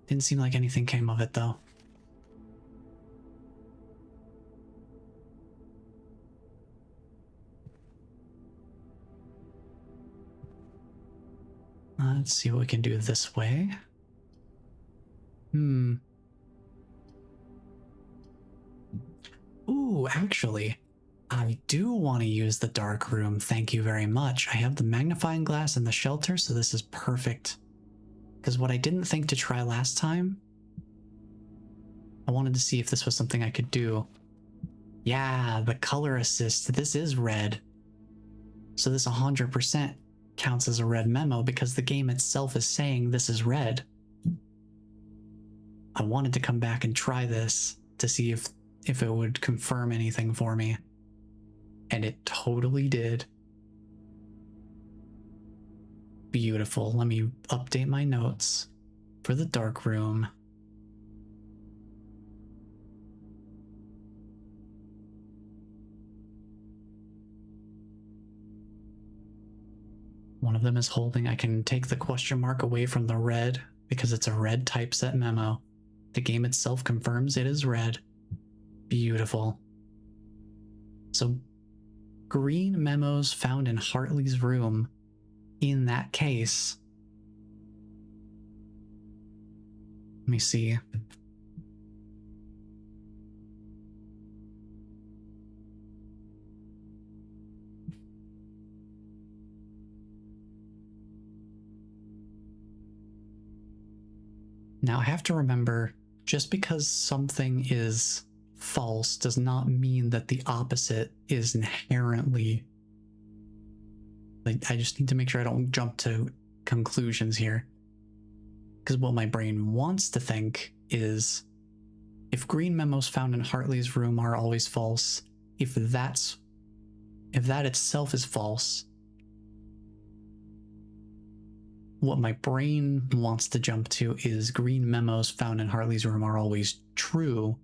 Speaker 1: Didn't seem like anything came of it though. Let's see what we can do this way. Ooh, actually, I do want to use the dark room. Thank you very much. I have the magnifying glass and the shelter, so this is perfect. Because what I didn't think to try last time, I wanted to see if this was something I could do. Yeah, the color assist. This is red. So this 100% counts as a red memo because the game itself is saying this is red. I wanted to come back and try this to see if it would confirm anything for me. And it totally did. Beautiful. Let me update my notes for the dark room. One of them is holding. I can take the question mark away from the red because it's a red typeset memo. The game itself confirms it is red. Beautiful. So green memos found in Hartley's room. In that case, let me see. Now I have to remember, just because something is false does not mean that the opposite is inherently. Like, I just need to make sure I don't jump to conclusions here. Because what my brain wants to think is, if green memos found in Hartley's room are always false, if that itself is false, what my brain wants to jump to is green memos found in Hartley's room are always true,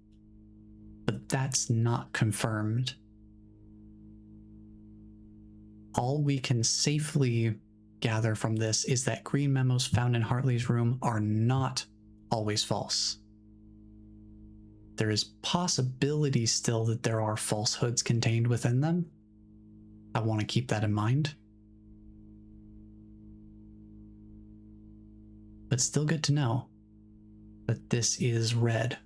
Speaker 1: but that's not confirmed. All we can safely gather from this is that green memos found in Hartley's room are not always false. There is possibility still that there are falsehoods contained within them. I want to keep that in mind. But still good to know that this is red.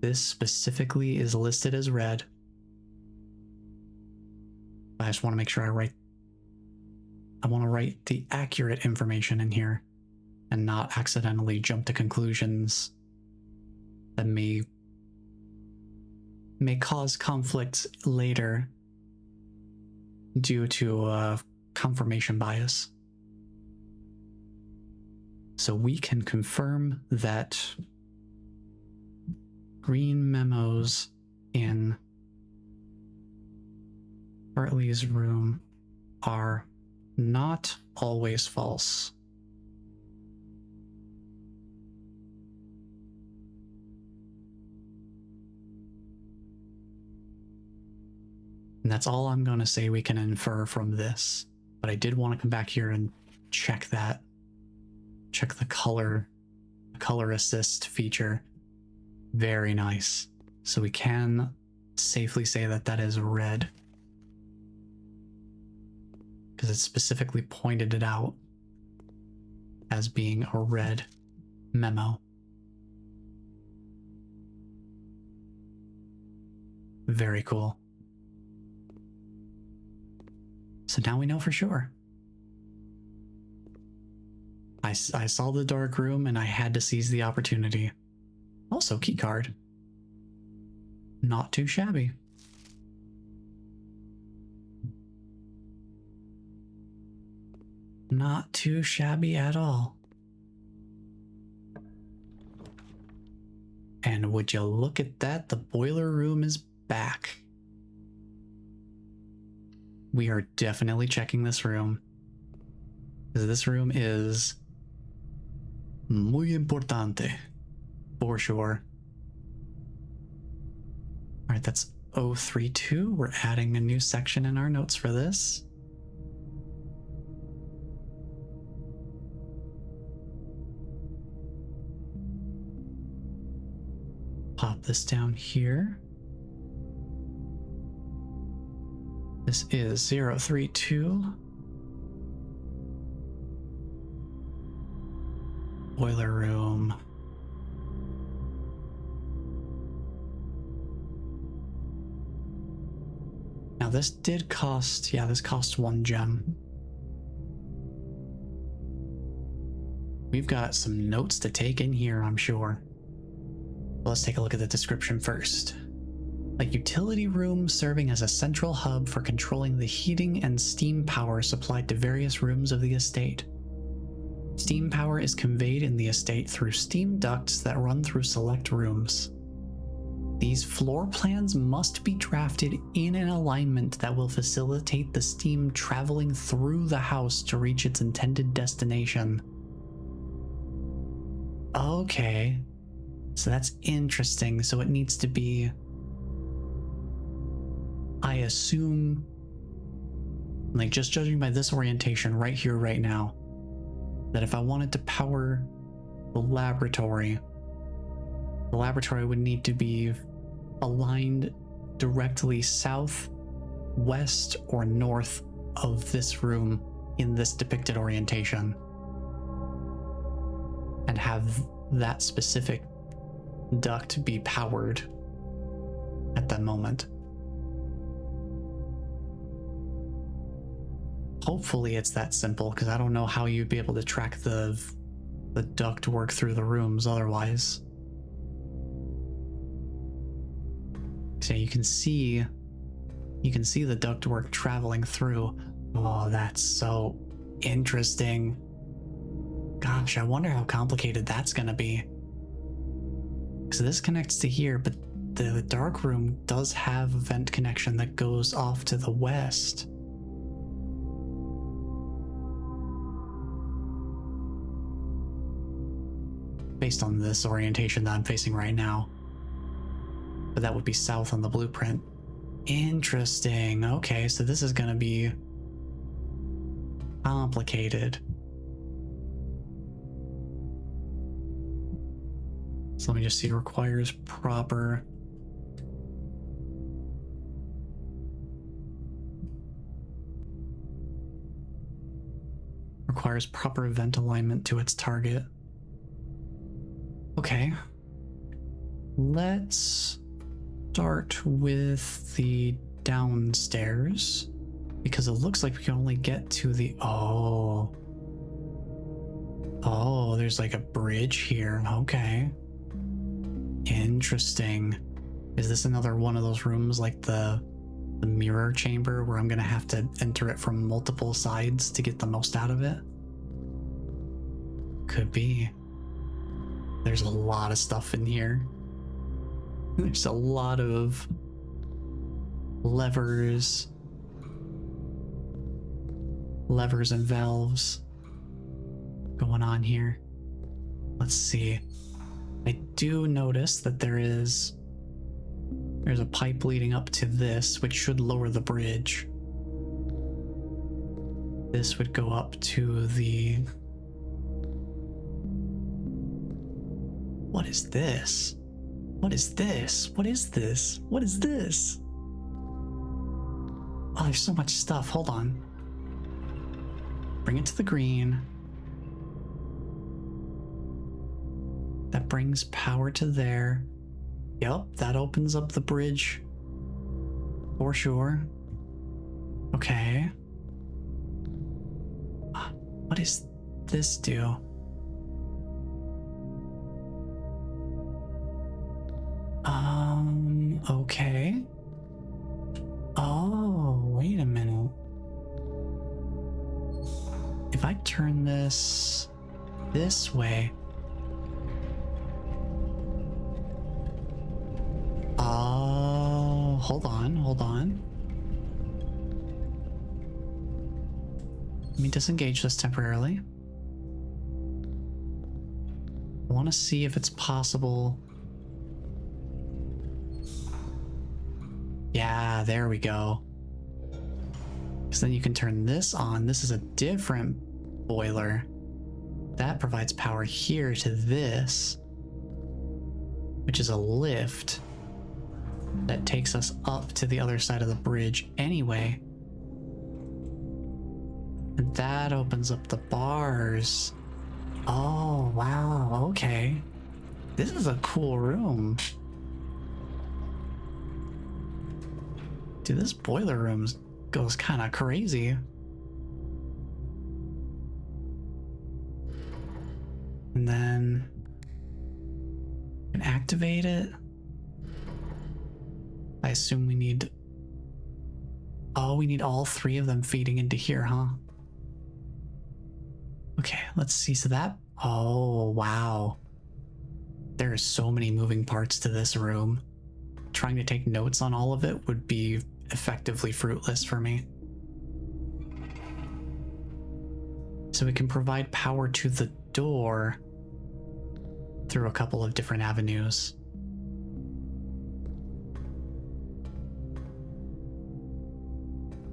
Speaker 1: This specifically is listed as red. I just want to make sure I want to write the accurate information in here and not accidentally jump to conclusions that may cause conflict later due to confirmation bias. So we can confirm that green memos in Hartley's room are not always false. And that's all I'm going to say we can infer from this. But I did want to come back here and check that. Check the color assist feature. Very nice. So we can safely say that that is red, because it specifically pointed it out as being a red memo. Very cool. So now we know for sure. I saw the dark room and I had to seize the opportunity. Also, keycard. Not too shabby. Not too shabby at all. And would you look at that, the boiler room is back. We are definitely checking this room. This room is muy importante, for sure. All right, that's 032. We're adding a new section in our notes for this. Pop this down here. This is 032. boiler room. Now this did cost, yeah, this cost 1 gem. We've got some notes to take in here, I'm sure. Let's take a look at the description first. A utility room serving as a central hub for controlling the heating and steam power supplied to various rooms of the estate. Steam power is conveyed in the estate through steam ducts that run through select rooms. These floor plans must be drafted in an alignment that will facilitate the steam traveling through the house to reach its intended destination. Okay, so that's interesting. So it needs to be, I assume, like just judging by this orientation right here, right now, that if I wanted to power the laboratory would need to be aligned directly south, west, or north of this room in this depicted orientation, and have that specific duct be powered at that moment. Hopefully it's that simple, because I don't know how you'd be able to track the duct work through the rooms otherwise. So you can see the ductwork traveling through. Oh, that's so interesting. Gosh, I wonder how complicated that's gonna be. So this connects to here, but the dark room does have a vent connection that goes off to the west. Based on this orientation that I'm facing right now. But that would be south on the blueprint. Interesting. Okay, so this is gonna be complicated. So let me just see, requires proper vent alignment to its target. Okay, let's start with the downstairs, because it looks like we can only get to the, oh, there's like a bridge here. Okay, interesting. Is this another one of those rooms like the mirror chamber where I'm gonna have to enter it from multiple sides to get the most out of it? Could be. There's a lot of stuff in here. There's a lot of levers and valves going on here. Let's see. I do notice that there's a pipe leading up to this, which should lower the bridge. This would go up to the... What is this? What is this? What is this? What is this? Oh, there's so much stuff. Hold on. Bring it to the green. That brings power to there. Yep, that opens up the bridge. For sure. Okay. What does this do? Okay. Oh, wait a minute. If I turn this way. Oh, hold on. Let me disengage this temporarily. I want to see if it's possible. Yeah, there we go. Because then you can turn this on. This is a different boiler. That provides power here to this, which is a lift that takes us up to the other side of the bridge anyway. And that opens up the bars. Oh, wow, okay. This is a cool room. Dude, this boiler room goes kind of crazy. And then can activate it. I assume we need... Oh, we need all three of them feeding into here, huh? Okay, let's see. So that... Oh, wow. There are so many moving parts to this room. Trying to take notes on all of it would be effectively fruitless for me. So we can provide power to the door through a couple of different avenues.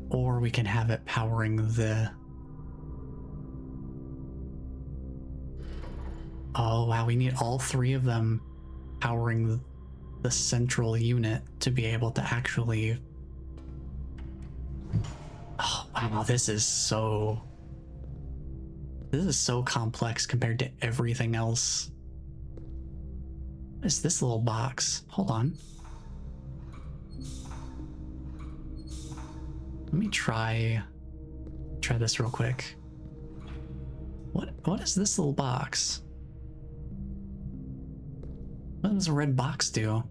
Speaker 1: Or we can have it powering the... Oh wow, we need all three of them powering the central unit to be able to actually... Oh wow, this is so complex compared to everything else. What is this little box? Hold on. Let me try this real quick. What is this little box? What does a red box do?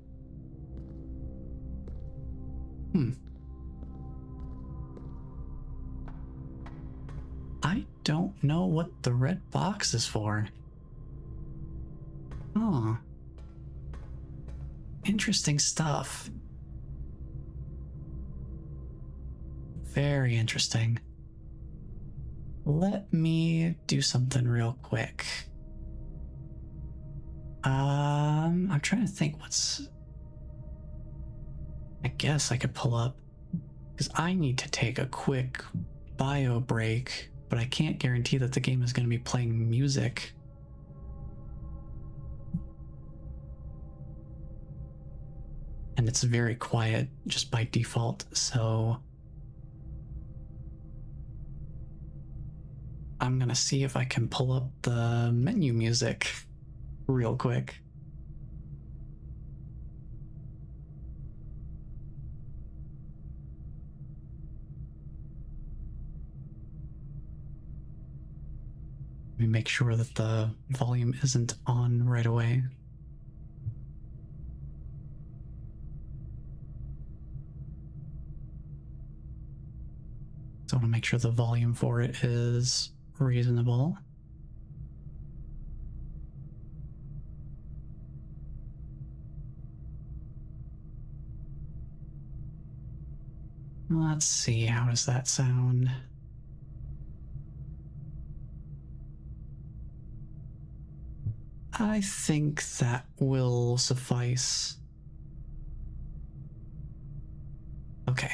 Speaker 1: I don't know what the red box is for. Oh. Interesting stuff. Very interesting. Let me do something real quick. I'm trying to think what's... I guess I could pull up, because I need to take a quick bio break, but I can't guarantee that the game is going to be playing music. And it's very quiet just by default, so I'm gonna see if I can pull up the menu music real quick. Let me make sure that the volume isn't on right away. So I want to make sure the volume for it is reasonable. Let's see, how does that sound? I think that will suffice. Okay.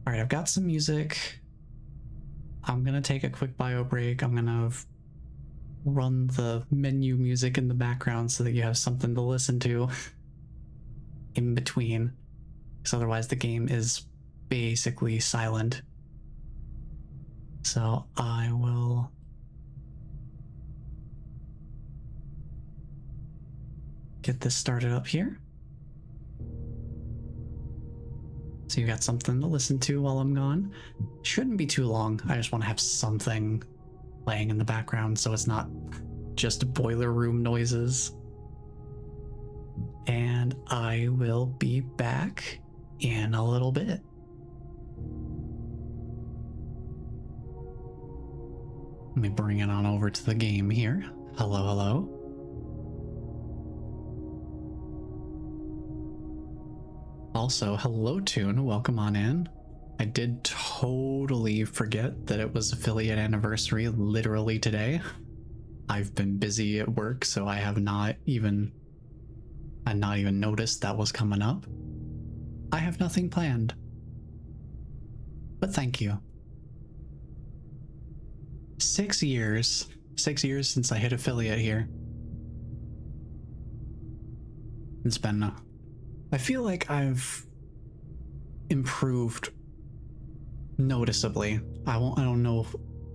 Speaker 1: All right, I've got some music. I'm gonna take a quick bio break. I'm gonna run the menu music in the background so that you have something to listen to in between, because otherwise the game is basically silent. So I will get this started up here. So you got something to listen to while I'm gone. Shouldn't be too long. I just want to have something playing in the background so it's not just boiler room noises. And I will be back in a little bit. Let me bring it on over to the game here. Hello, hello. Also, hello Toon, welcome on in. I did totally forget that it was affiliate anniversary literally today. I've been busy at work, so I have not even noticed that was coming up. I have nothing planned. But thank you. 6 years. 6 years since I hit affiliate here. It's been... I feel like I've improved noticeably. I don't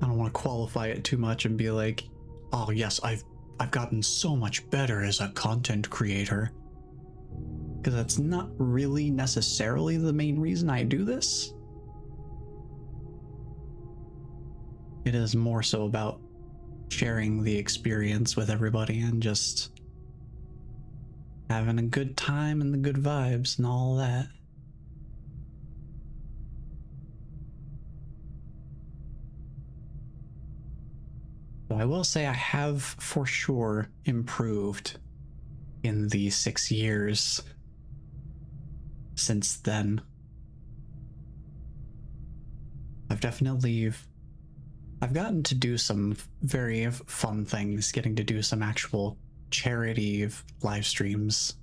Speaker 1: want to qualify it too much and be like, oh yes, I've gotten so much better as a content creator. Because that's not really necessarily the main reason I do this. It is more so about sharing the experience with everybody and just having a good time and the good vibes and all that. So I will say I have for sure improved in the 6 years since then. I've gotten to do some very fun things, getting to do some actual charity live streams.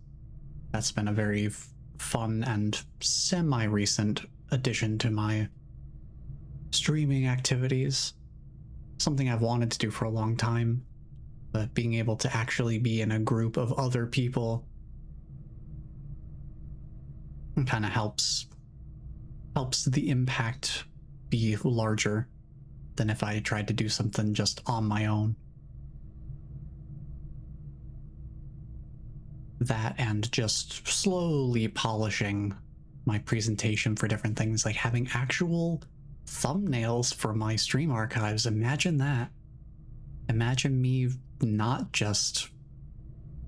Speaker 1: That's been a very fun and semi-recent addition to my streaming activities. Something I've wanted to do for a long time, but being able to actually be in a group of other people kind of helps the impact be larger than if I tried to do something just on my own. That and just slowly polishing my presentation for different things, like having actual thumbnails for my stream archives. Imagine that. Imagine me not just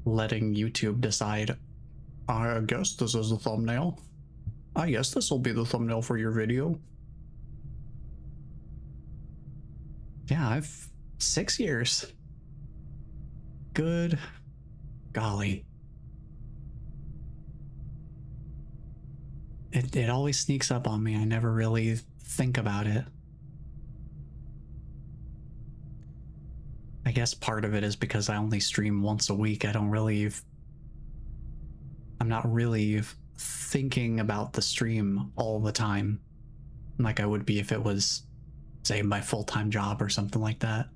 Speaker 1: letting YouTube decide, I guess this is a thumbnail. I guess this will be the thumbnail for your video. Yeah, I've 6 years. Good golly. It always sneaks up on me. I never really think about it. I guess part of it is because I only stream once a week. I'm not really thinking about the stream all the time like I would be if it was, say, my full-time job or something like that.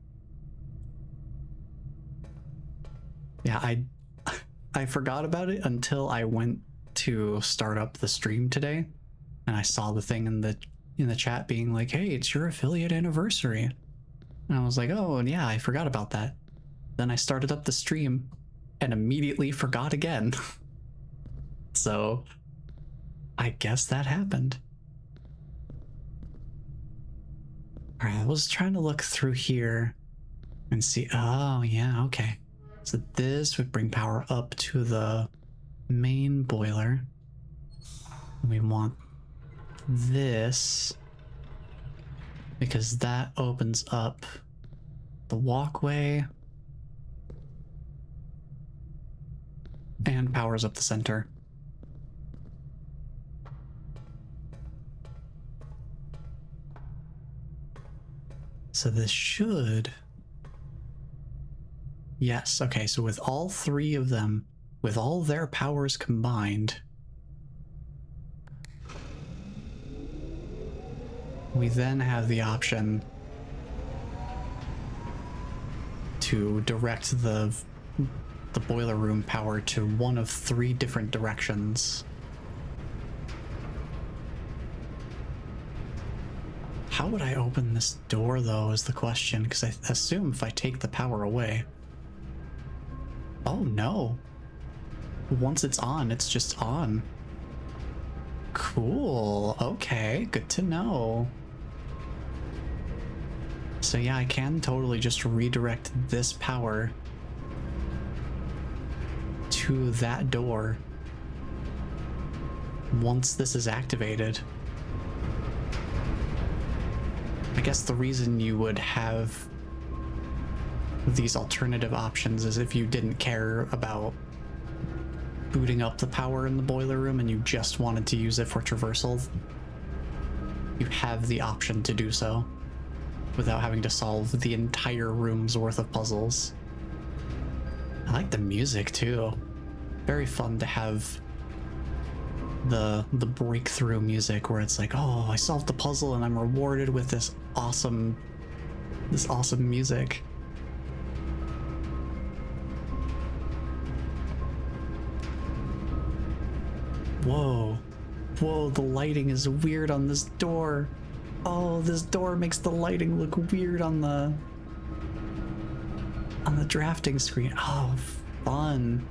Speaker 1: Yeah, I forgot about it until I went to start up the stream today, and I saw the thing in the chat being like, hey, it's your affiliate anniversary. And I was like, oh, and yeah, I forgot about that. Then I started up the stream and immediately forgot again. So I guess that happened. All right, I was trying to look through here and see. Oh, yeah, okay. So this would bring power up to the main boiler. We want this because that opens up the walkway and powers up the center. So this should... Yes, okay, so with all three of them, with all their powers combined, we then have the option to direct the boiler room power to one of 3 different directions. How would I open this door, though, is the question, because I assume if I take the power away... Oh, no. Once it's on, it's just on. Cool. Okay, good to know. So yeah, I can totally just redirect this power to that door once this is activated. I guess the reason you would have these alternative options is if you didn't care about booting up the power in the boiler room and you just wanted to use it for traversal. You have the option to do so without having to solve the entire room's worth of puzzles. I like the music too. Very fun to have the breakthrough music where it's like, oh, I solved the puzzle and I'm rewarded with this awesome music. Whoa. Whoa, the lighting is weird on this door. Oh, this door makes the lighting look weird on the... On the drafting screen. Oh, fun.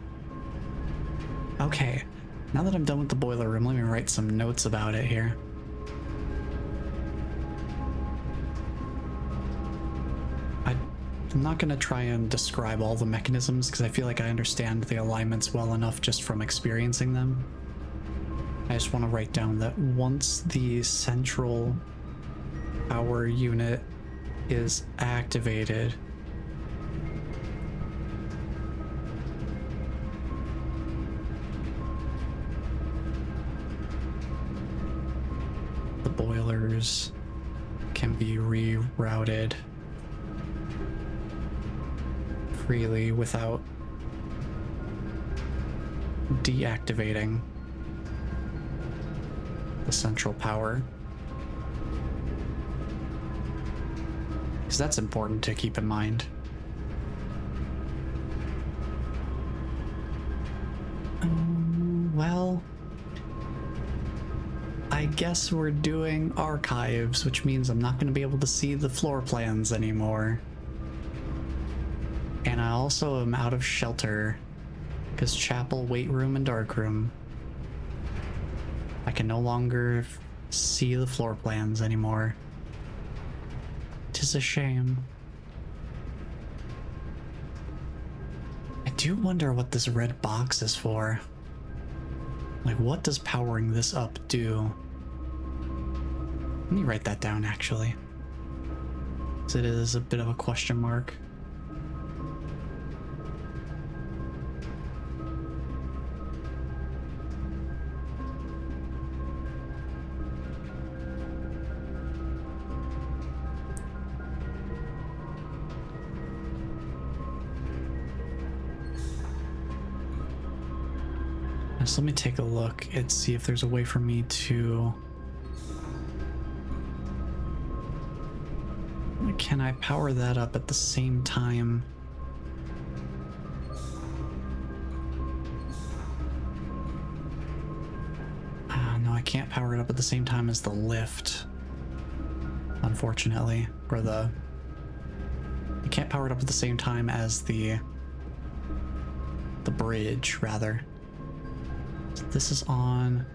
Speaker 1: Okay, now that I'm done with the boiler room, let me write some notes about it here. I'm not going to try and describe all the mechanisms because I feel like I understand the alignments well enough just from experiencing them. I just want to write down that once the central power unit is activated, the boilers can be rerouted freely without deactivating the central power. Because that's important to keep in mind. Well, I guess we're doing archives, which means I'm not going to be able to see the floor plans anymore. And I also am out of shelter, because chapel, weight room, and dark room. I can no longer see the floor plans anymore. 'Tis a shame. I do wonder what this red box is for. Like, what does powering this up do? Let me write that down, actually. Because it is a bit of a question mark. So let me take a look and see if there's a way for me to... Can I power that up at the same time? No, I can't power it up at the same time as the lift, unfortunately. Or I can't power it up at the same time as the bridge, rather. This is on.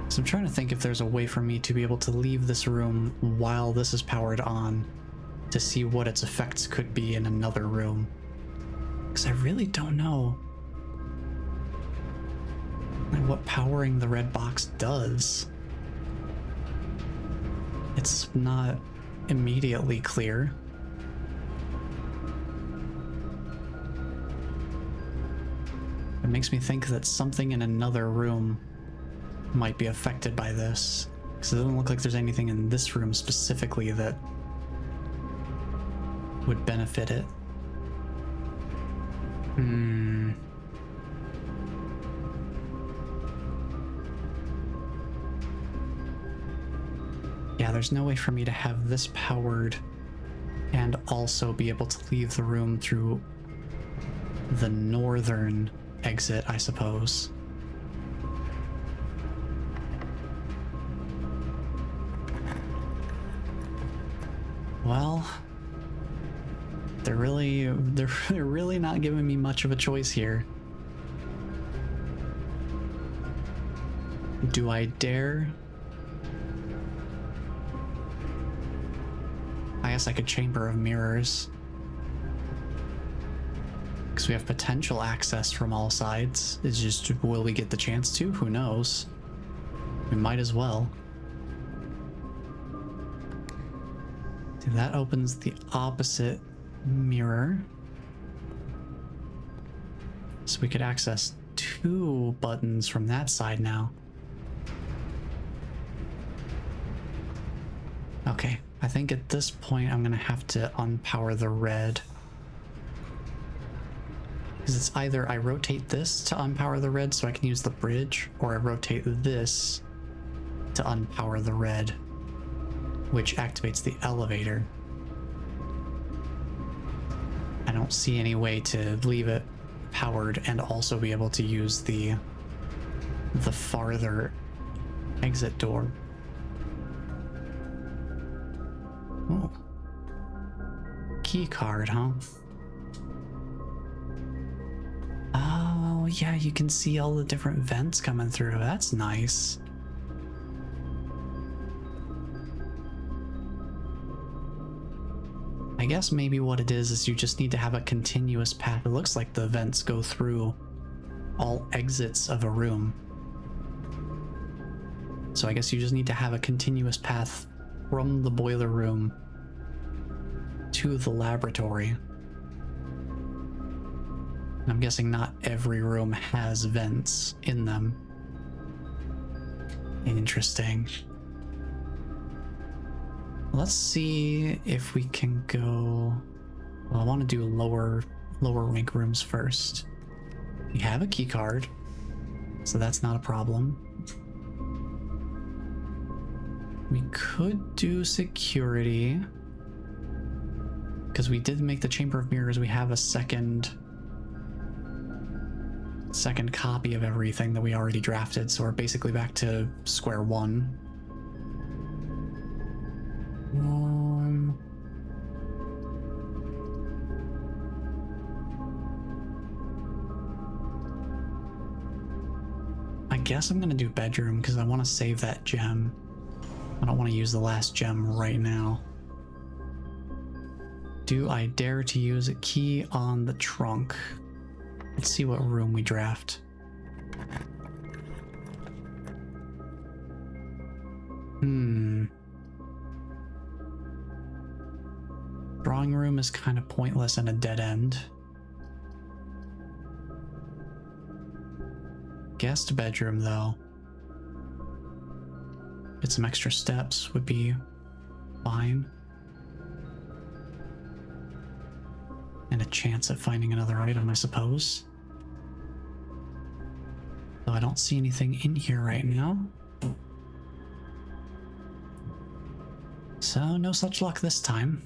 Speaker 1: So I'm trying to think if there's a way for me to be able to leave this room while this is powered on to see what its effects could be in another room. Because I really don't know like what powering the red box does. It's not immediately clear. It makes me think that something in another room might be affected by this, because it doesn't look like there's anything in this room specifically that would benefit it. Yeah, there's no way for me to have this powered and also be able to leave the room through the northern exit, I suppose. Well, they're really not giving me much of a choice here. Do I dare? I guess I could Chamber of Mirrors. Because we have potential access from all sides. It's just, will we get the chance to? Who knows? We might as well. See, that opens the opposite mirror. So we could access 2 buttons from that side now. Okay, I think at this point I'm gonna have to unpower the red. Because it's either I rotate this to unpower the red so I can use the bridge, or I rotate this to unpower the red, which activates the elevator. I don't see any way to leave it powered and also be able to use the farther exit door. Oh. Key card, huh? Oh, yeah, you can see all the different vents coming through. That's nice. I guess maybe what it is you just need to have a continuous path. It looks like the vents go through all exits of a room. So I guess you just need to have a continuous path from the boiler room to the laboratory. And I'm guessing not every room has vents in them. Interesting. Let's see if we can go... Well, I want to do lower rank rooms first. We have a key card, so that's not a problem. We could do security, because we did make the Chamber of Mirrors. We have a second copy of everything that we already drafted, so we're basically back to square one. I guess I'm gonna do bedroom because I want to save that gem. I don't want to use the last gem right now. Do I dare to use a key on the trunk? Let's see what room we draft. Drawing room is kind of pointless and a dead end. Guest bedroom, though. Get some extra steps would be fine. And a chance at finding another item, I suppose. Though I don't see anything in here right now. So no such luck this time.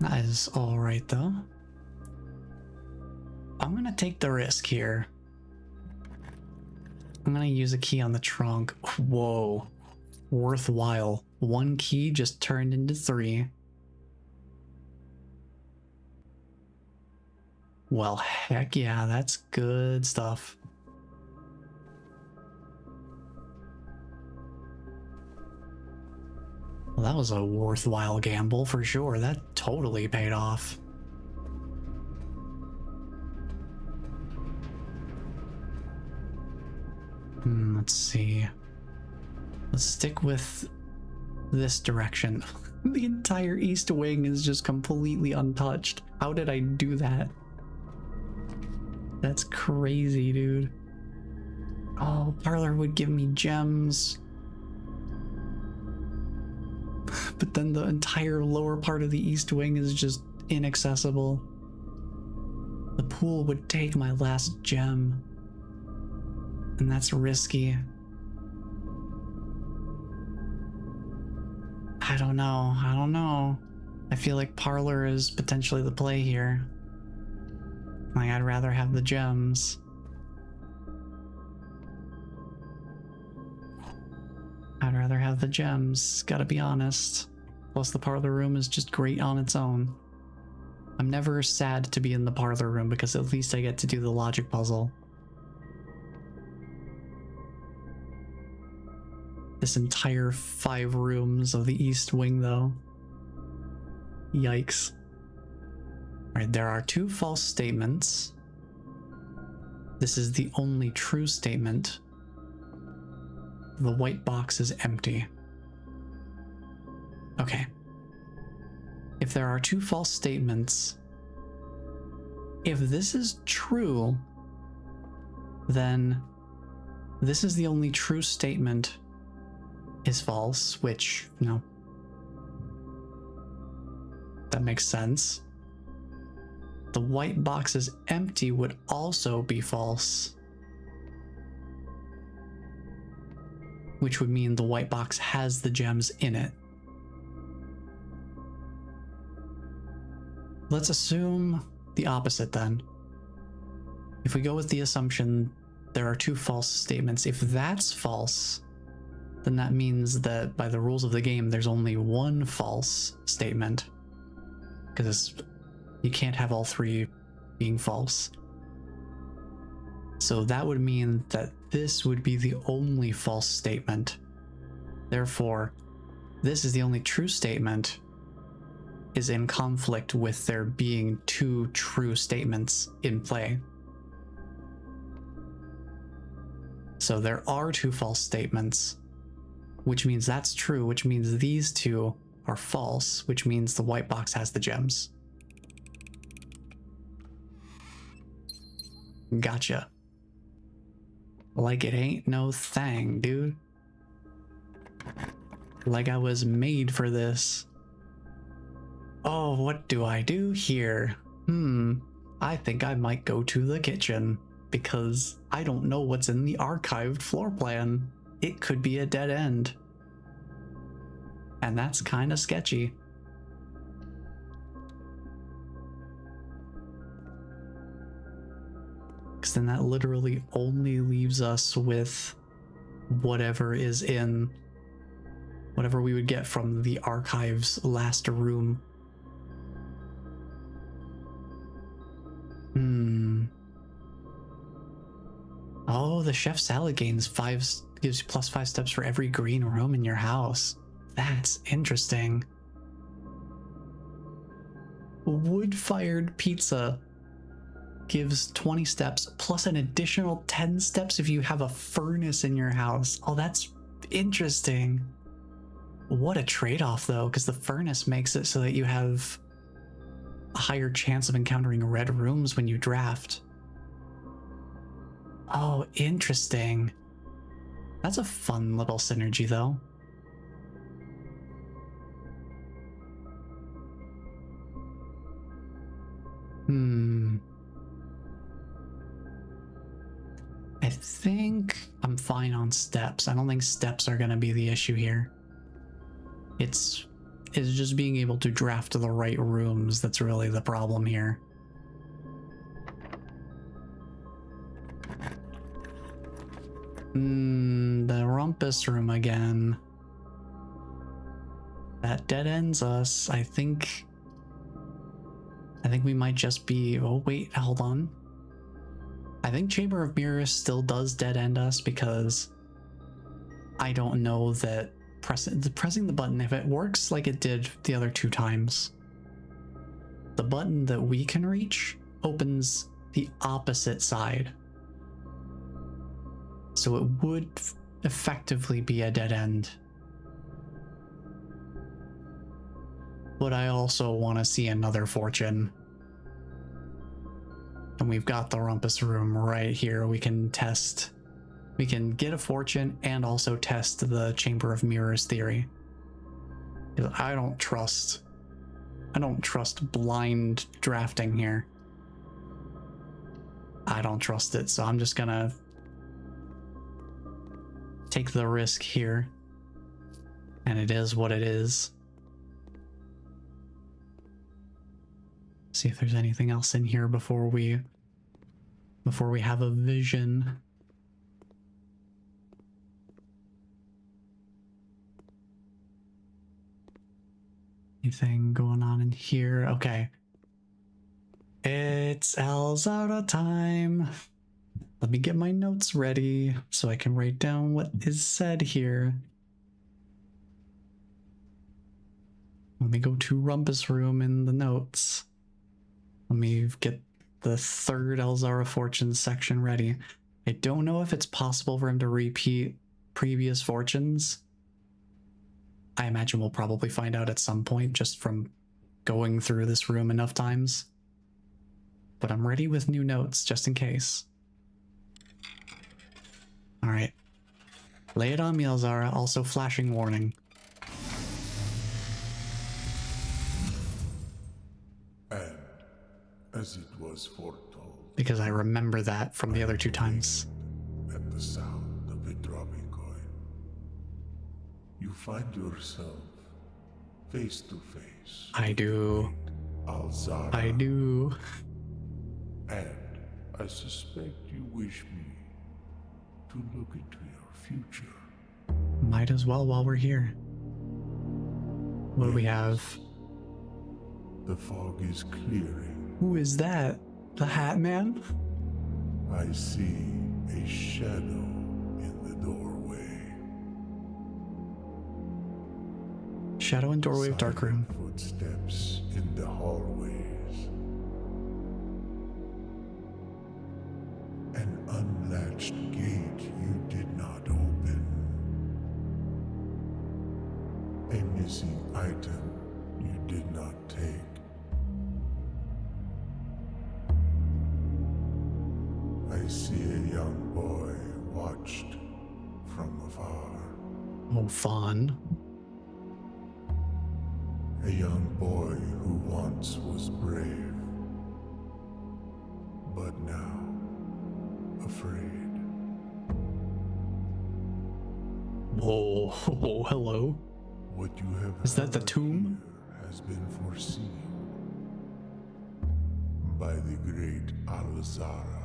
Speaker 1: That is alright though. I'm gonna take the risk here. I'm gonna use a key on the trunk. Whoa. Worthwhile. One key just turned into 3. Well, heck yeah, that's good stuff. Well, that was a worthwhile gamble for sure. That totally paid off. Let's see. Let's stick with this direction. The entire east wing is just completely untouched. How did I do that? That's crazy, dude. Oh, Parlor would give me gems. But then the entire lower part of the east wing is just inaccessible. The pool would take my last gem. And that's risky. I don't know. I feel like Parlor is potentially the play here. Like, I'd rather have the gems. I'd rather have the gems, gotta be honest. Plus the Parlor room is just great on its own. I'm never sad to be in the Parlor room because at least I get to do the logic puzzle. This entire 5 rooms of the east wing though. Yikes. Alright, there are 2 false statements. This is the only true statement. The white box is empty. Okay. If there are 2 false statements, if this is true, then this is the only true statement is false, which, you know, that makes sense. The white box is empty would also be false, which would mean the white box has the gems in it. Let's assume the opposite then. If we go with the assumption there are 2 false statements, if that's false, then that means that by the rules of the game, there's only one false statement. Because you can't have all three being false. So that would mean that this would be the only false statement. Therefore, this is the only true statement is in conflict with there being two true statements in play. So there are two false statements, which means that's true, which means these two are false, which means the white box has the gems. Gotcha. Like it ain't no thing, dude. Like I was made for this. Oh, what do I do here? I think I might go to the kitchen because I don't know what's in the archived floor plan. It could be a dead end. And that's kind of sketchy. Because then that literally only leaves us with whatever is in, whatever we would get from the archive's last room. Oh, the chef salad gives you +5 steps for every green room in your house. That's interesting. Wood-fired pizza gives 20 steps plus an additional 10 steps if you have a furnace in your house. Oh, that's interesting. What a trade-off though, because the furnace makes it so that you have a higher chance of encountering red rooms when you draft. Oh, interesting. That's a fun little synergy though. I think I'm fine on steps. I don't think steps are going to be the issue here. It's just being able to draft the right rooms that's really the problem here. The rumpus room again. That dead ends us. I think we might just be... Oh, wait, hold on. I think Chamber of Mirrors still does dead end us because I don't know that pressing the button, if it works like it did the other 2 times, the button that we can reach opens the opposite side. So it would effectively be a dead end. But I also want to see another fortune. And we've got the rumpus room right here. We can get a fortune and also test the Chamber of Mirrors theory. I don't trust blind drafting here. I don't trust it, so I'm just gonna take the risk here. And it is what it is. See if there's anything else in here before we have a vision. Anything going on in here? Okay. It's Elzara time. Let me get my notes ready so I can write down what is said here. Let me go to Rumpus Room in the notes. Let me get the 3rd Elzara Fortunes section ready. I don't know if it's possible for him to repeat previous fortunes. I imagine we'll probably find out at some point just from going through this room enough times. But I'm ready with new notes just in case. Alright. Lay it on me, Elzara. Also flashing warning.
Speaker 2: And as it was foretold,
Speaker 1: because I remember that from the other 2 times.
Speaker 2: At the sound of a dropping coin, you find yourself face to face.
Speaker 1: I do.
Speaker 2: Elzara.
Speaker 1: I do.
Speaker 2: And I suspect you wish me to look into your future.
Speaker 1: Might as well while we're here. What do we have?
Speaker 2: The fog is clearing.
Speaker 1: Who is that? The Hat Man?
Speaker 2: I see a shadow in the doorway.
Speaker 1: Shadow and doorway of dark room.
Speaker 2: Footsteps in the hallways. An unlatched gate you did not open. A missing item you did not take. I see a young boy watched from afar.
Speaker 1: Oh, fun.
Speaker 2: A young boy who once was brave, but now afraid.
Speaker 1: Whoa, hello.
Speaker 2: What you have
Speaker 1: Is that the
Speaker 2: heard
Speaker 1: tomb?
Speaker 2: here has been foreseen by the great Alzara.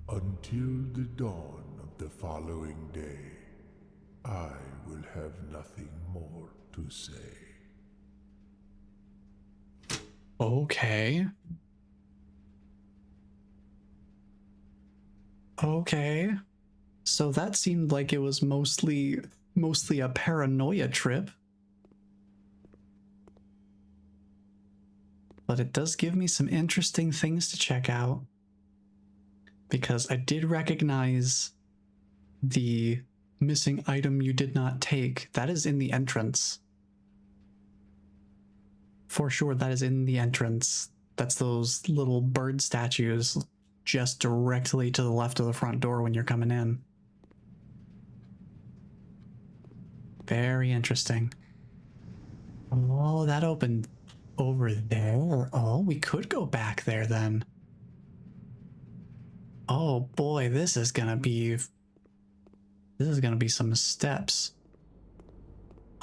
Speaker 2: Until the dawn of the following day, I will have nothing more to say.
Speaker 1: Okay. Okay. So that seemed like it was mostly a paranoia trip. But it does give me some interesting things to check out. Because I did recognize the missing item you did not take. That is in the entrance. For sure, that is in the entrance. That's those little bird statues just directly to the left of the front door when you're coming in. Very interesting. Oh, that opened over there. Oh, we could go back there then. Oh boy, this is gonna be some steps.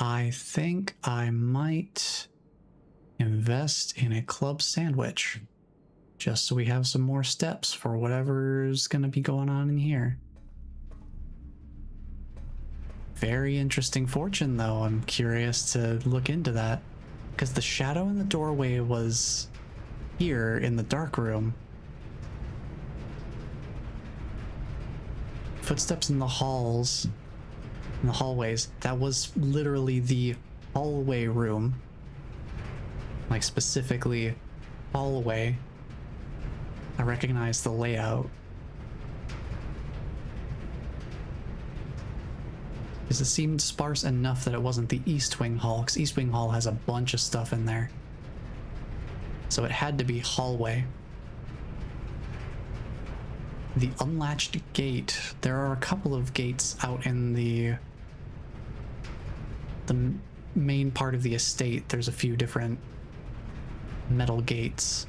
Speaker 1: I think I might invest in a club sandwich just so we have some more steps for whatever's gonna be going on in here. Very interesting fortune though. I'm curious to look into that because the shadow in the doorway was here in the dark room. Footsteps in the halls, in the hallways. That was literally the hallway room. Like specifically hallway. I recognize the layout. Because it seemed sparse enough that it wasn't the East Wing Hall, because East Wing Hall has a bunch of stuff in there. So it had to be hallway. The unlatched gate. There are a couple of gates out in the main part of the estate. There's a few different metal gates.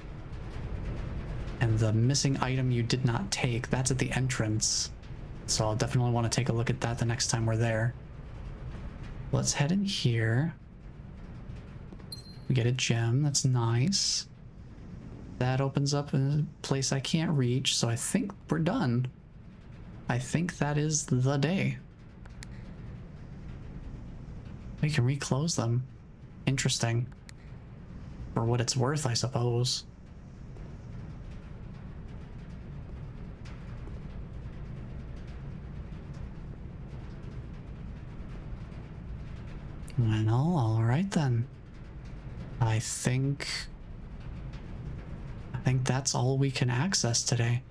Speaker 1: And the missing item you did not take, that's at the entrance. So I'll definitely want to take a look at that the next time we're there. Let's head in here. We get a gem, that's nice. That opens up a place I can't reach, so I think we're done. I think that is the day. We can reclose them. Interesting. For what it's worth, I suppose. Well, alright then. I think that's all we can access today.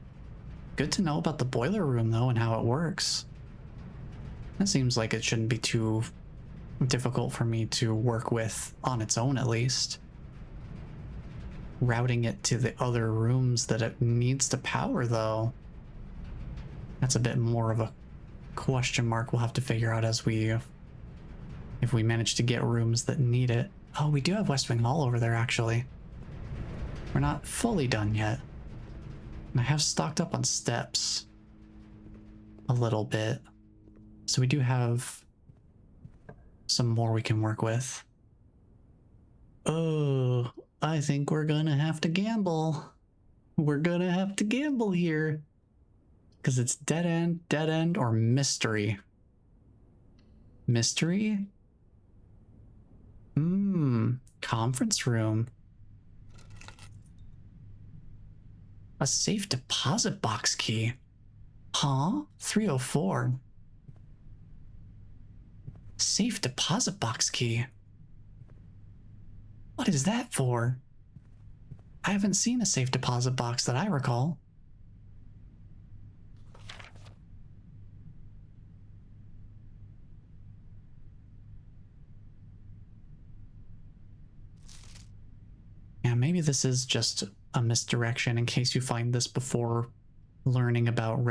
Speaker 1: Good to know about the boiler room though and how it works. That seems like it shouldn't be too difficult for me to work with on its own at least. Routing it to the other rooms that it needs to power though. That's a bit more of a question mark we'll have to figure out as if we manage to get rooms that need it. Oh, we do have West Wing Hall over there actually. We're not fully done yet. And I have stocked up on steps a little bit. So we do have some more we can work with. Oh, I think we're gonna have to gamble. We're gonna have to gamble here. Because it's dead end, or mystery. Mystery? Conference room. A safe deposit box key. Huh? 304. Safe deposit box key. What is that for? I haven't seen a safe deposit box that I recall. Yeah, maybe this is just a misdirection in case you find this before learning about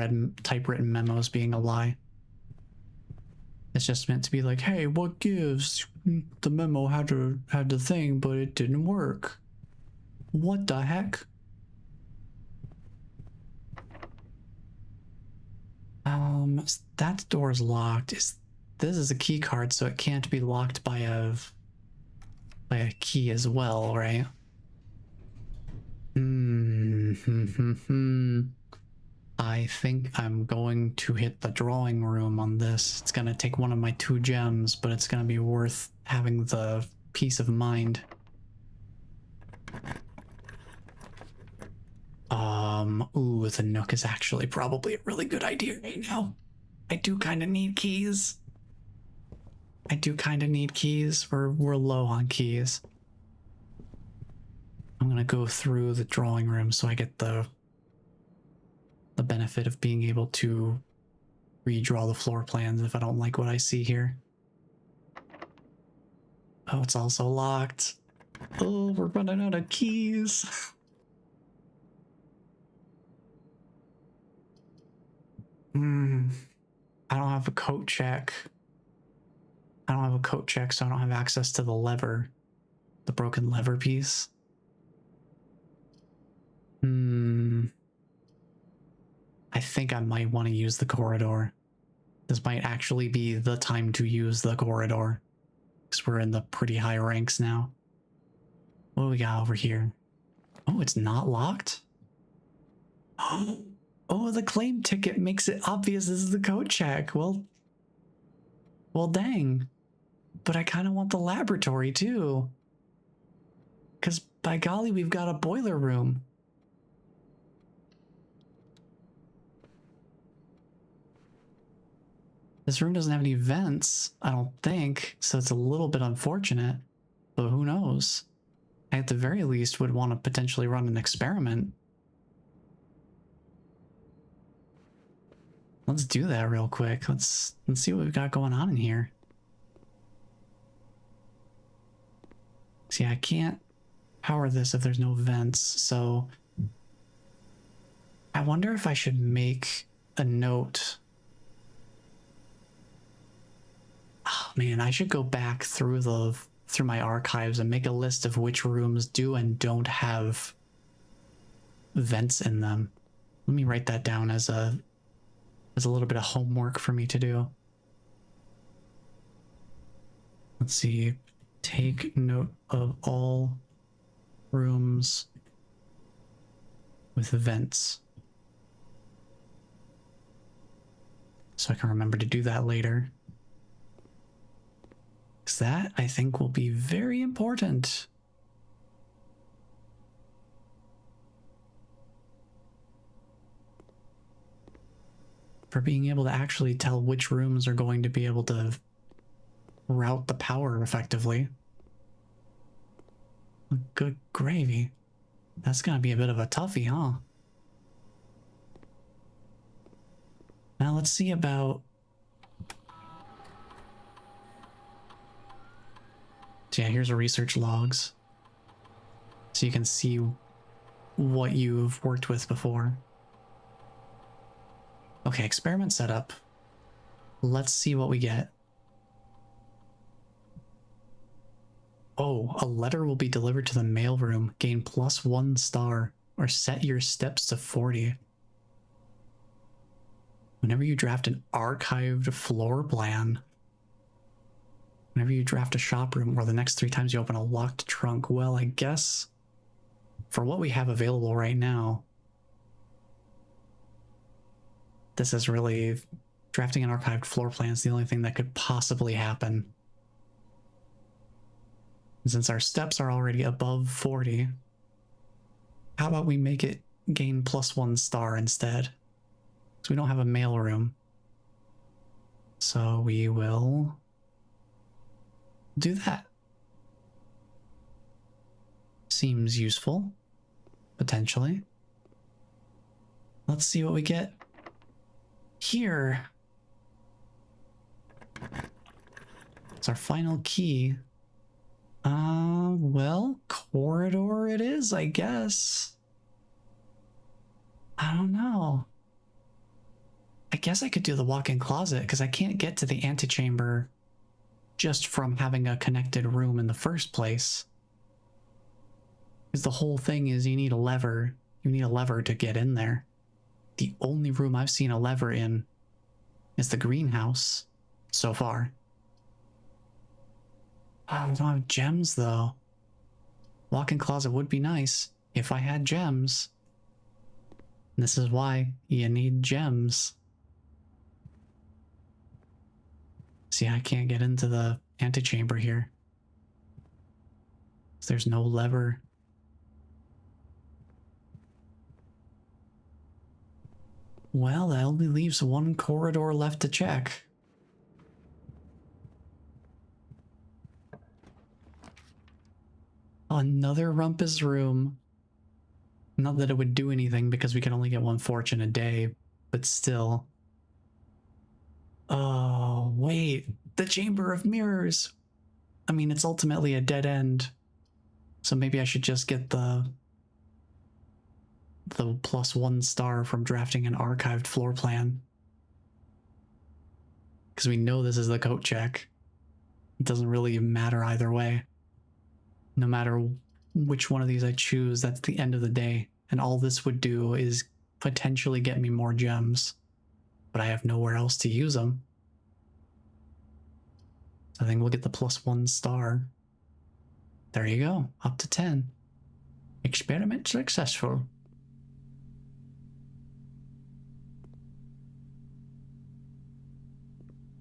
Speaker 1: typewritten memos being a lie. It's just meant to be like, hey, what gives? The memo had the thing, but it didn't work. What the heck? That door is locked. This is a key card, so it can't be locked by a key as well, right? I think I'm going to hit the drawing room on this. It's gonna take one of my 2 gems, but it's gonna be worth having the peace of mind. Ooh, the Nook is actually probably a really good idea right now. I do kind of need keys. We're low on keys. I'm gonna go through the drawing room so I get the benefit of being able to redraw the floor plans if I don't like what I see here. Oh, it's also locked. Oh, we're running out of keys. I don't have a coat check. So I don't have access to the lever. The broken lever piece. I think I might want to use the corridor. This might actually be the time to use the corridor, because we're in the pretty high ranks now. What do we got over here? Oh, it's not locked? Oh, the claim ticket makes it obvious this is the code check. Well, dang. But I kind of want the laboratory too. Because by golly, we've got a boiler room. This room doesn't have any vents, I don't think, so it's a little bit unfortunate, but who knows? I at the very least would want to potentially run an experiment. Let's do that real quick. Let's see what we've got going on in here. See, I can't power this if there's no vents, so I wonder if I should make a note. Oh man, I should go back through my archives and make a list of which rooms do and don't have vents in them. Let me write that down as a little bit of homework for me to do. Let's see. Take note of all rooms with vents. So I can remember to do that later. Because that, I think, will be very important. For being able to actually tell which rooms are going to be able to route the power effectively. Good gravy. That's gonna be a bit of a toughie, huh? Now let's see about... So yeah, here's a research logs. So you can see what you've worked with before. Okay, experiment setup. Let's see what we get. Oh, a letter will be delivered to the mailroom. Gain +1 star, or set your steps to 40. Whenever you draft an archived floor plan. Whenever you draft a shop room, or the next 3 times you open a locked trunk. Well, I guess for what we have available right now, this is really Drafting an archived floor plan is the only thing that could possibly happen. And since our steps are already above 40, how about we make it gain +1 star instead? Because we don't have a mailroom. So we will do that. Seems useful, potentially. Let's see what we get here. It's our final key. Well, corridor it is, I guess. I don't know. I guess I could do the walk-in closet because I can't get to the antechamber just from having a connected room in the first place. Because the whole thing is you need a lever. You need a lever to get in there. The only room I've seen a lever in is the greenhouse so far. I don't have gems though. Walk-in closet would be nice if I had gems. And this is why you need gems. See, I can't get into the antechamber here. There's no lever. Well, that only leaves one corridor left to check. Another rumpus room. Not that it would do anything because we can only get 1 fortune a day, but still. Oh, wait. The Chamber of Mirrors. I mean, it's ultimately a dead end. So maybe I should just get the +1 star from drafting an archived floor plan. Because we know this is the coat check. It doesn't really matter either way. No matter which one of these I choose, that's the end of the day. And all this would do is potentially get me more gems. But I have nowhere else to use them. So I think we'll get the +1 star. There you go, up to 10. Experiment successful.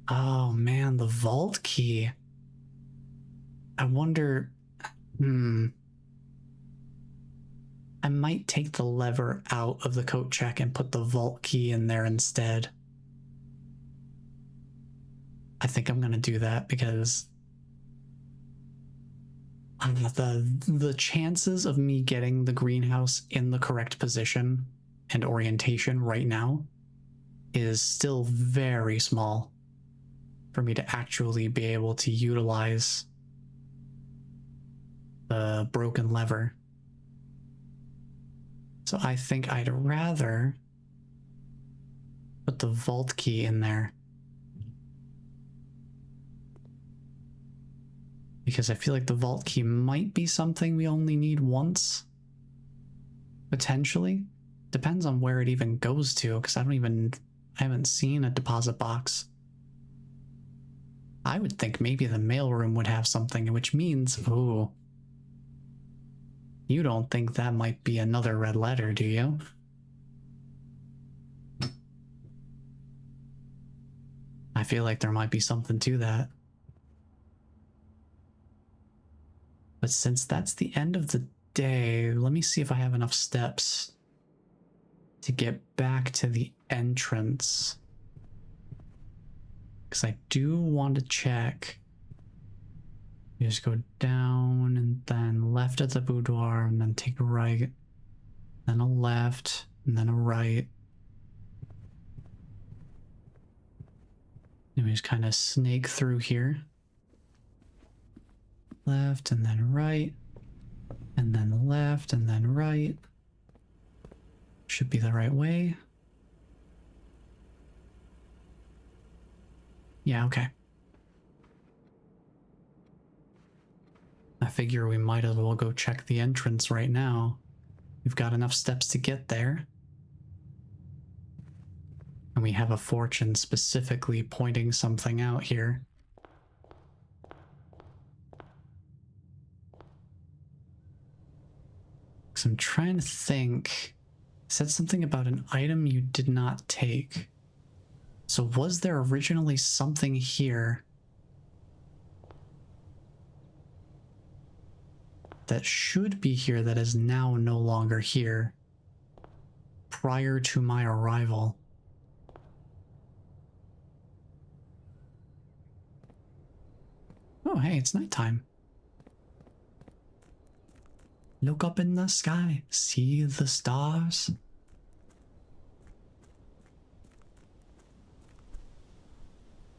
Speaker 1: Oh man, the vault key. I wonder... I might take the lever out of the coat check and put the vault key in there instead. I think I'm gonna do that because the chances of me getting the greenhouse in the correct position and orientation right now is still very small for me to actually be able to utilize the broken lever. So I think I'd rather put the vault key in there. Because I feel like the vault key might be something we only need once. Potentially. Depends on where it even goes to, because I haven't seen a deposit box. I would think maybe the mailroom would have something, which means, ooh. You don't think that might be another red letter, do you? I feel like there might be something to that. But since that's the end of the day, let me see if I have enough steps to get back to the entrance. Because I do want to check. You just go down and then left at the boudoir and then take a right, then a left, and then a right. And we just kind of snake through here. Left and then right, and then left and then right. Should be the right way. Yeah, okay. I figure we might as well go check the entrance right now. We've got enough steps to get there. And we have a fortune specifically pointing something out here. So I'm trying to think. It said something about an item you did not take. So was there originally something here that should be here that is now no longer here prior to my arrival? Oh, hey, it's nighttime. Look up in the sky, see the stars.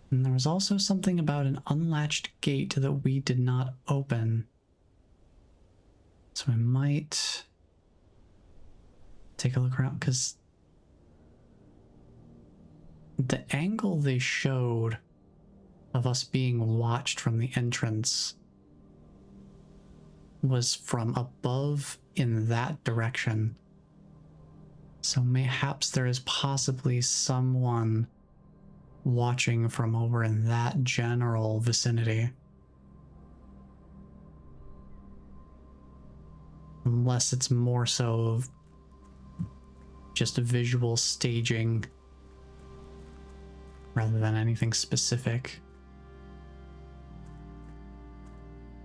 Speaker 1: And there was also something about an unlatched gate that we did not open. So we might take a look around, because the angle they showed of us being watched from the entrance was from above in that direction. So mayhaps there is possibly someone watching from over in that general vicinity. Unless it's more so of just a visual staging rather than anything specific.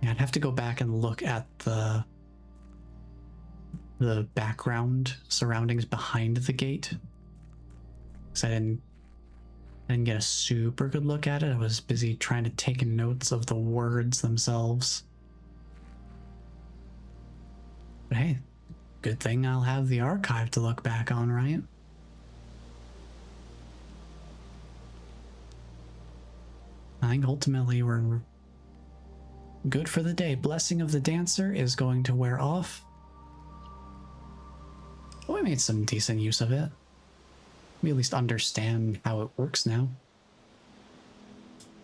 Speaker 1: Yeah, I'd have to go back and look at the background surroundings behind the gate, because I didn't get a super good look at it. I was busy trying to take notes of the words themselves. But hey, good thing I'll have the archive to look back on, right? I think ultimately we're good for the day. Blessing of the Dancer is going to wear off. Oh, we made some decent use of it. We at least understand how it works now.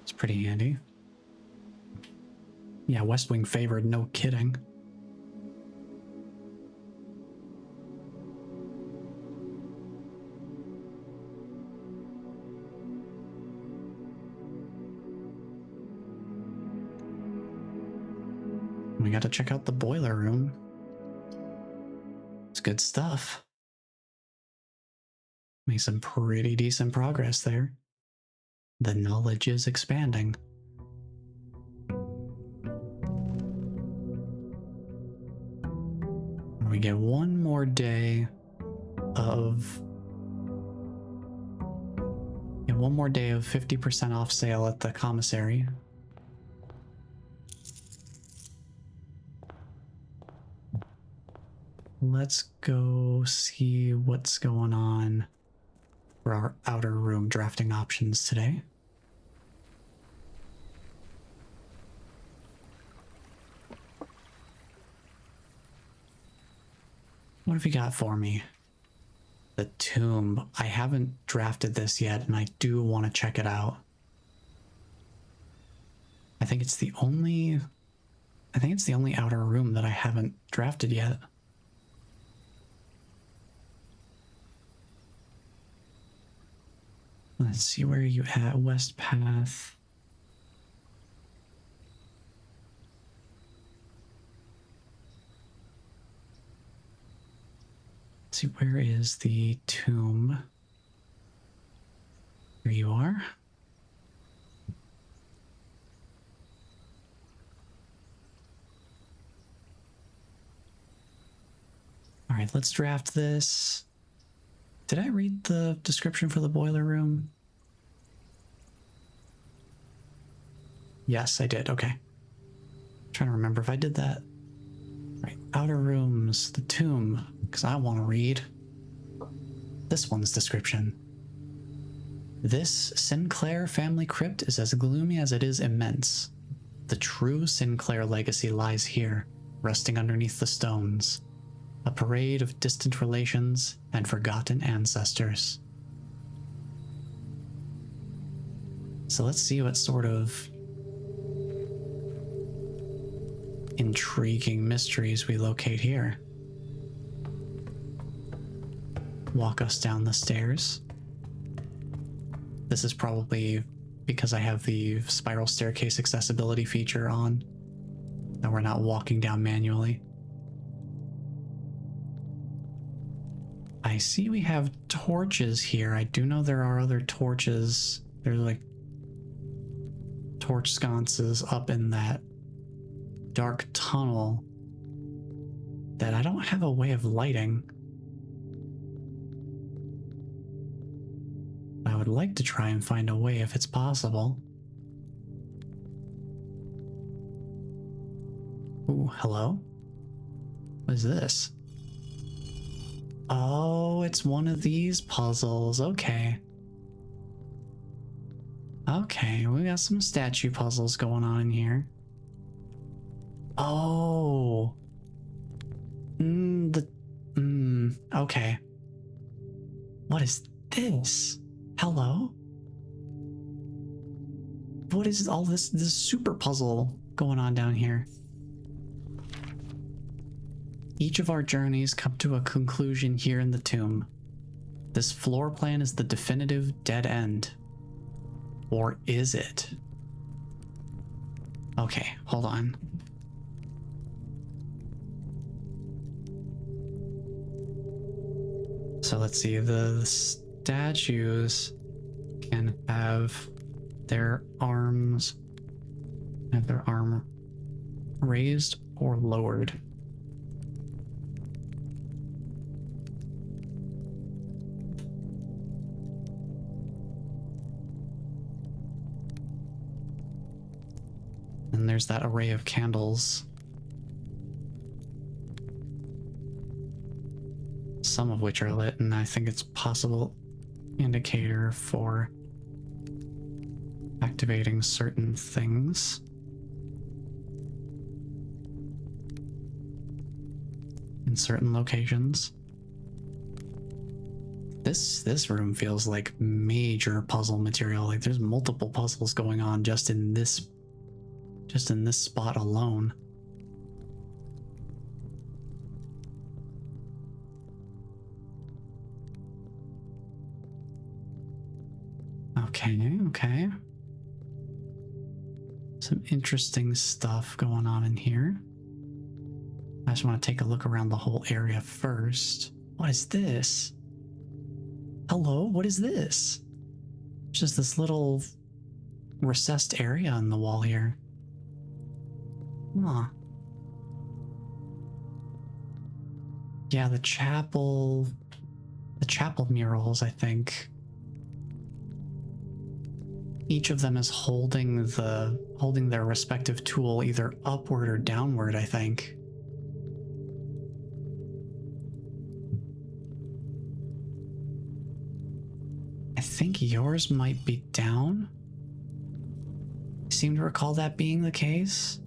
Speaker 1: It's pretty handy. Yeah, West Wing favored, no kidding. We gotta check out the boiler room. It's good stuff. Made some pretty decent progress there. The knowledge is expanding. We get one more day of... Yeah, one more day of 50% off sale at the commissary. Let's go see what's going on for our outer room drafting options today. What have you got for me? The tomb. I haven't drafted this yet, and I do want to check it out. I think it's the only outer room that I haven't drafted yet. Let's see, where are you at? West Path. Let's see, where is the tomb? Here you are. All right, let's draft this. Did I read the description for the boiler room? Yes, I did. Okay. I'm trying to remember if I did that. All right, outer rooms, the tomb, because I want to read this one's description. This Sinclair family crypt is as gloomy as it is immense. The true Sinclair legacy lies here, resting underneath the stones. A parade of distant relations and forgotten ancestors. So let's see what sort of intriguing mysteries we locate here. Walk us down the stairs. This is probably because I have the spiral staircase accessibility feature on, and we're not walking down manually. I I see we have torches here. I do know there are other torches. There's like torch sconces up in that dark tunnel that I don't have a way of lighting. I would like to try and find a way if it's possible. Ooh, hello? What is this? Oh, it's one of these puzzles. Okay. Okay, we got some statue puzzles going on in here. Oh. Okay. What is this? Hello? What is all this super puzzle going on down here? Each of our journeys come to a conclusion here in the tomb. This floor plan is the definitive dead end. Or is it? Okay, hold on. So let's see, the statues can have their arms, have their arm raised or lowered. And there's that array of candles. Some of which are lit, and I think it's possible indicator for activating certain things. In certain locations. This room feels like major puzzle material. Like there's multiple puzzles going on just in this spot alone. Okay. Some interesting stuff going on in here. I just want to take a look around the whole area first. What is this? Hello, what is this? Just this little recessed area on the wall here. Huh. Yeah, the chapel murals, I think. Each of them is holding their respective tool either upward or downward, I think. I think yours might be down. I seem to recall that being the case.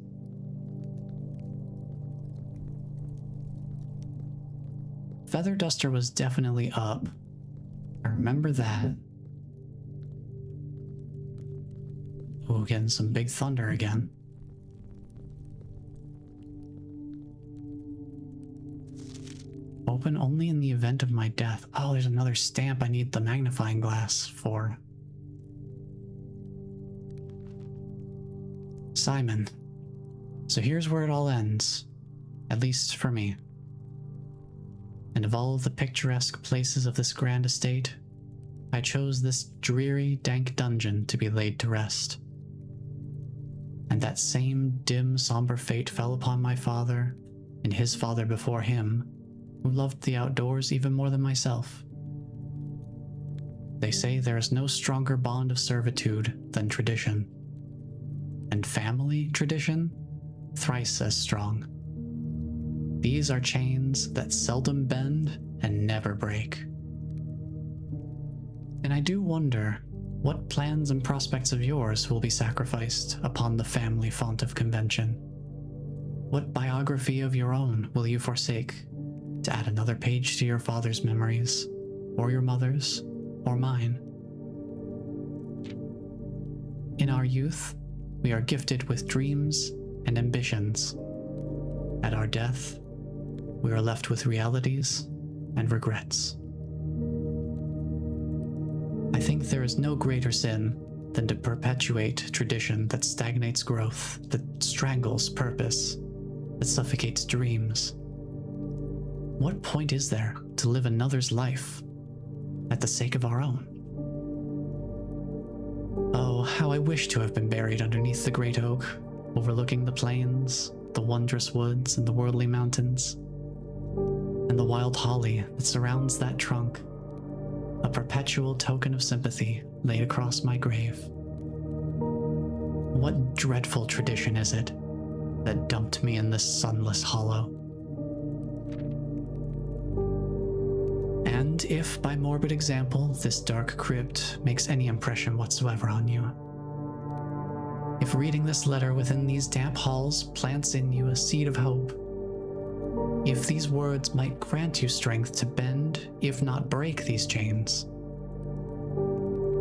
Speaker 1: Feather Duster was definitely up. I remember that. Oh, getting some big thunder again. Open only in the event of my death. Oh, there's another stamp I need the magnifying glass for. Simon. So here's where it all ends. At least for me. And of all of the picturesque places of this grand estate, I chose this dreary, dank dungeon to be laid to rest. And that same dim, somber fate fell upon my father, and his father before him, who loved the outdoors even more than myself. They say there is no stronger bond of servitude than tradition, and family tradition thrice as strong. These are chains that seldom bend and never break. And I do wonder what plans and prospects of yours will be sacrificed upon the family font of convention. What biography of your own will you forsake to add another page to your father's memories, or your mother's, or mine? In our youth, we are gifted with dreams and ambitions. At our death, we are left with realities and regrets. I think there is no greater sin than to perpetuate tradition that stagnates growth, that strangles purpose, that suffocates dreams. What point is there to live another's life at the sake of our own? Oh, how I wish to have been buried underneath the great oak, overlooking the plains, the wondrous woods, and the worldly mountains, and the wild holly that surrounds that trunk, a perpetual token of sympathy laid across my grave. What dreadful tradition is it that dumped me in this sunless hollow? And if, by morbid example, this dark crypt makes any impression whatsoever on you, if reading this letter within these damp halls plants in you a seed of hope, if these words might grant you strength to bend, if not break, these chains,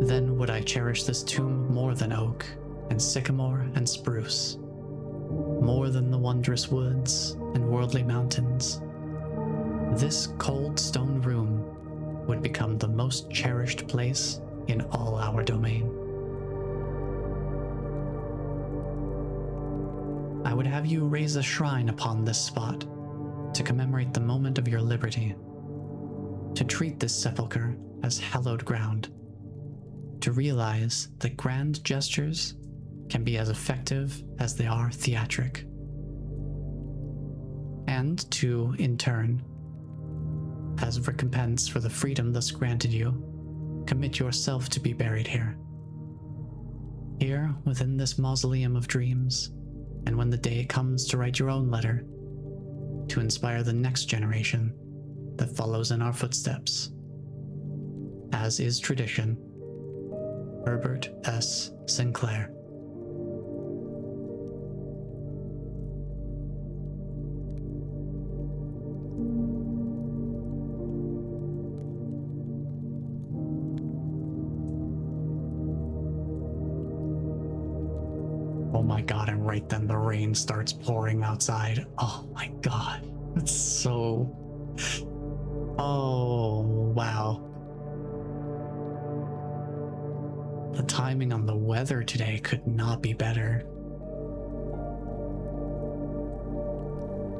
Speaker 1: then would I cherish this tomb more than oak and sycamore and spruce, more than the wondrous woods and worldly mountains. This cold stone room would become the most cherished place in all our domain. I would have you raise a shrine upon this spot to commemorate the moment of your liberty, to treat this sepulchre as hallowed ground, to realize that grand gestures can be as effective as they are theatric, and to, in turn, as recompense for the freedom thus granted you, commit yourself to be buried here. Here, within this mausoleum of dreams, and when the day comes to write your own letter, to inspire the next generation that follows in our footsteps. As is tradition, Herbert S. Sinclair. Oh my god, and right then the rain starts pouring outside. Oh my god. It's so... Oh, wow. The timing on the weather today could not be better.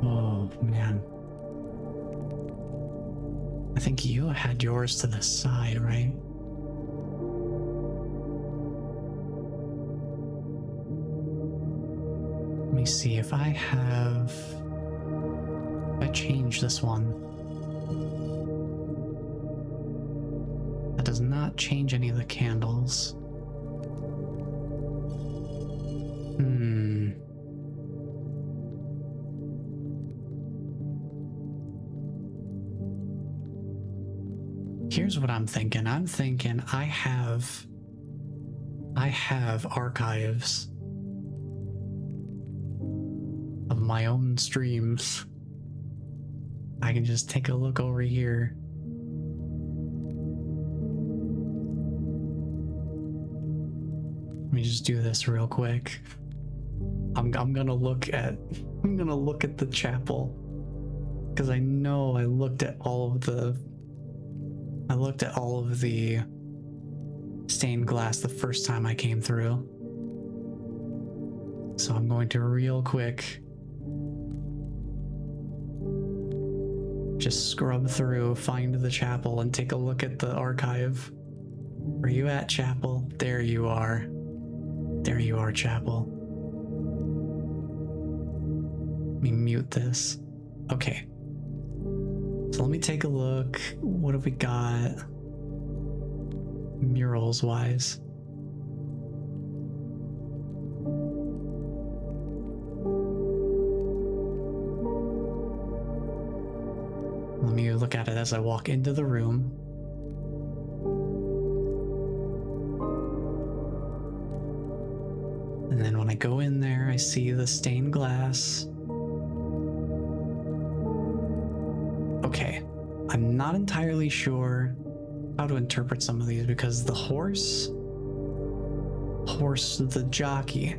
Speaker 1: Oh, man. I think you had yours to the side, right? Let me see if I have... If I change this one. That does not change any of the candles. Here's what I'm thinking. I'm thinking I have archives of my own streams. I can just take a look over here. Let me just do this real quick. I'm gonna look at the chapel, because I know I looked at all of the stained glass the first time I came through. So I'm going to real quick just scrub through, find the chapel, and take a look at the archive. Where you at, chapel? There you are. There you are, chapel. Let me mute this. Okay. So let me take a look. What have we got? Murals wise. Let me look at it as I walk into the room. And then when I go in there, I see the stained glass. Okay, I'm not entirely sure how to interpret some of these, because the horse, the jockey,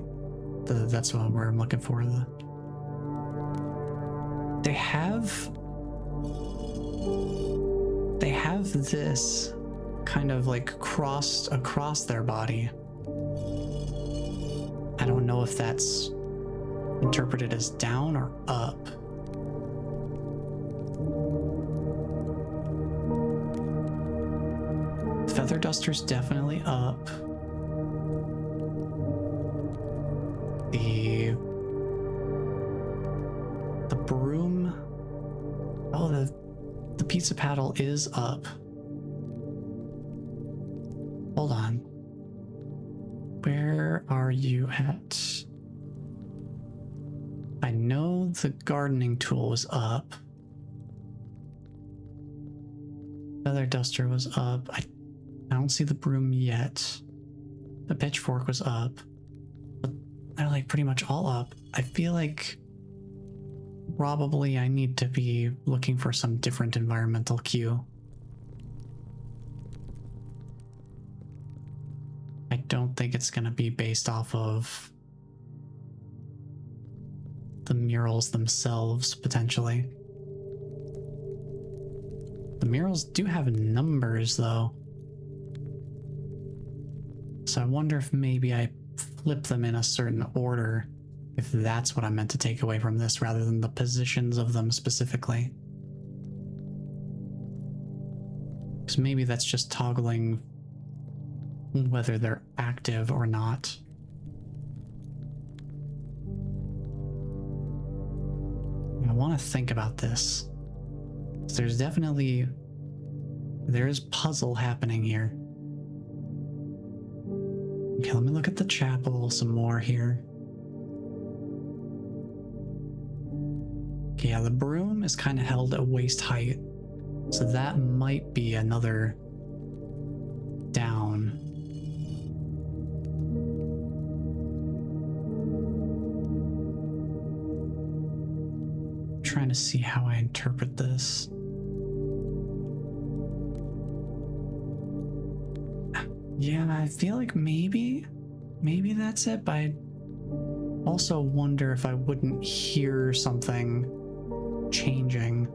Speaker 1: that's what I'm looking for. They have this kind of like crossed across their body. I don't know if that's interpreted as down or up. Feather duster's definitely up. The broom. Oh, the pizza paddle is up. Hold on. Where are you at? I know the gardening tool was up. Feather duster was up. I don't see the broom yet. The pitchfork was up. But they're like pretty much all up. I feel like probably I need to be looking for some different environmental cue. I don't think it's going to be based off of the murals themselves, potentially. The murals do have numbers, though. So I wonder if maybe I flip them in a certain order, if that's what I'm meant to take away from this, rather than the positions of them specifically. Because maybe that's just toggling whether they're active or not. I want to think about this. There's puzzle happening here. Okay, let me look at the chapel some more here. Okay, yeah, the broom is kind of held at waist height, so that might be another down. I'm trying to see how I interpret this. Yeah, I feel like maybe that's it, but I also wonder if I wouldn't hear something changing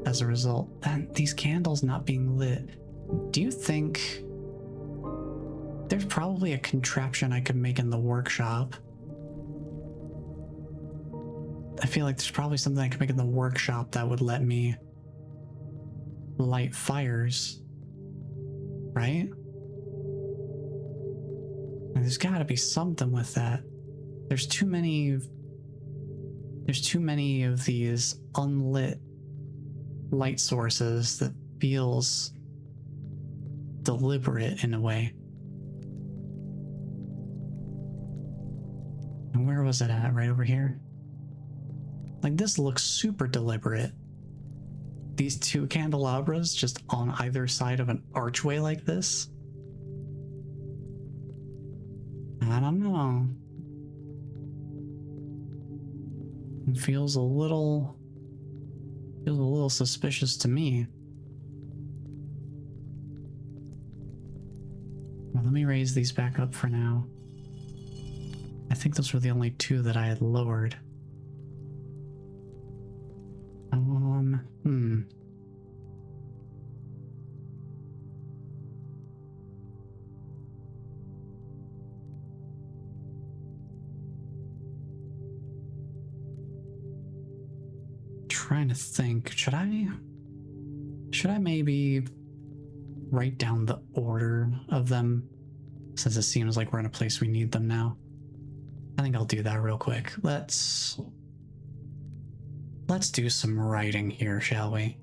Speaker 1: as a result. And these candles not being lit, do you think there's probably a contraption I could make in the workshop? I feel like there's probably something I could make in the workshop that would let me light fires. Right? There's got to be something with that. There's too many of these unlit light sources that feels deliberate in a way. And where was it at? Right over here? Like, this looks super deliberate. These two candelabras just on either side of an archway like this? I don't know. It feels a little suspicious to me. Well, let me raise these back up for now. I think those were the only two that I had lowered. Trying to think, should I maybe write down the order of them, since it seems like we're in a place we need them now? I think I'll do that real quick. Let's do some writing here, shall we?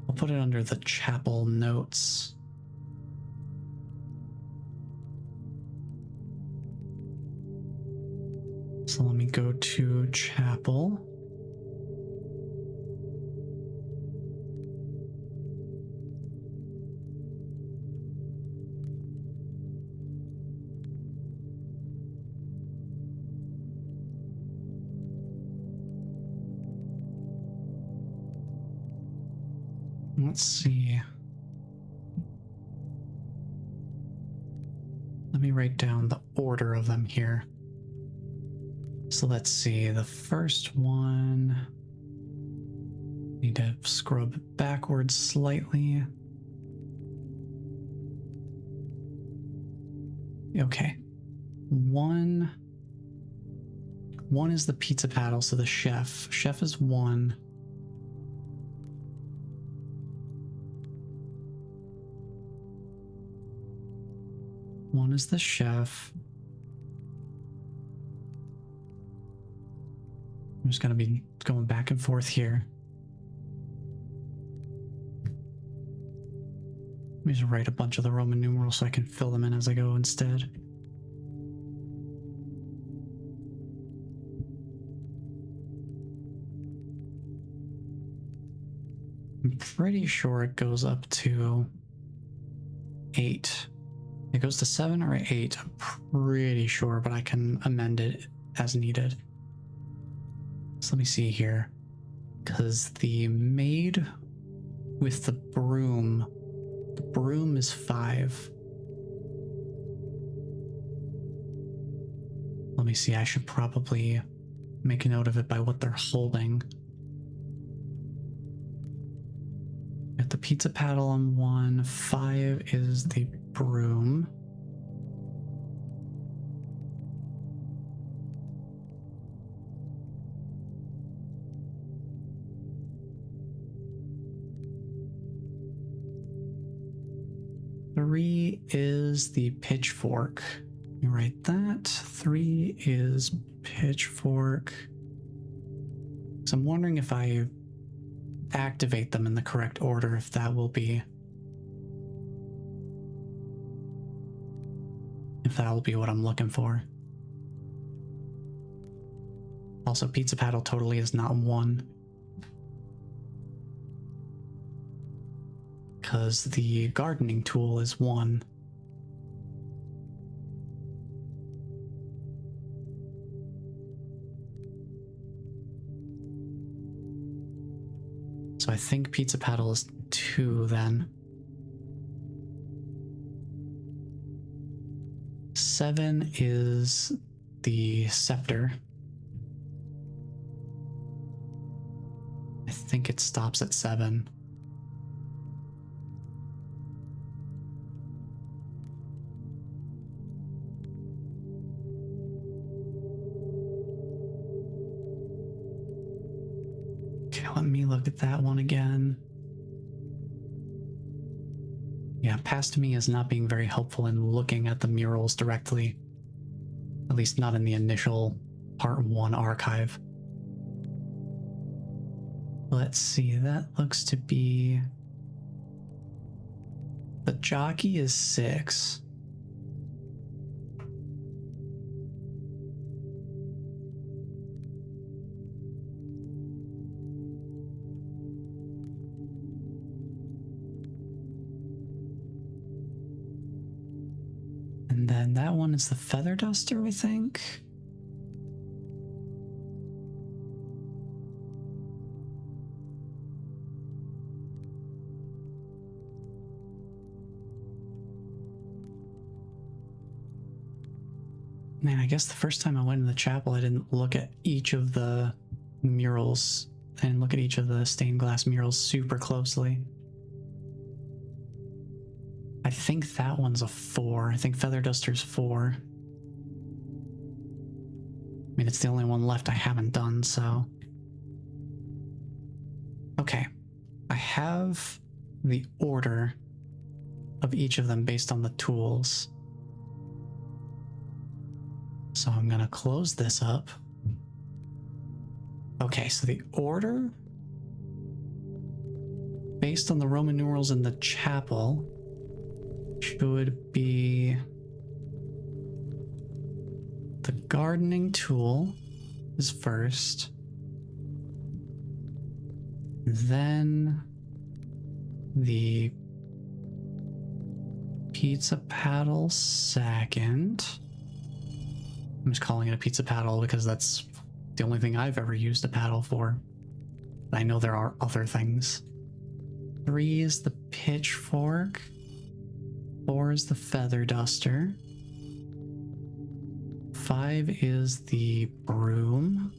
Speaker 1: I'll put it under the chapel notes. So let me go to chapel. Let's see. Let me write down the order of them here. So let's see, the first one, need to scrub backwards slightly. Okay, one is the pizza paddle, so the chef is one. One is the chef. I'm just gonna be going back and forth here. Let me just write a bunch of the Roman numerals so I can fill them in as I go instead. I'm pretty sure it goes up to 8. It goes to 7 or 8. I'm pretty sure, but I can amend it as needed. So let me see here. Because the maid with the broom is 5. Let me see, I should probably make a note of it by what they're holding. Got the pizza paddle on 1, 5 is the broom. Three is the pitchfork. You write that. 3 is pitchfork. So I'm wondering if I activate them in the correct order, if that will be what I'm looking for. Also, pizza paddle totally is not 1. Because the gardening tool is 1. So I think pizza paddle is 2 then. 7 is the scepter. I think it stops at 7. Let me look at that one again. Yeah, past me is not being very helpful in looking at the murals directly. At least not in the initial part 1 archive. Let's see, that looks to be... The jockey is 6. And then that one is the feather duster, I think. Man, I guess the first time I went in the chapel, I didn't look at each of the murals and look at each of the stained glass murals super closely. I think that one's a 4. I think Feather Duster's 4. I mean, it's the only one left I haven't done, so... Okay. I have the order of each of them based on the tools. So I'm gonna close this up. Okay, so the order based on the Roman numerals in the chapel should be the gardening tool is first, then the pizza paddle second. I'm just calling it a pizza paddle because that's the only thing I've ever used a paddle for. I know there are other things. 3 is the pitchfork. 4 is the feather duster. 5 is the broom.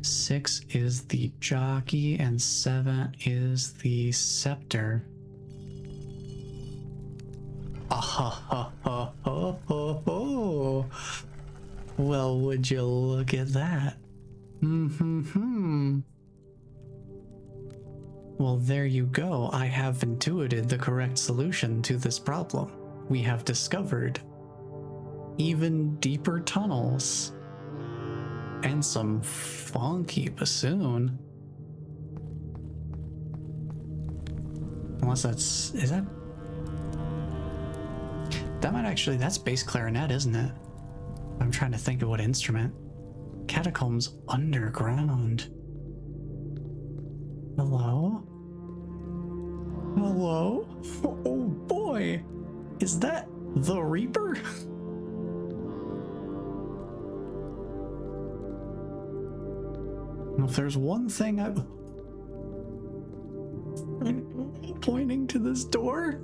Speaker 1: 6 is the jockey, and 7 is the scepter. Oh, well, would you look at that? Well, there you go. I have intuited the correct solution to this problem. we have discovered even deeper tunnels and some funky bassoon. Unless that might actually, that's bass clarinet, isn't it? I'm trying to think of what instrument. Catacombs underground. Hello? Hello? Oh boy! Is that the Reaper? If there's one thing I'm pointing to this door,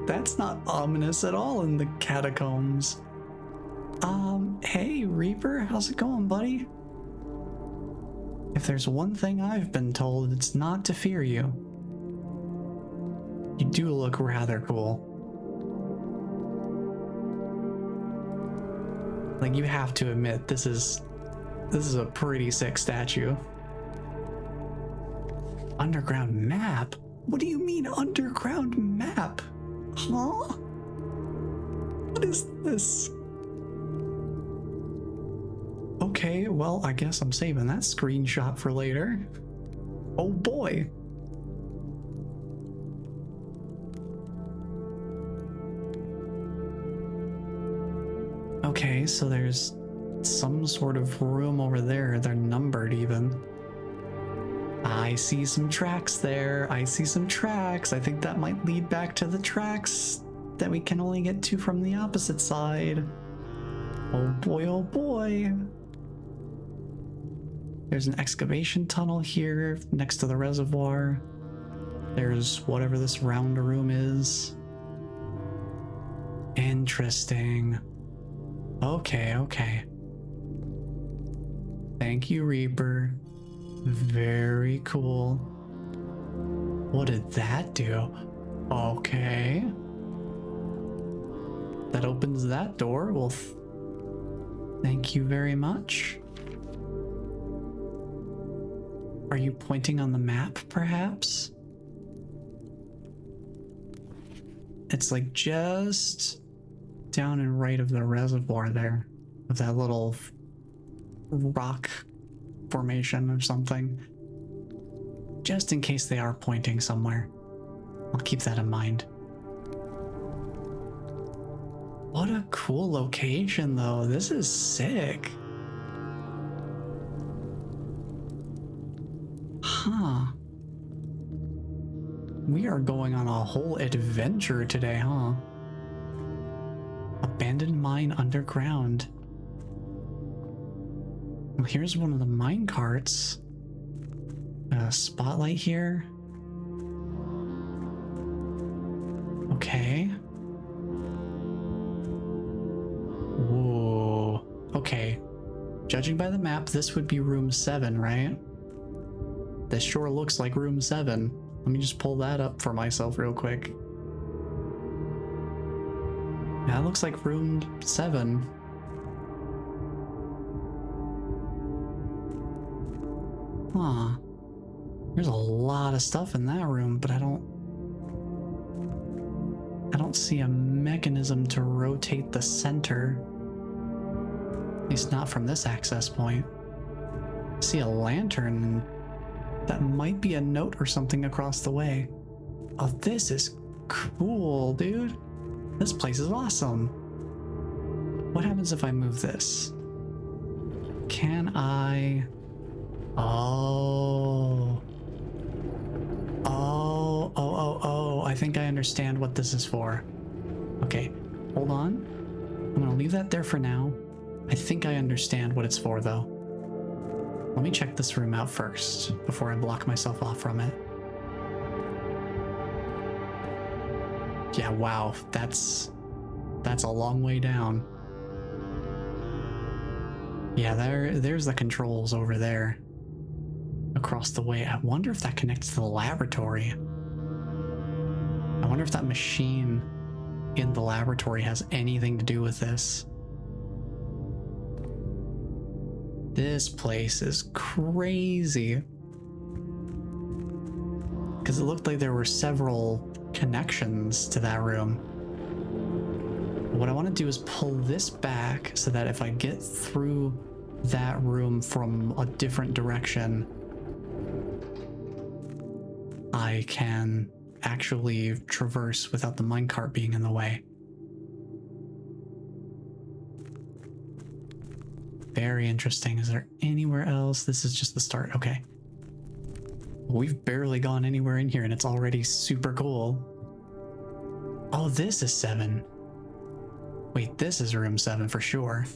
Speaker 1: that's not ominous at all in the catacombs. Hey Reaper, how's it going, buddy? If there's one thing I've been told, it's not to fear you. You do look rather cool. Like, you have to admit, this is a pretty sick statue. Underground map? What do you mean underground map? Huh? What is this? Okay, well, I guess I'm saving that screenshot for later. Oh boy. Okay, so there's some sort of room over there. They're numbered even. I see some tracks there. I see some tracks. I think that might lead back to the tracks that we can only get to from the opposite side. Oh boy, oh boy. There's an excavation tunnel here next to the reservoir. There's whatever this round room is. Interesting. Okay, okay. Thank you, Reaper. Very cool. What did that do? Okay. That opens that door. Well, thank you very much. Are you pointing on the map, perhaps? It's like just down and right of the reservoir there, of that little rock formation or something. Just in case they are pointing somewhere. I'll keep that in mind. What a cool location, though. This is sick. Huh. We are going on a whole adventure today, huh? Abandoned mine underground. Well, here's one of the mine carts. Spotlight here. Okay. Whoa. Okay. Judging by the map, this would be room 7, right? This sure looks like room 7. Let me just pull that up for myself real quick. Yeah, it looks like room 7. Huh. There's a lot of stuff in that room, but I don't see a mechanism to rotate the center. At least not from this access point. I see a lantern. That might be a note or something across the way. Oh, this is cool, dude. This place is awesome. What happens if I move this? Can I... Oh. I think I understand what this is for. Okay, hold on. I'm gonna leave that there for now. I think I understand what it's for, though. Let me check this room out first before I block myself off from it. Yeah, wow, that's a long way down. Yeah, there's the controls over there. Across the way. I wonder if that connects to the laboratory. I wonder if that machine in the laboratory has anything to do with this. This place is crazy. Because it looked like there were several connections to that room. What I want to do is pull this back so that if I get through that room from a different direction, I can actually traverse without the minecart being in the way. Very interesting. Is there anywhere else? This is just the start. Okay. We've barely gone anywhere in here and it's already super cool. Oh, this is 7. Wait, this is room 7 for sure.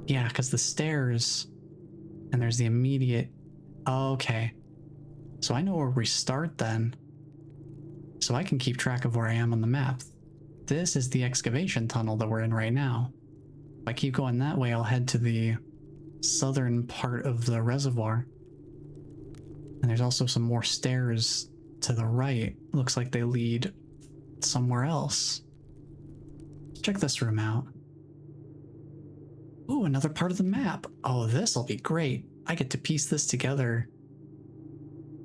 Speaker 1: Yeah, because the stairs and there's the immediate... Okay. So I know where we start then. So I can keep track of where I am on the map. This is the excavation tunnel that we're in right now. If I keep going that way, I'll head to the southern part of the reservoir. And there's also some more stairs to the right. Looks like they lead somewhere else. Let's check this room out. Ooh, another part of the map. Oh, this'll be great. I get to piece this together.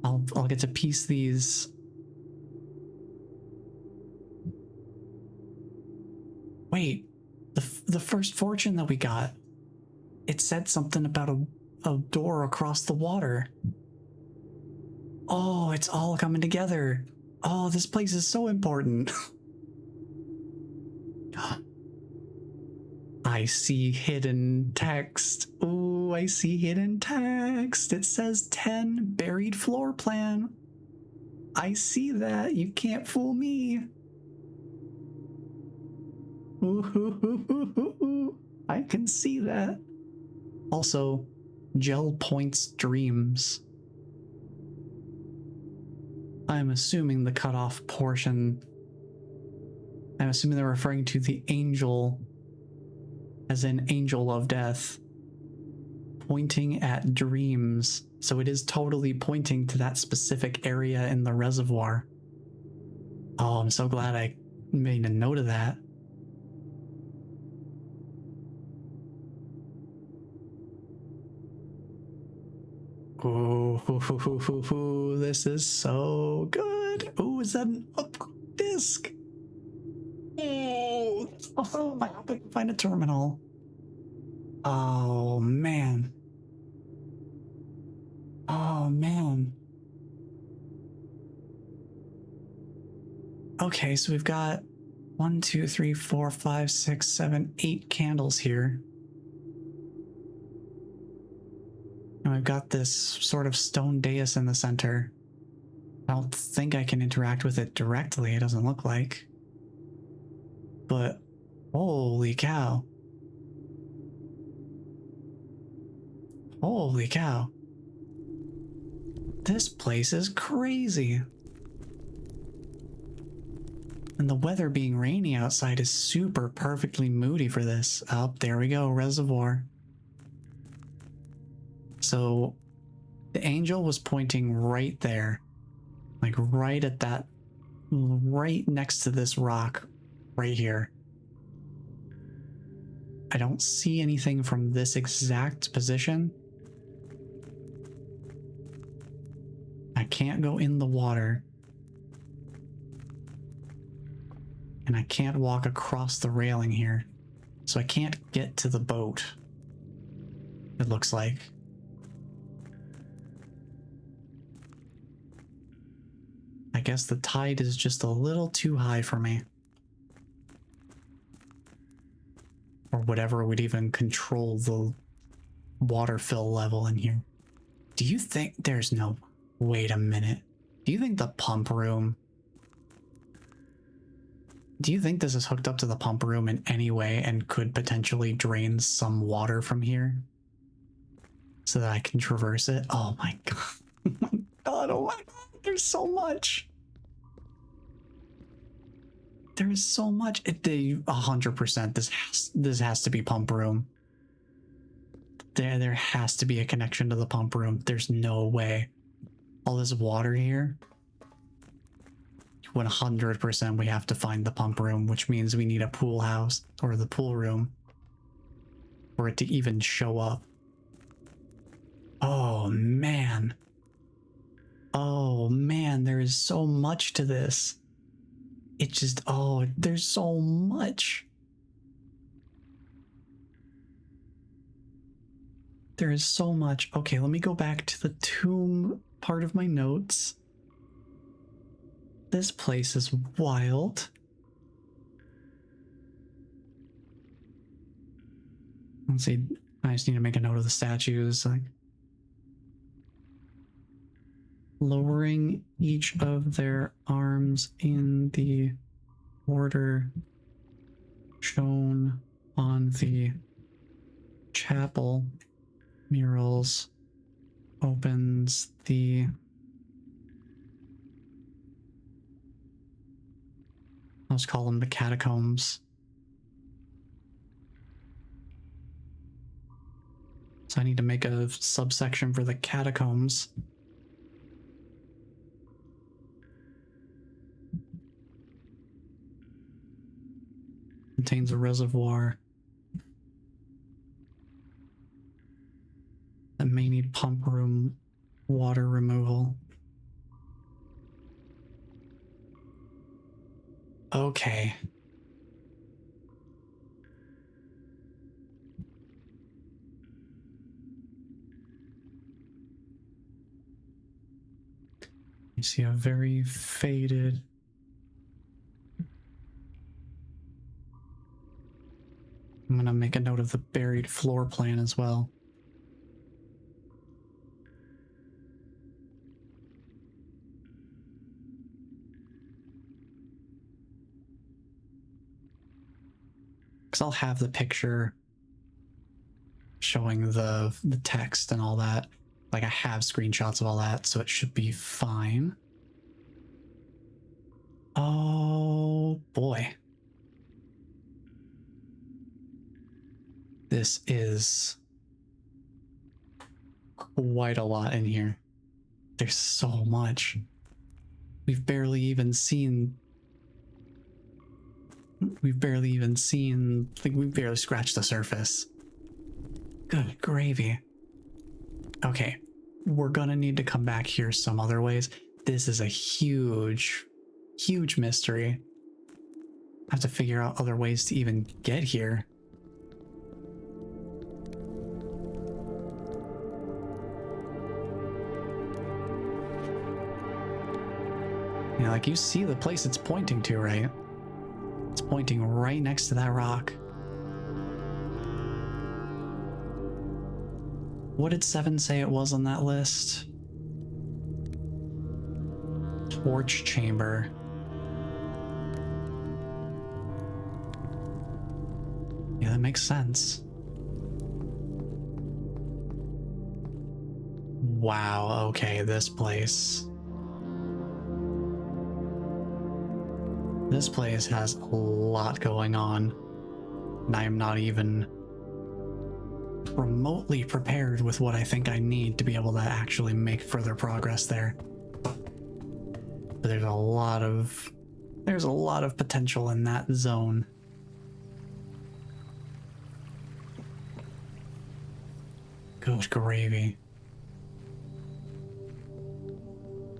Speaker 1: I'll get to piece these. Wait, the first fortune that we got, it said something about a door across the water. Oh, it's all coming together. Oh, this place is so important. I see hidden text. Ooh, I see hidden text. It says 10 buried floor plan. I see that. You can't fool me. Ooh, I can see that. Also, gel points dreams. I'm assuming the cutoff portion, I'm assuming they're referring to the angel, as in angel of death, pointing at dreams. So it is totally pointing to that specific area in the reservoir. Oh, I'm so glad I made a note of that. Ooh, this is so good. Ooh, is that an up disc? Oh, I hope I can find a terminal. Oh, man. Oh, man. Okay, so we've got 1, 2, 3, 4, 5, 6, 7, 8 candles here. And we've got this sort of stone dais in the center. I don't think I can interact with it directly, it doesn't look like. But holy cow. Holy cow. This place is crazy. And the weather being rainy outside is super perfectly moody for this. Oh, there we go, reservoir. So the angel was pointing right there, like right at that, right next to this rock right here. I don't see anything from this exact position. I can't go in the water. And I can't walk across the railing here. So I can't get to the boat, it looks like. I guess the tide is just a little too high for me. Or whatever would even control the water fill level in here. Do you think there's no... Wait a minute. Do you think the pump room... Do you think this is hooked up to the pump room in any way and could potentially drain some water from here? So that I can traverse it? Oh my god. Oh my god, oh my god. There's so much. There is so much. 100%. This has to be pump room. There has to be a connection to the pump room. There's no way. All this water here. 100% we have to find the pump room, which means we need a pool house or the pool room for it to even show up. Oh man. is so much to this. It just, oh, there's so much. There is so much. Okay, let me go back to the tomb part of my notes. This place is wild. Let's see. I just need to make a note of the statues. Like, lowering each of their arms in the order shown on the chapel murals opens the let's call them the catacombs. So I need to make a subsection for the catacombs. Contains a reservoir that may need pump room water removal. Okay. You see a very faded I'm gonna make a note of the buried floor plan as well. Because I'll have the picture showing the text and all that. Like, I have screenshots of all that, so it should be fine. Oh boy. This is quite a lot in here. There's so much. We've barely even seen, like, we've barely scratched the surface. Good gravy. Okay, we're gonna need to come back here some other ways. This is a huge, huge mystery. I have to figure out other ways to even get here. Yeah, like, you see the place it's pointing to, right? It's pointing right next to that rock. What did 7 say it was on that list? Torch chamber. Yeah, that makes sense. Wow, okay, this place. This place has a lot going on, and I am not even remotely prepared with what I think I need to be able to actually make further progress there. But there's a lot of potential in that zone. Good gravy.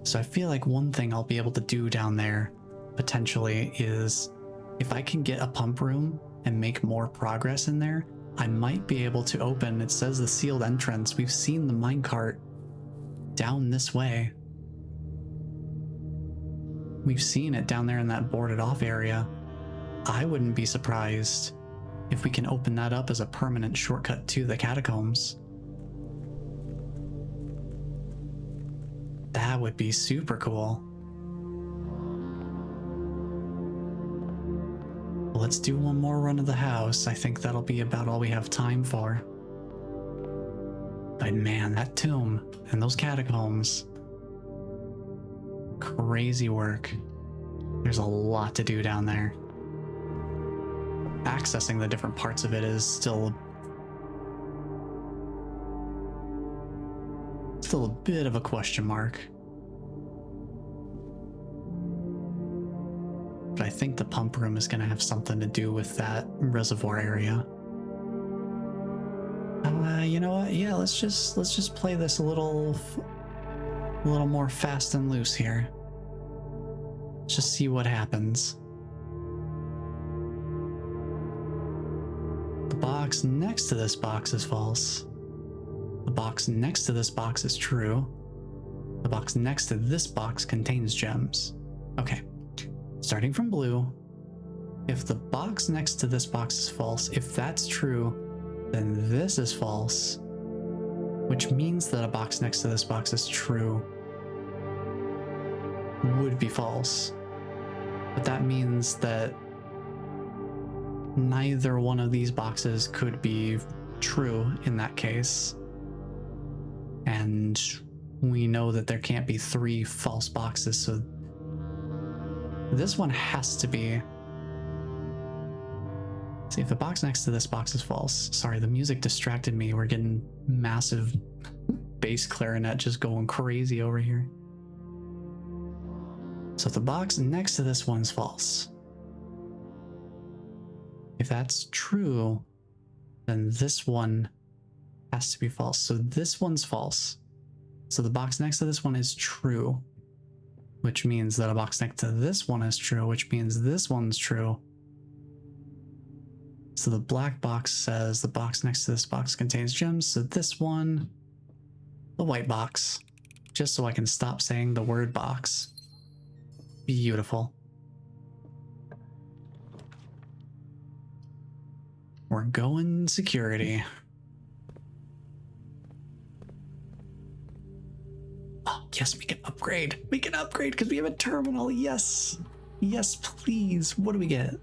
Speaker 1: So I feel like one thing I'll be able to do down there potentially is, if I can get a pump room and make more progress in there, I might be able to open, it says the sealed entrance. We've seen the minecart down this way. We've seen it down there in that boarded off area. I wouldn't be surprised if we can open that up as a permanent shortcut to the catacombs. That would be super cool. Let's do one more run of the house. I think that'll be about all we have time for. But man, that tomb and those catacombs. Crazy work. There's a lot to do down there. Accessing the different parts of it is still a bit of a question mark. But I think the pump room is going to have something to do with that reservoir area. You know what? Yeah, let's just play this a little more fast and loose here. Let's just see what happens. The box next to this box is false. The box next to this box is true. The box next to this box contains gems. Okay, starting from blue. If the box next to this box is false, if that's true, then this is false, which means that a box next to this box is true would be false. But that means that neither one of these boxes could be true in that case. And we know that there can't be 3 false boxes, so this one has to be. See, if the box next to this box is false. Sorry, the music distracted me. We're getting massive bass clarinet just going crazy over here. So if the box next to this one's false, if that's true, then this one has to be false. So this one's false. So the box next to this one is true, which means that a box next to this one is true, which means this one's true. So the black box says the box next to this box contains gems. So this one, the white box, just so I can stop saying the word box. Beautiful. We're going security. Oh, yes, we can upgrade. We can upgrade because we have a terminal. Yes. Yes, please. What do we get?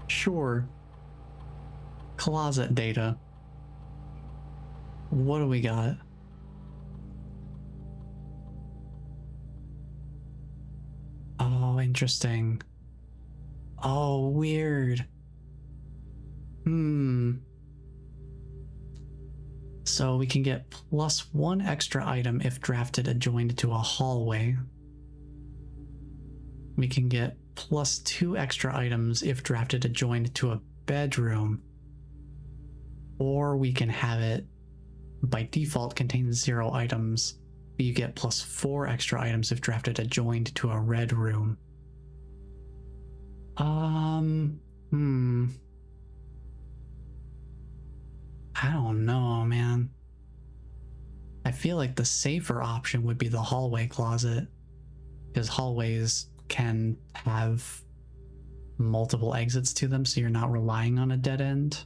Speaker 1: Sure. Closet data. What do we got? Oh, interesting. Oh, weird. So we can get +1 extra item if drafted adjoined to a hallway. We can get +2 extra items if drafted adjoined to a bedroom. Or we can have it by default contain 0 items, but you get +4 extra items if drafted adjoined to a red room. I don't know, man. I feel like the safer option would be the hallway closet, because hallways can have multiple exits to them, so you're not relying on a dead end.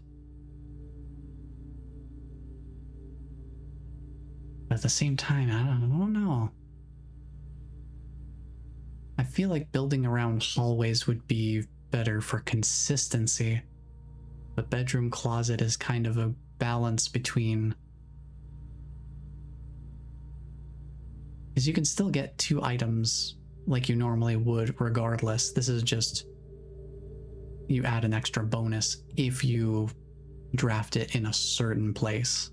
Speaker 1: But at the same time, I don't know. I feel like building around hallways would be better for consistency. The bedroom closet is kind of a balance between, because you can still get 2 items like you normally would regardless. This is just, you add an extra bonus if you draft it in a certain place.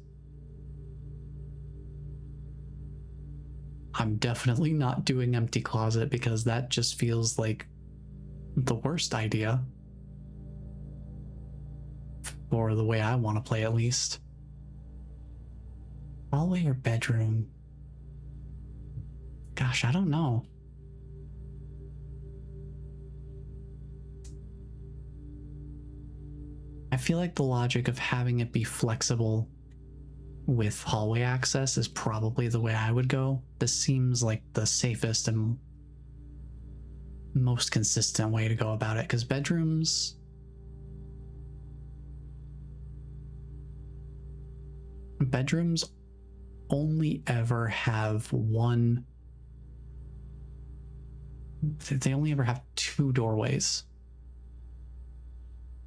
Speaker 1: I'm definitely not doing empty closet because that just feels like the worst idea. Or the way I want to play, at least. Hallway or bedroom? Gosh, I don't know. I feel like the logic of having it be flexible with hallway access is probably the way I would go. This seems like the safest and most consistent way to go about it, because bedrooms only ever have one. They only ever have 2 doorways.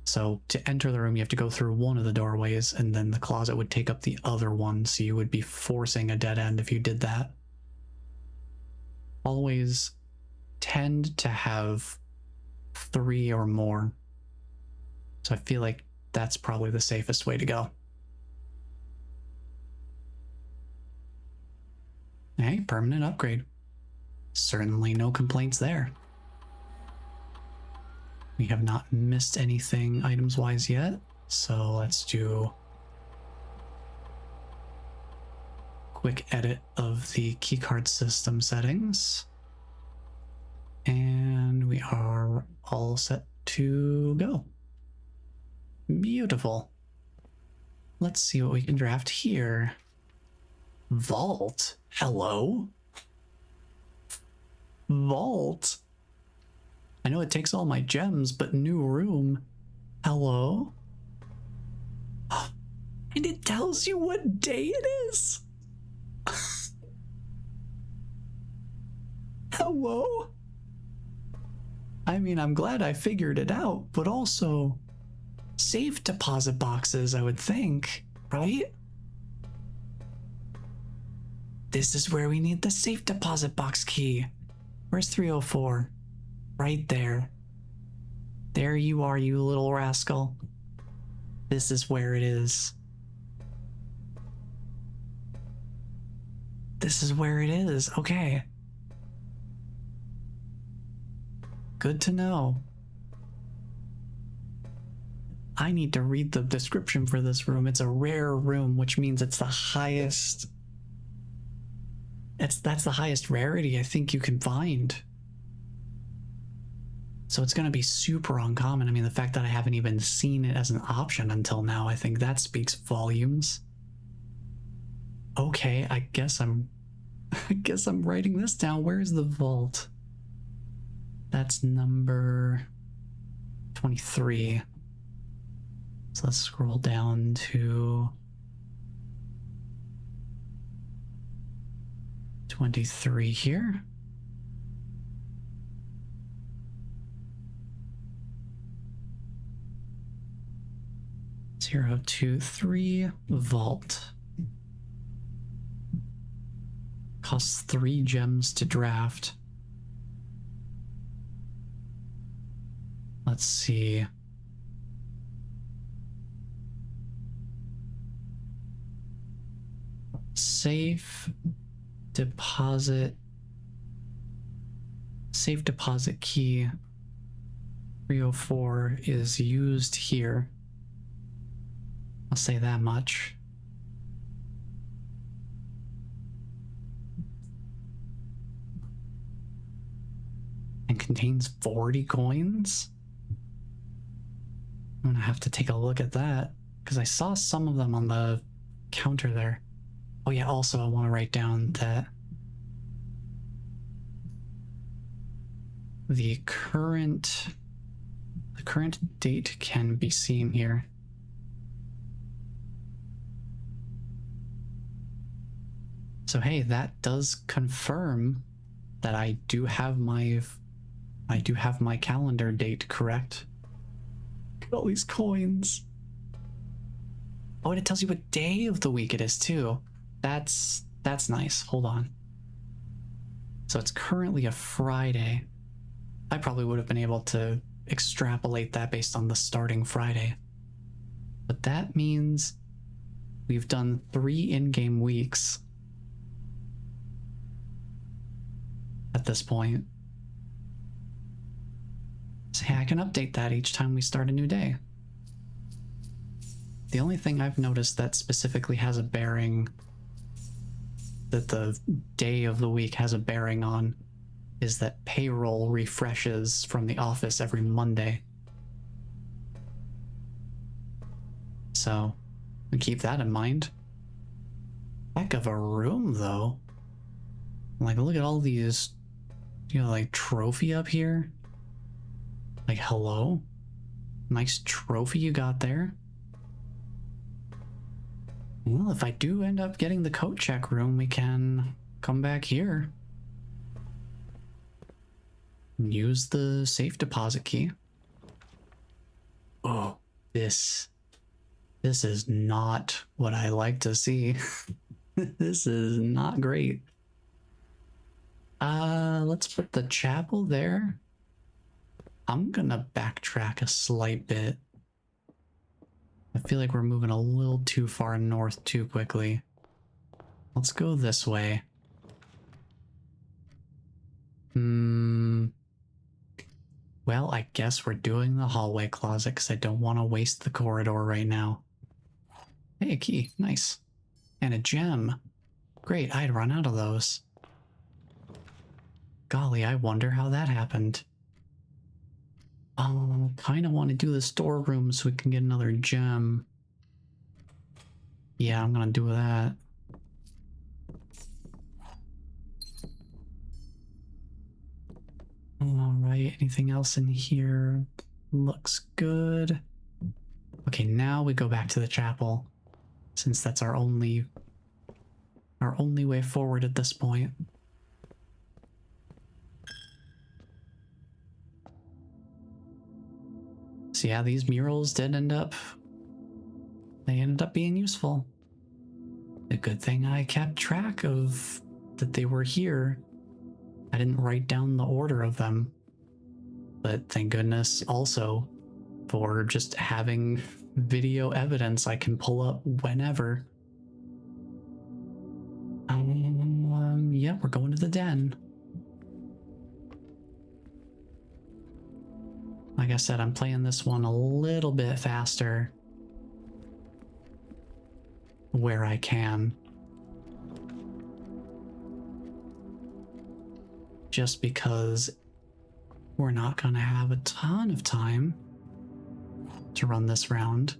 Speaker 1: So to enter the room, you have to go through one of the doorways, and then the closet would take up the other one, so you would be forcing a dead end if you did that. Hallways tend to have 3 or more. So I feel like that's probably the safest way to go. Hey, permanent upgrade. Certainly no complaints there. We have not missed anything items-wise yet, so let's do quick edit of the keycard system settings. And we are all set to go. Beautiful. Let's see what we can draft here. Vault? Hello? Vault? I know it takes all my gems, but new room. Hello? And it tells you what day it is? Hello? I mean, I'm glad I figured it out, but also safe deposit boxes, I would think, right? This is where we need the safe deposit box key. Where's 304? Right there. There you are, you little rascal. This is where it is. This is where it is. Okay. Good to know. I need to read the description for this room. It's a rare room, which means it's the highest. That's the highest rarity I think you can find. So it's going to be super uncommon. I mean, the fact that I haven't even seen it as an option until now, I think that speaks volumes. Okay, I guess I'm writing this down. Where's the vault? That's number 23. So let's scroll down to 23 here. Zero, 2, 3, vault. Costs 3 gems to draft. Let's see. Safe deposit key 304 is used here. I'll say that much. And contains 40 coins? I'm gonna have to take a look at that because I saw some of them on the counter there. Oh yeah, also I want to write down that the current date can be seen here. So hey, that does confirm that I do have my calendar date correct. Look at all these coins. Oh, and it tells you what day of the week it is too. That's nice. Hold on. So it's currently a Friday. I probably would have been able to extrapolate that based on the starting Friday. But that means we've done 3 in-game weeks at this point. So yeah, I can update that each time we start a new day. The only thing I've noticed that specifically has a bearing, that the day of the week has a bearing on, is that payroll refreshes from the office every Monday. So we keep that in mind. Heck of a room though. Like, look at all these, you know, like trophy up here. Like, hello? Nice trophy you got there. Well, if I do end up getting the coat check room, we can come back here. Use the safe deposit key. Oh, this is not what I like to see. This is not great. Let's put the chapel there. I'm gonna backtrack a slight bit. I feel like we're moving a little too far north too quickly. Let's go this way. Well, I guess we're doing the hallway closet because I don't want to waste the corridor right now. Hey, a key. Nice. And a gem. Great, I'd run out of those. Golly, I wonder how that happened. Kind of want to do the storeroom so we can get another gem. Yeah, I'm gonna do that. Alright, anything else in here? Looks good. Okay, now we go back to the chapel, since that's our only way forward at this point. So yeah, these murals did ended up being useful. A good thing I kept track of that they were here. I didn't write down the order of them. But thank goodness also for just having video evidence I can pull up whenever. Yeah, we're going to the den. Like I said, I'm playing this one a little bit faster where I can. Just because we're not gonna have a ton of time to run this round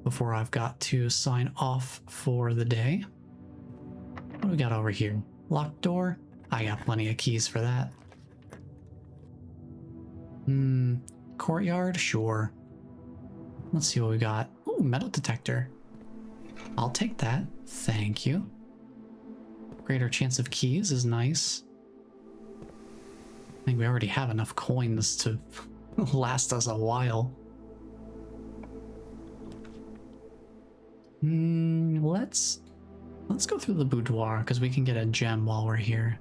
Speaker 1: before I've got to sign off for the day. What do we got over here? Locked door? I got plenty of keys for that. Courtyard? Sure. Let's see what we got. Ooh, metal detector. I'll take that. Thank you. Greater chance of keys is nice. I think we already have enough coins to last us a while. Let's go through the boudoir because we can get a gem while we're here.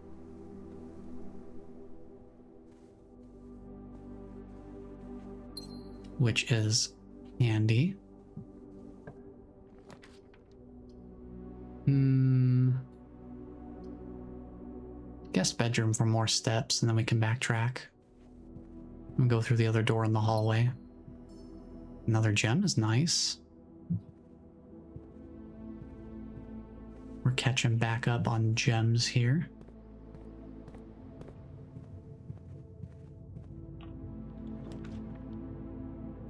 Speaker 1: Which is handy. Guest bedroom for more steps, and then we can backtrack and go through the other door in the hallway. Another gem is nice. We're catching back up on gems here.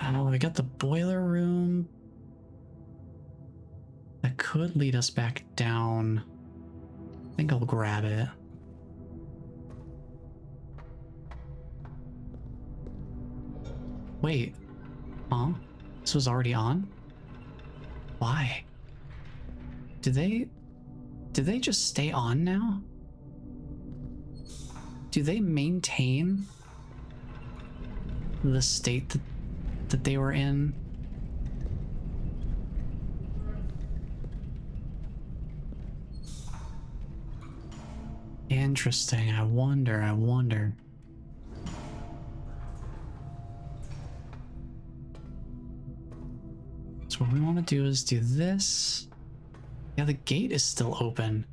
Speaker 1: Oh, we got the boiler room. That could lead us back down. I think I'll grab it. Wait. Huh? This was already on? Why? Did they just stay on now? Do they maintain the state that they were in? Interesting. I wonder. So what we want to do is do this. Yeah, the gate is still open.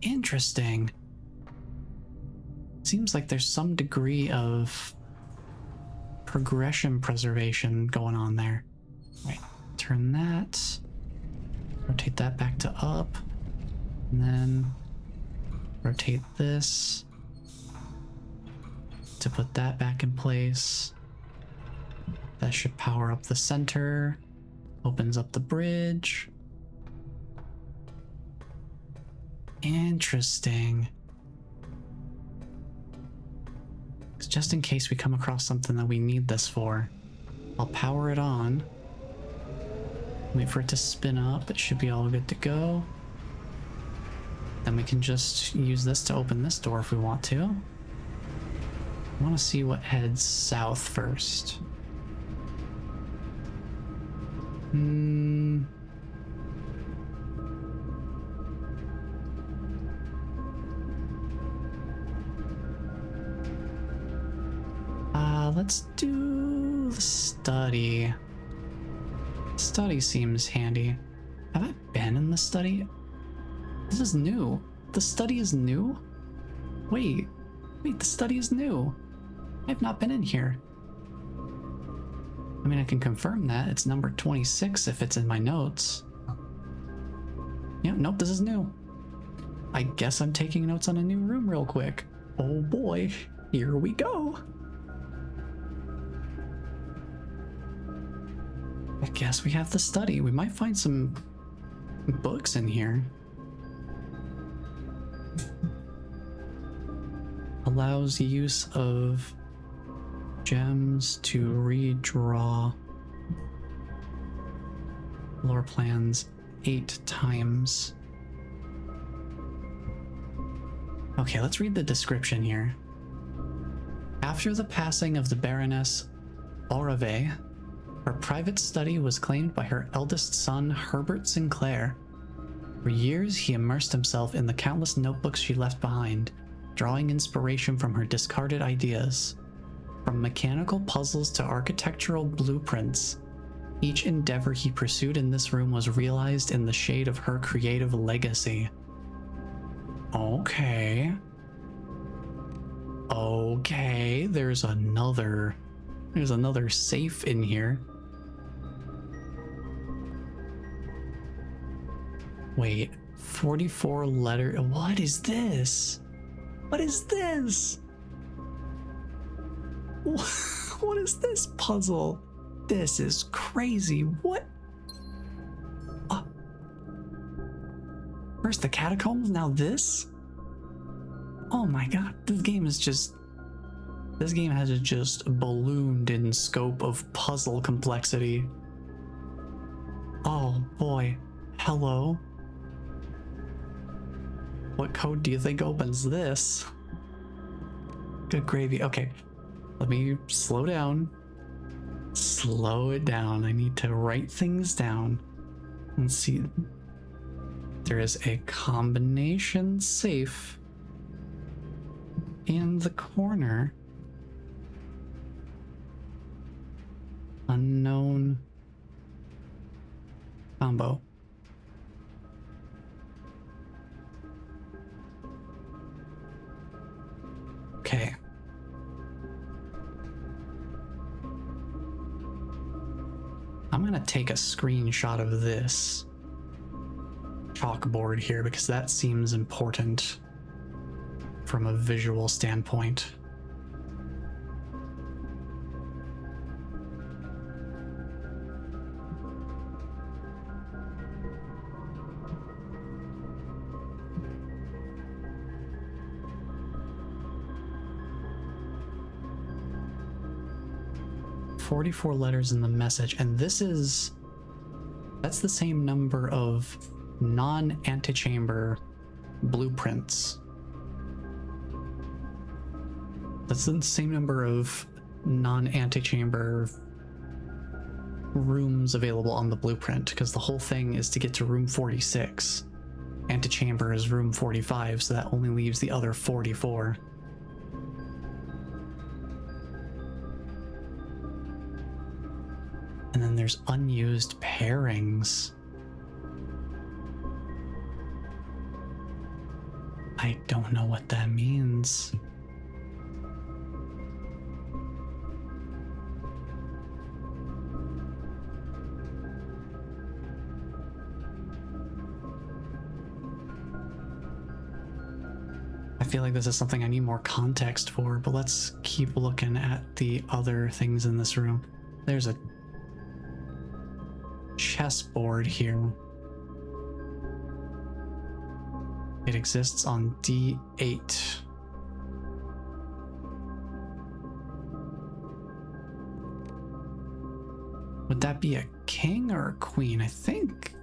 Speaker 1: Interesting. Seems like there's some degree of progression preservation going on there. Right, turn that. Rotate that back to up. And then rotate this to put that back in place. That should power up the center. Opens up the bridge. Interesting. Just in case we come across something that we need this for, I'll power it on. Wait for it to spin up. It should be all good to go. Then we can just use this to open this door if we want to. I want to see what heads south first. Let's do the study. Study seems handy. Have I been in the study? This is new. The study is new? Wait, the study is new. I have not been in here. I mean, I can confirm that. It's number 26 if it's in my notes. Yeah, nope, this is new. I guess I'm taking notes on a new room real quick. Oh boy, here we go. I guess we have the study. We might find some books in here. Allows use of gems to redraw floor plans 8 times. Okay, let's read the description here. After the passing of the Baroness Orave, her private study was claimed by her eldest son, Herbert Sinclair. For years, he immersed himself in the countless notebooks she left behind, drawing inspiration from her discarded ideas. From mechanical puzzles to architectural blueprints, each endeavor he pursued in this room was realized in the shade of her creative legacy. Okay. Okay, there's another safe in here. Wait, 44 letter. What is this? What is this? What is this puzzle? This is crazy. What? First the catacombs, now this? Oh my god, this game has just ballooned in scope of puzzle complexity. Oh boy. Hello? What code do you think opens this? Good gravy. Okay, let me slow down. Slow it down. I need to write things down. Let's see. There is a combination safe in the corner. Unknown combo. Okay. I'm gonna take a screenshot of this chalkboard here because that seems important from a visual standpoint. "44 letters in the message," and that's the same number of non-antechamber blueprints. That's the same number of non-antechamber rooms available on the blueprint, because the whole thing is to get to room 46. Antechamber is room 45, so that only leaves the other 44. And then there's unused pairings. I don't know what that means. I feel like this is something I need more context for, but let's keep looking at the other things in this room. There's a chessboard here. It exists on D8. Would that be a king or a queen? I think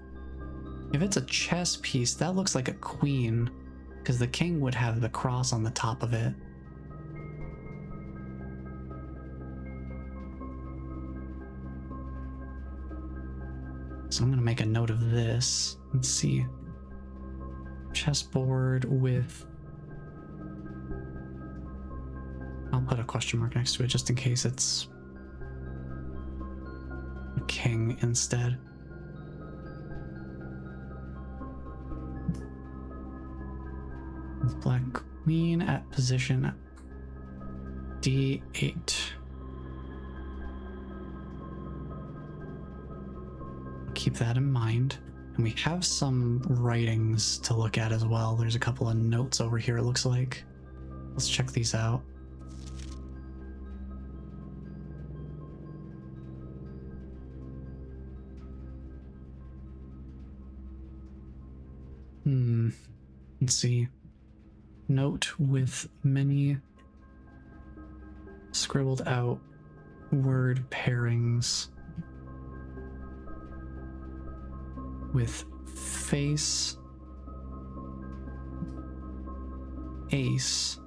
Speaker 1: if it's a chess piece, that looks like a queen, because the king would have the cross on the top of it. So I'm going to make a note of this. Let's see. Chessboard with... I'll put a question mark next to it just in case it's a king instead. With black queen at position D8. Keep that in mind. And we have some writings to look at as well. There's a couple of notes over here, it looks like. Let's check these out. Let's see. Note with many scribbled out word pairings with face, ace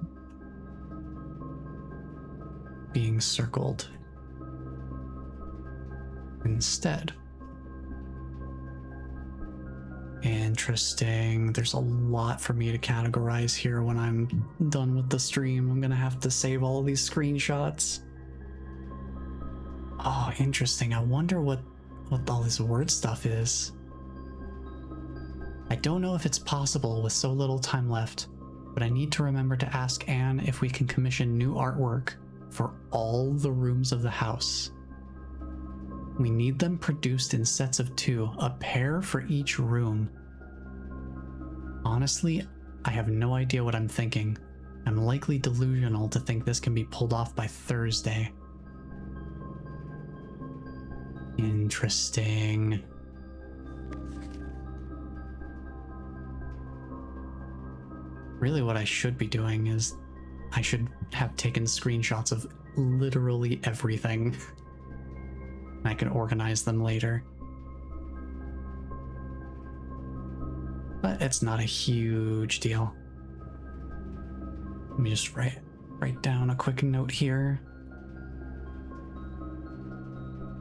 Speaker 1: being circled instead. Interesting. There's a lot for me to categorize here when I'm done with the stream. I'm gonna have to save all these screenshots. Oh, interesting. I wonder what all this word stuff is. I don't know if it's possible with so little time left, but I need to remember to ask Anne if we can commission new artwork for all the rooms of the house. We need them produced in sets of 2, a pair for each room. Honestly, I have no idea what I'm thinking. I'm likely delusional to think this can be pulled off by Thursday. Interesting. Really what I should be doing is I should have taken screenshots of literally everything. I can organize them later. But it's not a huge deal. Let me just write down a quick note here.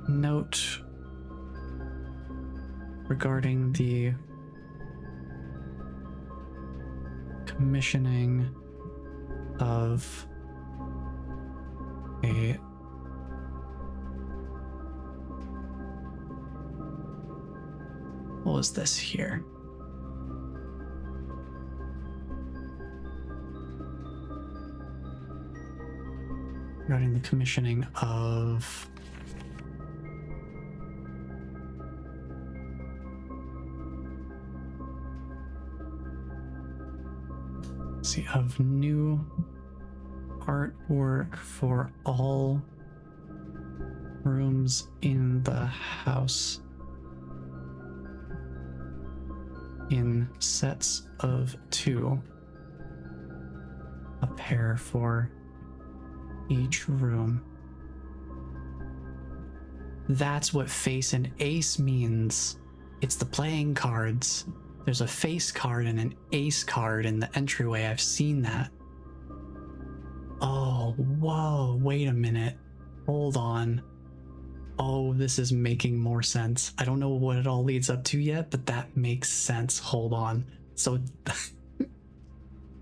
Speaker 1: Note regarding the commissioning of a what was this here? Regarding the commissioning of of new artwork for all rooms in the house in sets of 2, a pair for each room. That's what face and ace means. It's the playing cards. There's a face card and an ace card in the entryway. I've seen that. Oh, whoa, wait a minute. Hold on. Oh, this is making more sense. I don't know what it all leads up to yet, but that makes sense. Hold on. So,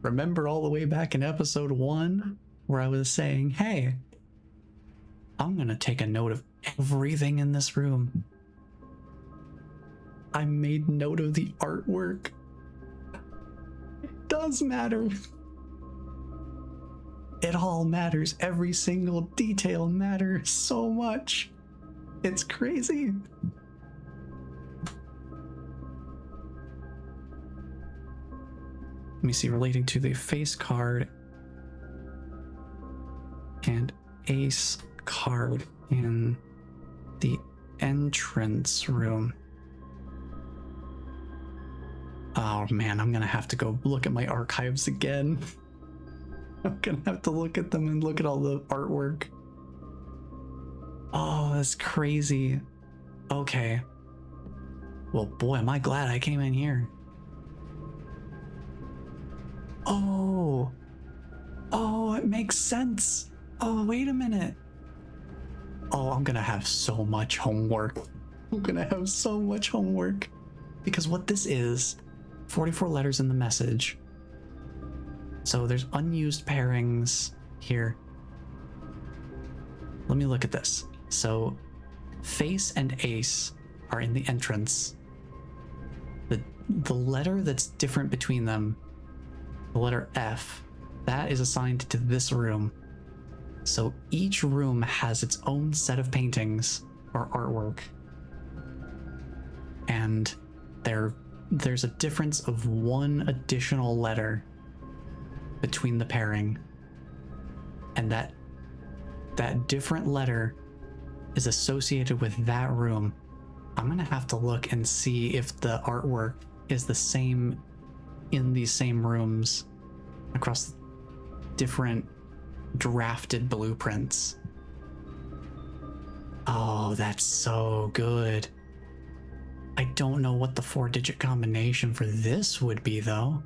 Speaker 1: remember all the way back in episode 1 where I was saying, hey, I'm gonna take a note of everything in this room. I made note of the artwork. It does matter. It all matters. Every single detail matters so much. It's crazy. Let me see, relating to the face card and ace card in the entrance room. Oh man, I'm gonna have to go look at my archives again. I'm gonna have to look at them and look at all the artwork. Oh, that's crazy. Okay. Well, boy, am I glad I came in here. Oh, it makes sense. Oh, wait a minute. Oh, I'm gonna have so much homework. I'm gonna have so much homework. Because what this is, 44 letters in the message. So there's unused pairings here. Let me look at this. So face and ace are in the entrance. The letter that's different between them, the letter F, that is assigned to this room. So each room has its own set of paintings or artwork. And There's a difference of one additional letter between the pairing, and that different letter is associated with that room. I'm gonna have to look and see if the artwork is the same in these same rooms across different drafted blueprints. Oh, that's so good. I don't know what the 4-digit combination for this would be, though.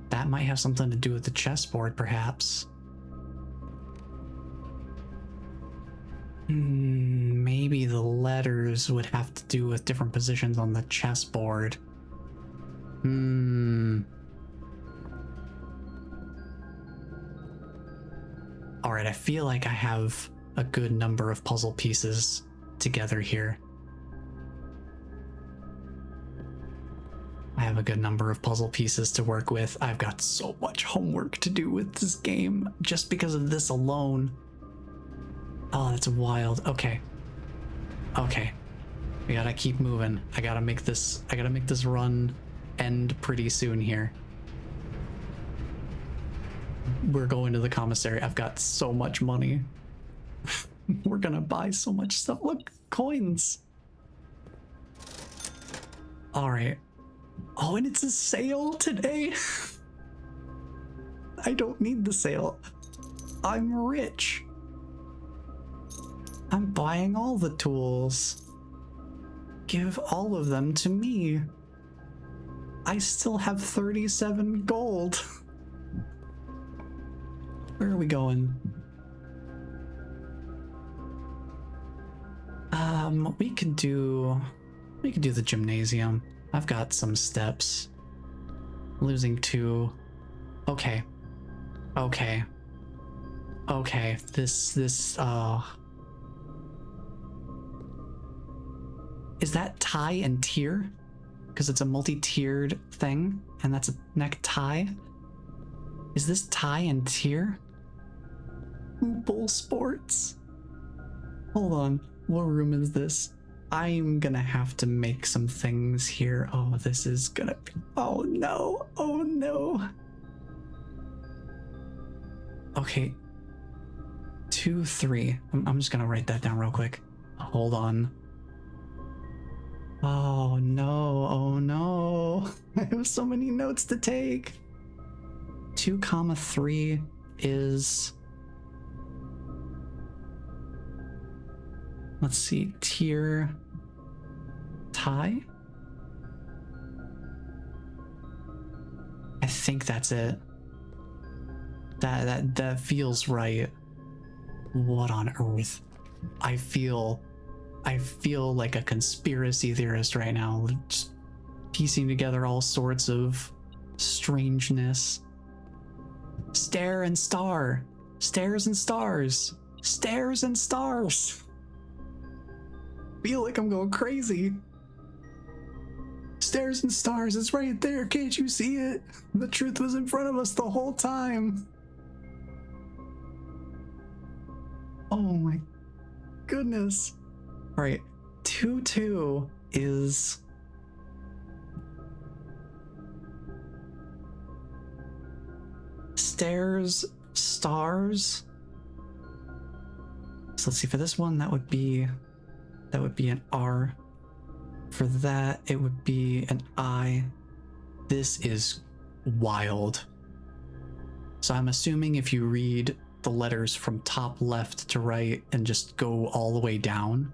Speaker 1: That might have something to do with the chessboard, perhaps. Maybe the letters would have to do with different positions on the chessboard. Alright, I feel like I have a good number of puzzle pieces together here. I have a good number of puzzle pieces to work with. I've got so much homework to do with this game just because of this alone. Oh, that's wild. Okay. Okay. We gotta keep moving. I gotta make this run end pretty soon here. We're going to the commissary. I've got so much money. We're gonna buy so much stuff. Look, coins. All right. Oh, and it's a sale today. I don't need the sale. I'm rich. I'm buying all the tools. Give all of them to me. I still have 37 gold. Where are we going? We could do the gymnasium. I've got some steps. Losing 2. Okay. Okay. Okay. This is that tie and tier? Because it's a multi-tiered thing, and that's a necktie. Is this tie and tier? Bull sports. Hold on. What room is this? I'm gonna have to make some things here. Oh, this is gonna be... Oh no. Oh no. Okay. 2, 3. I'm just gonna write that down real quick. Hold on. Oh no. Oh no. I have so many notes to take. 2, 3 is... Let's see, tier, tie? I think that's it. That feels right. What on earth? I feel like a conspiracy theorist right now, just piecing together all sorts of strangeness. Stare and star. Stairs and stars. Stairs and stars. Feel like I'm going crazy. Stairs and stars, it's right there. Can't you see it? The truth was in front of us the whole time. Oh my goodness. All right, 2, 2 is... Stairs, stars. So let's see, for this one, that would be an R. For that, it would be an I. This is wild. So I'm assuming if you read the letters from top left to right and just go all the way down,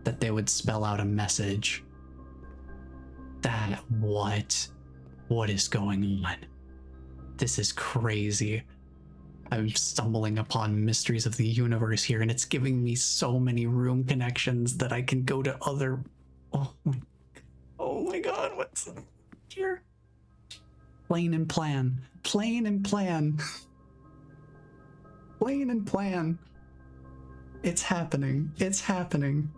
Speaker 1: that they would spell out a message. What is going on? This is crazy. I'm stumbling upon mysteries of the universe here, and it's giving me so many room connections that I can go to other... Oh my god, what's here? Plane and plan. Plane and plan. Plane and plan. It's happening. It's happening.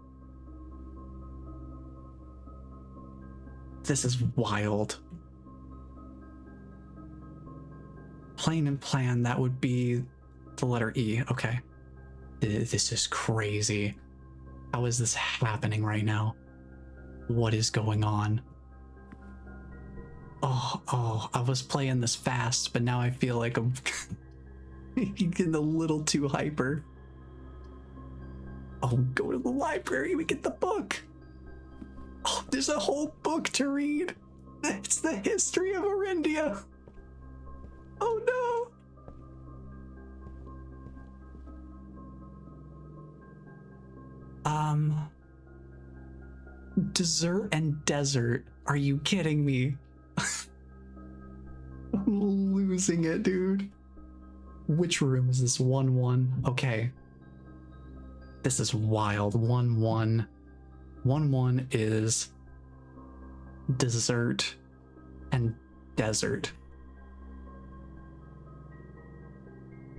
Speaker 1: This is wild. Plane and plan, that would be the letter E. Okay. This is crazy. How is this happening right now? What is going on? Oh, I was playing this fast, but now I feel like I'm getting a little too hyper. Oh, go to the library, we get the book. Oh, there's a whole book to read. It's the history of Arindia. Oh no. Dessert and desert. Are you kidding me? I'm losing it, dude. Which room is this? 1-1. Okay. This is wild. 1-1. 1-1 is dessert and desert.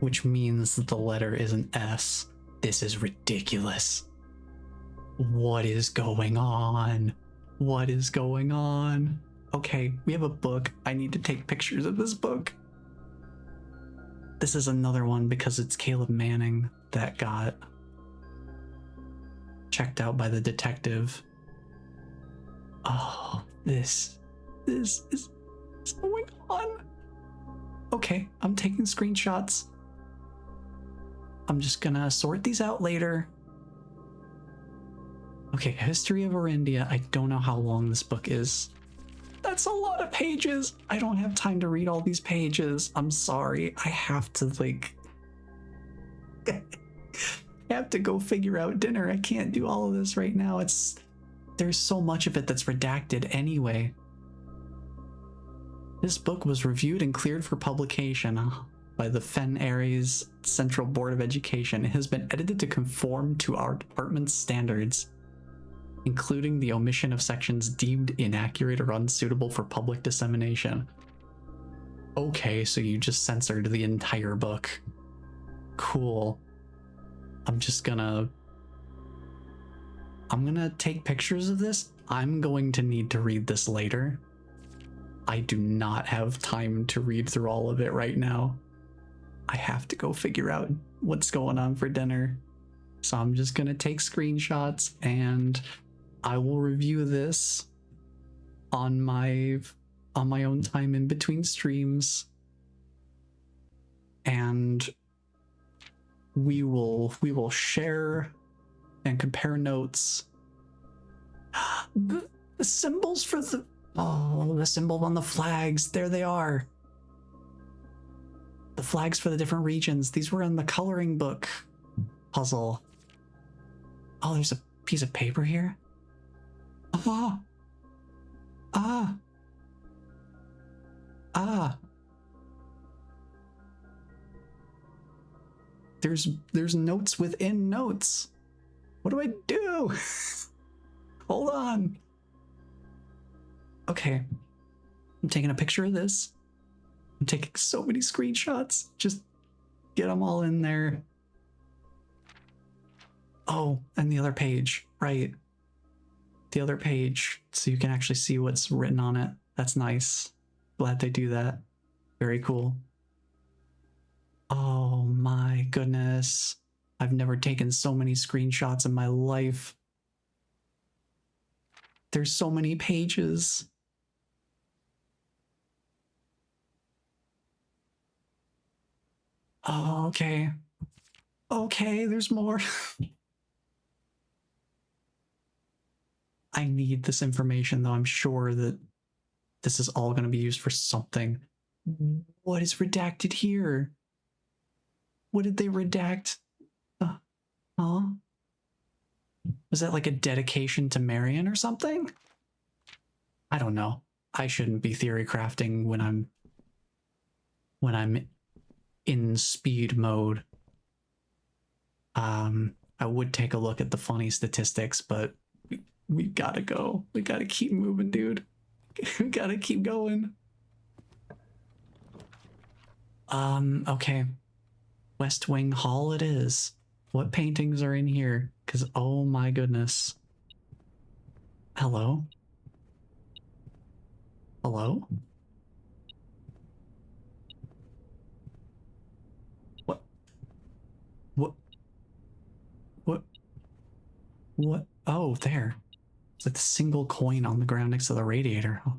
Speaker 1: Which means the letter is an S. This is ridiculous. What is going on? What is going on? Okay, we have a book. I need to take pictures of this book. This is another one because it's Caleb Manning that got checked out by the detective. Oh, this is going on. Okay, I'm taking screenshots. I'm just gonna sort these out later. Okay, History of Arindia. I don't know how long this book is. That's a lot of pages. I don't have time to read all these pages. I'm sorry. I have to, like... I have to go figure out dinner. I can't do all of this right now. There's so much of it that's redacted anyway. This book was reviewed and cleared for publication by the Fen Ares Central Board of Education. It has been edited to conform to our department's standards, including the omission of sections deemed inaccurate or unsuitable for public dissemination. Okay, so you just censored the entire book. Cool. I'm gonna take pictures of this. I'm going to need to read this later. I do not have time to read through all of it right now. I have to go figure out what's going on for dinner. So I'm just gonna take screenshots and I will review this on my own time in between streams, and we will share and compare notes. The symbols for the symbol on the flags, there they are. The flags for the different regions. These were in the coloring book puzzle. Oh, there's a piece of paper here. There's notes within notes. What do I do? Hold on. Okay. I'm taking a picture of this. I'm taking so many screenshots. Just get them all in there. Oh, and the other page, right. The other page, so you can actually see what's written on it. That's nice. Glad they do that. Very cool. Oh my goodness. I've never taken so many screenshots in my life. There's so many pages. Oh, okay. Okay, there's more. I need this information, though. I'm sure that this is all going to be used for something. What is redacted here? What did they redact? Huh? Was that like a dedication to Marion or something? I don't know. I shouldn't be theory crafting when I'm in speed mode. I would take a look at the funny statistics, but we gotta go. We gotta keep moving, dude. We gotta keep going. Okay. West Wing Hall it is. What paintings are in here? Because, oh my goodness. Hello? Hello? What? What? What? What? Oh, there. It's like the single coin on the ground next to the radiator. Oh,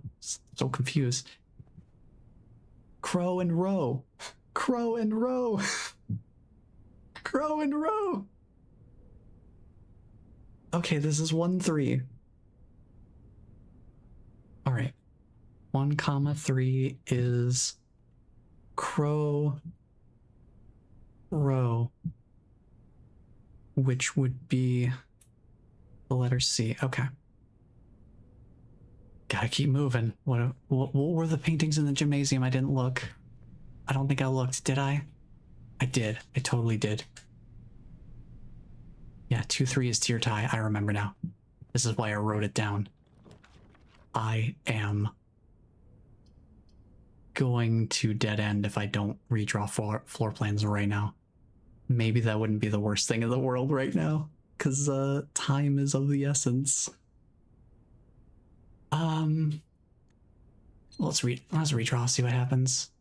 Speaker 1: so confused. Crow and row. Crow and row. Crow and row. Okay, this is 1-3. All right. 1,3 is crow row, which would be the letter C. Okay. Gotta keep moving. What were the paintings in the gymnasium? I didn't look. I don't think I looked. Did I? I did. I totally did. Yeah, 2-3 is tier tie. I remember now. This is why I wrote it down. I am going to dead end if I don't redraw floor plans right now. Maybe that wouldn't be the worst thing in the world right now, because time is of the essence. Let's redraw, see what happens.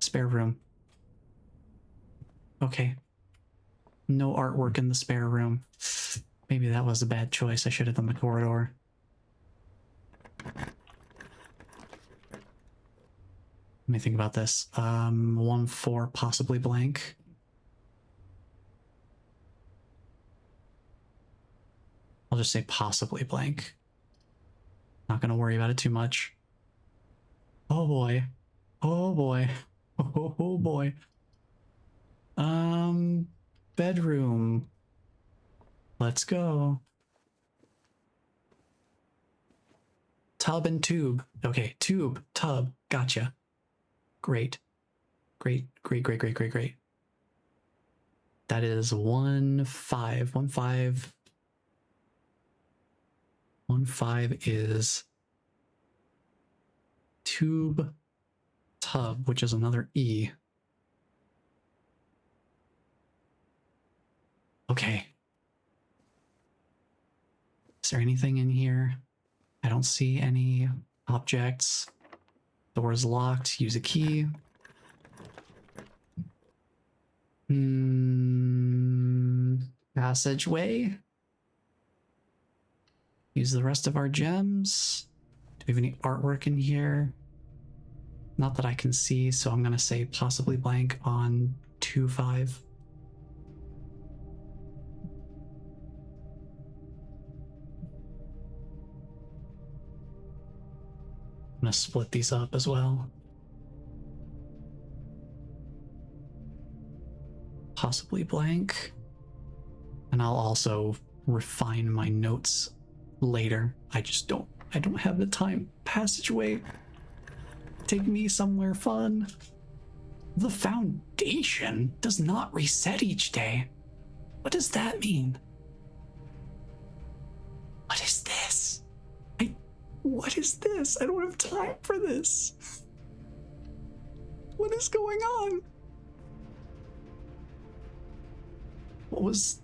Speaker 1: Spare room. Okay. No artwork in the spare room. Maybe that was a bad choice. I should have done the corridor. Let me think about this. 1-4, possibly blank. I'll just say possibly blank. Not gonna worry about it too much. Oh boy. Oh boy. Oh boy. Bedroom. Let's go. Tub and tube. Okay, tube, tub. Gotcha. Great. Great. That is 1-5. 1-5. 1-5 is tube, tub, which is another E. Okay. Is there anything in here? I don't see any objects. Door is locked. Use a key. Passageway. Use the rest of our gems. Do we have any artwork in here? Not that I can see, so I'm gonna say possibly blank on 2-5. I'm gonna split these up as well. Possibly blank. And I'll also refine my notes later. I don't have the time. Passageway. Take me somewhere fun. The foundation does not reset each day. What does that mean? What is this? What is this? I don't have time for this. What is going on? What was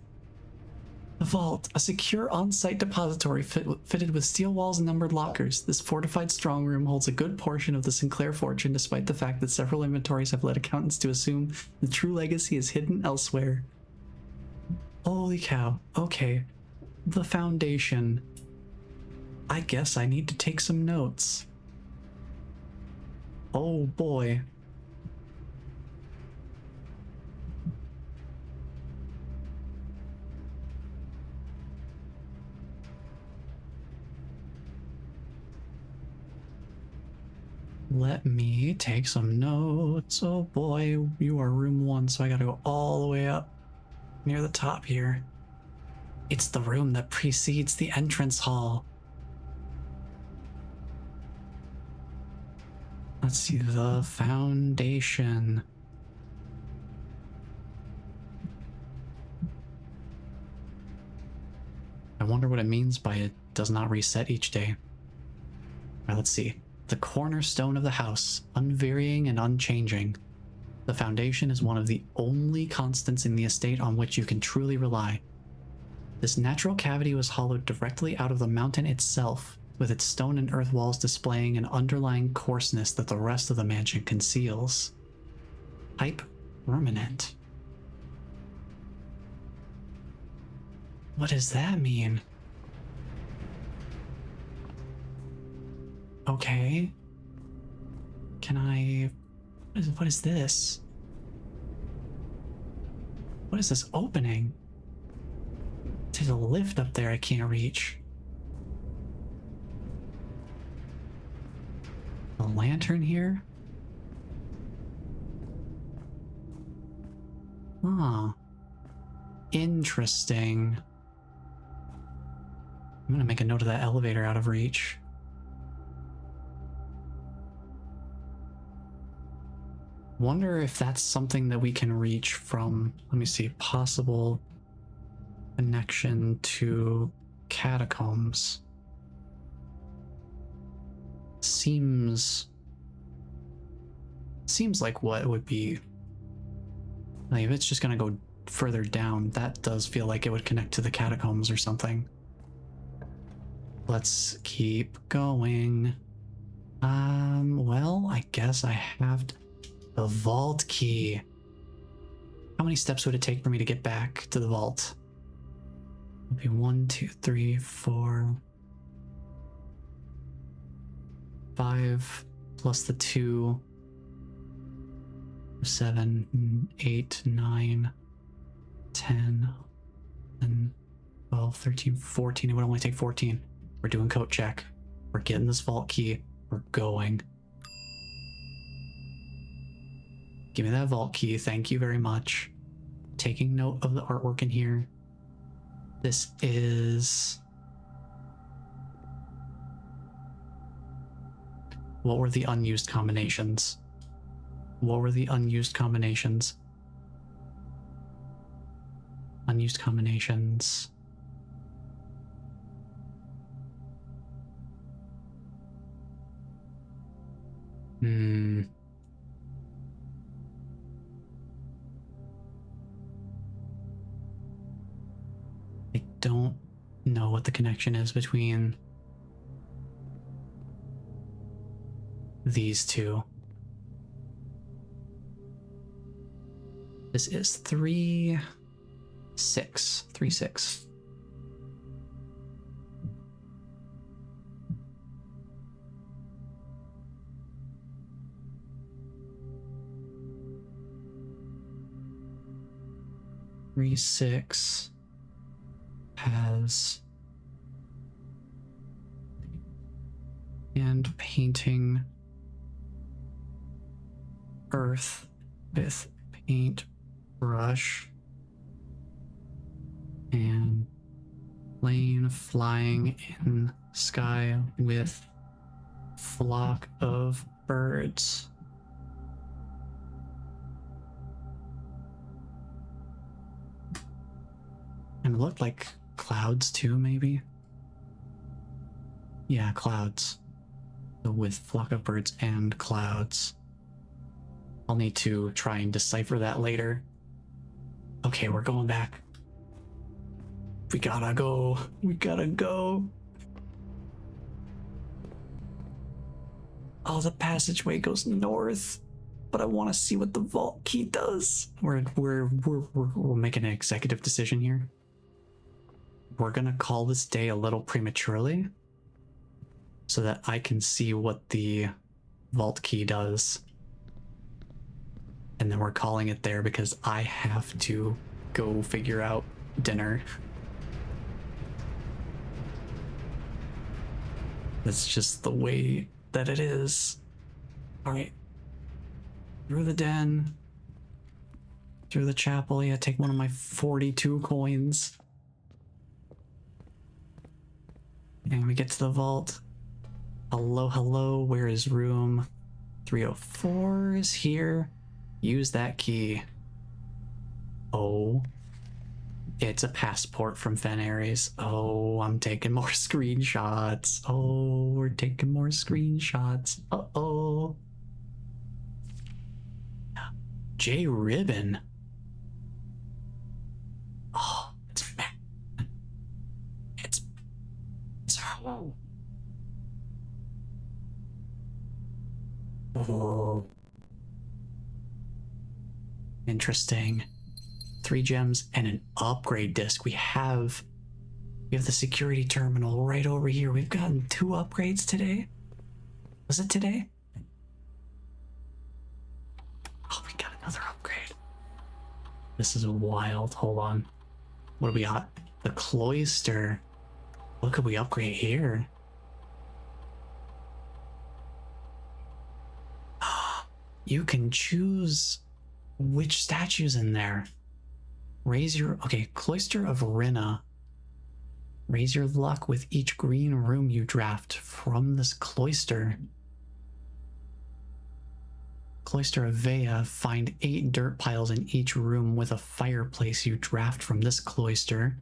Speaker 1: the vault? A secure on-site depository fitted with steel walls and numbered lockers. This fortified strong room holds a good portion of the Sinclair fortune, despite the fact that several inventories have led accountants to assume the true legacy is hidden elsewhere. Holy cow. Okay. The foundation. I guess I need to take some notes. Oh boy. Let me take some notes. Oh boy, you are room 1, so I gotta go all the way up near the top here. It's the room that precedes the entrance hall. Let's see, the foundation. I wonder what it means by it does not reset each day. All right, let's see. The cornerstone of the house, unvarying and unchanging. The foundation is one of the only constants in the estate on which you can truly rely. This natural cavity was hollowed directly out of the mountain itself, with its stone and earth walls displaying an underlying coarseness that the rest of the mansion conceals. Pipe ruminant. What does that mean? Okay. Can I... What is this? What is this opening? There's a lift up there I can't reach. A lantern here? Huh. Interesting. I'm gonna make a note of that elevator out of reach. Wonder if that's something that we can reach from, let me see, possible connection to catacombs. Seems like what would be, like if it's just gonna go further down, that does feel like it would connect to the catacombs or something. Let's keep going. Well, I guess I have the vault key. How many steps would it take for me to get back to the vault? It'd be 1, 2, 3, 4, 5 plus the 2, 7, 8, 9, 10, and 12, 13, 14. It would only take 14. We're doing coat check. We're getting this vault key. We're going. Give me that vault key. Thank you very much. Taking note of the artwork in here. This is... What were the unused combinations? What were the unused combinations? Unused combinations. I don't know what the connection is between these two. This is 3, 6. 3, 6. Three, 6 has and painting earth with paint brush and plane flying in sky with flock of birds. And it looked like clouds too, maybe? Yeah, clouds. So with flock of birds and clouds. I'll need to try and decipher that later. Okay, we're going back. We gotta go. We gotta go. Oh, the passageway goes north. But I want to see what the vault key does. We're making an executive decision here. We're gonna call this day a little prematurely so that I can see what the vault key does. And then we're calling it there because I have to go figure out dinner. That's just the way that it is. All right. Through the den. Through the chapel. Yeah, take one of my 42 coins. And we get to the vault. Hello, hello. Where is room 304 is here. Use that key. Oh. It's a passport from Fen Ares. Oh, I'm taking more screenshots. Oh, we're taking more screenshots. Uh-oh. J Ribbon. Oh, it's her. Oh. Interesting. 3 gems and an upgrade disc. We have the security terminal right over here. We've gotten 2 upgrades today. Was it today? Oh, we got another upgrade. This is wild. Hold on. What do we got? The cloister. What could we upgrade here? You can choose which statue's in there. Raise your... Okay, Cloister of Rinna. Raise your luck with each green room you draft from this cloister. Cloister of Vea. Find 8 dirt piles in each room with a fireplace you draft from this cloister.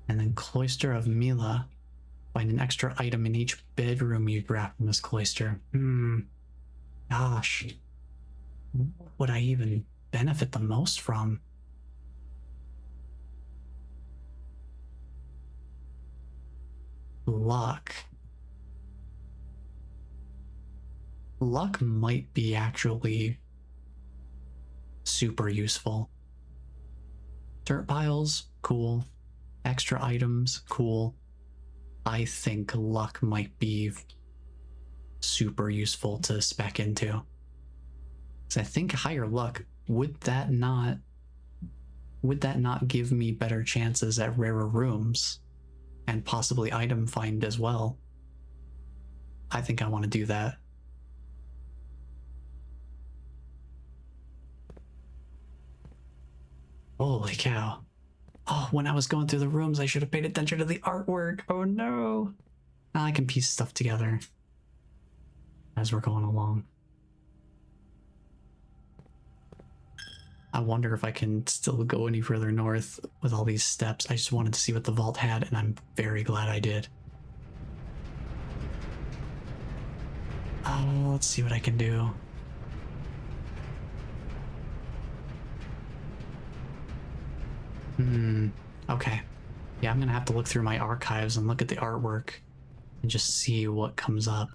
Speaker 1: And then Cloister of Mila. Find an extra item in each bedroom you draft from this cloister. Gosh. What would I even benefit the most from? Luck. Luck might be actually super useful. Dirt piles, cool. Extra items, cool. I think luck might be super useful to spec into. So I think higher luck, would that not give me better chances at rarer rooms and possibly item find as well? I think I want to do that. Holy cow. Oh, when I was going through the rooms, I should have paid attention to the artwork. Oh no. Now I can piece stuff together as we're going along. I wonder if I can still go any further north with all these steps. I just wanted to see what the vault had, and I'm very glad I did. Let's see what I can do. Okay. Yeah, I'm gonna have to look through my archives and look at the artwork and just see what comes up.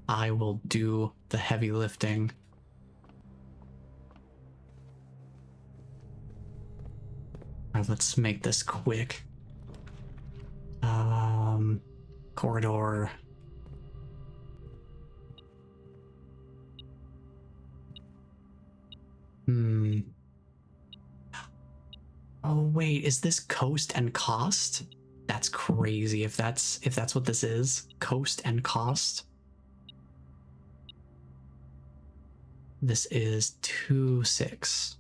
Speaker 1: I will do the heavy lifting. Alright, let's make this quick. Corridor. Oh wait, is this coast and cost? That's crazy if that's what this is. Coast and cost. This is 2-6.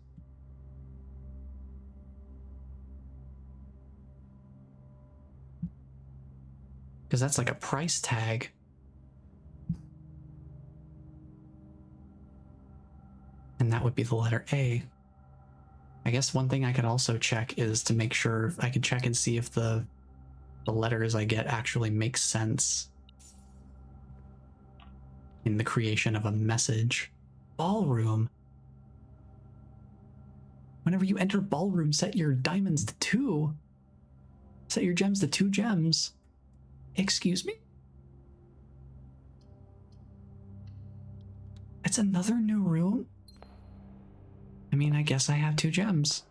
Speaker 1: Because that's like a price tag. And that would be the letter A. I guess one thing I could also check is to make sure I could check and see if the letters I get actually make sense in the creation of a message. Ballroom. Whenever you enter ballroom, set your diamonds to 2. Set your gems to 2 gems. Excuse me? It's another new room? I mean, I guess I have 2 gems.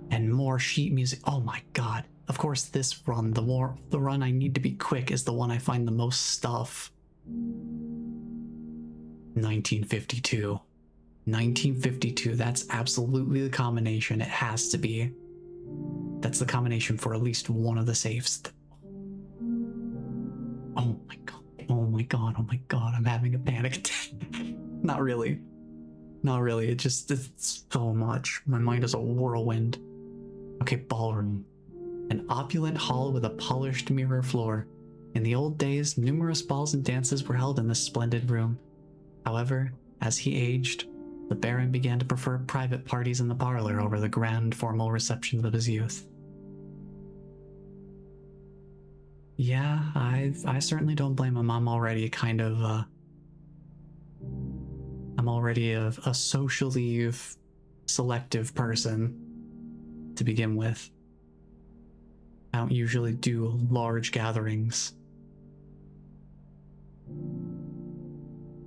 Speaker 1: And more sheet music. Oh my god. Of course, this run, the run I need to be quick, is the one I find the most stuff. 1952. 1952, that's absolutely the combination. It has to be. That's the combination for at least one of the safes. Oh my god. Oh my god. Oh my god. I'm having a panic attack. Not really. Not really. It's so much. My mind is a whirlwind. Okay, ballroom. An opulent hall with a polished mirror floor. In the old days, numerous balls and dances were held in this splendid room. However, as he aged, the Baron began to prefer private parties in the parlor over the grand formal receptions of his youth. Yeah, I certainly don't blame him. I'm already kind of, I'm already a socially selective person to begin with. I don't usually do large gatherings.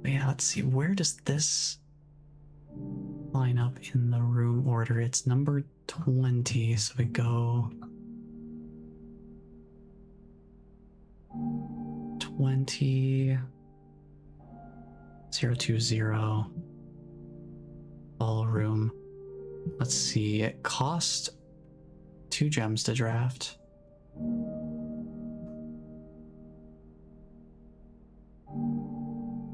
Speaker 1: But yeah, let's see, where does this line up in the room order? It's number 20, so we go... 20 020 ballroom. Let's see, it cost 2 gems to draft.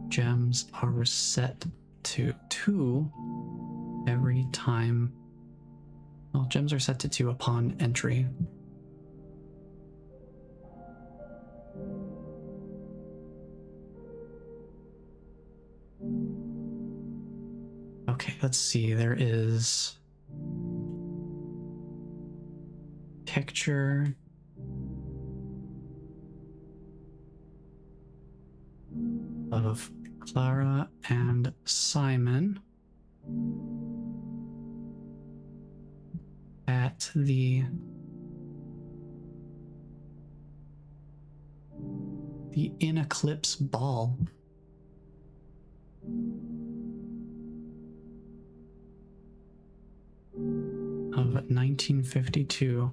Speaker 1: Gems are set to 2 every time. Well, gems are set to 2 upon entry. Okay, let's see. There is picture of Clara and Simon at the In Eclipse Ball. Of 1952.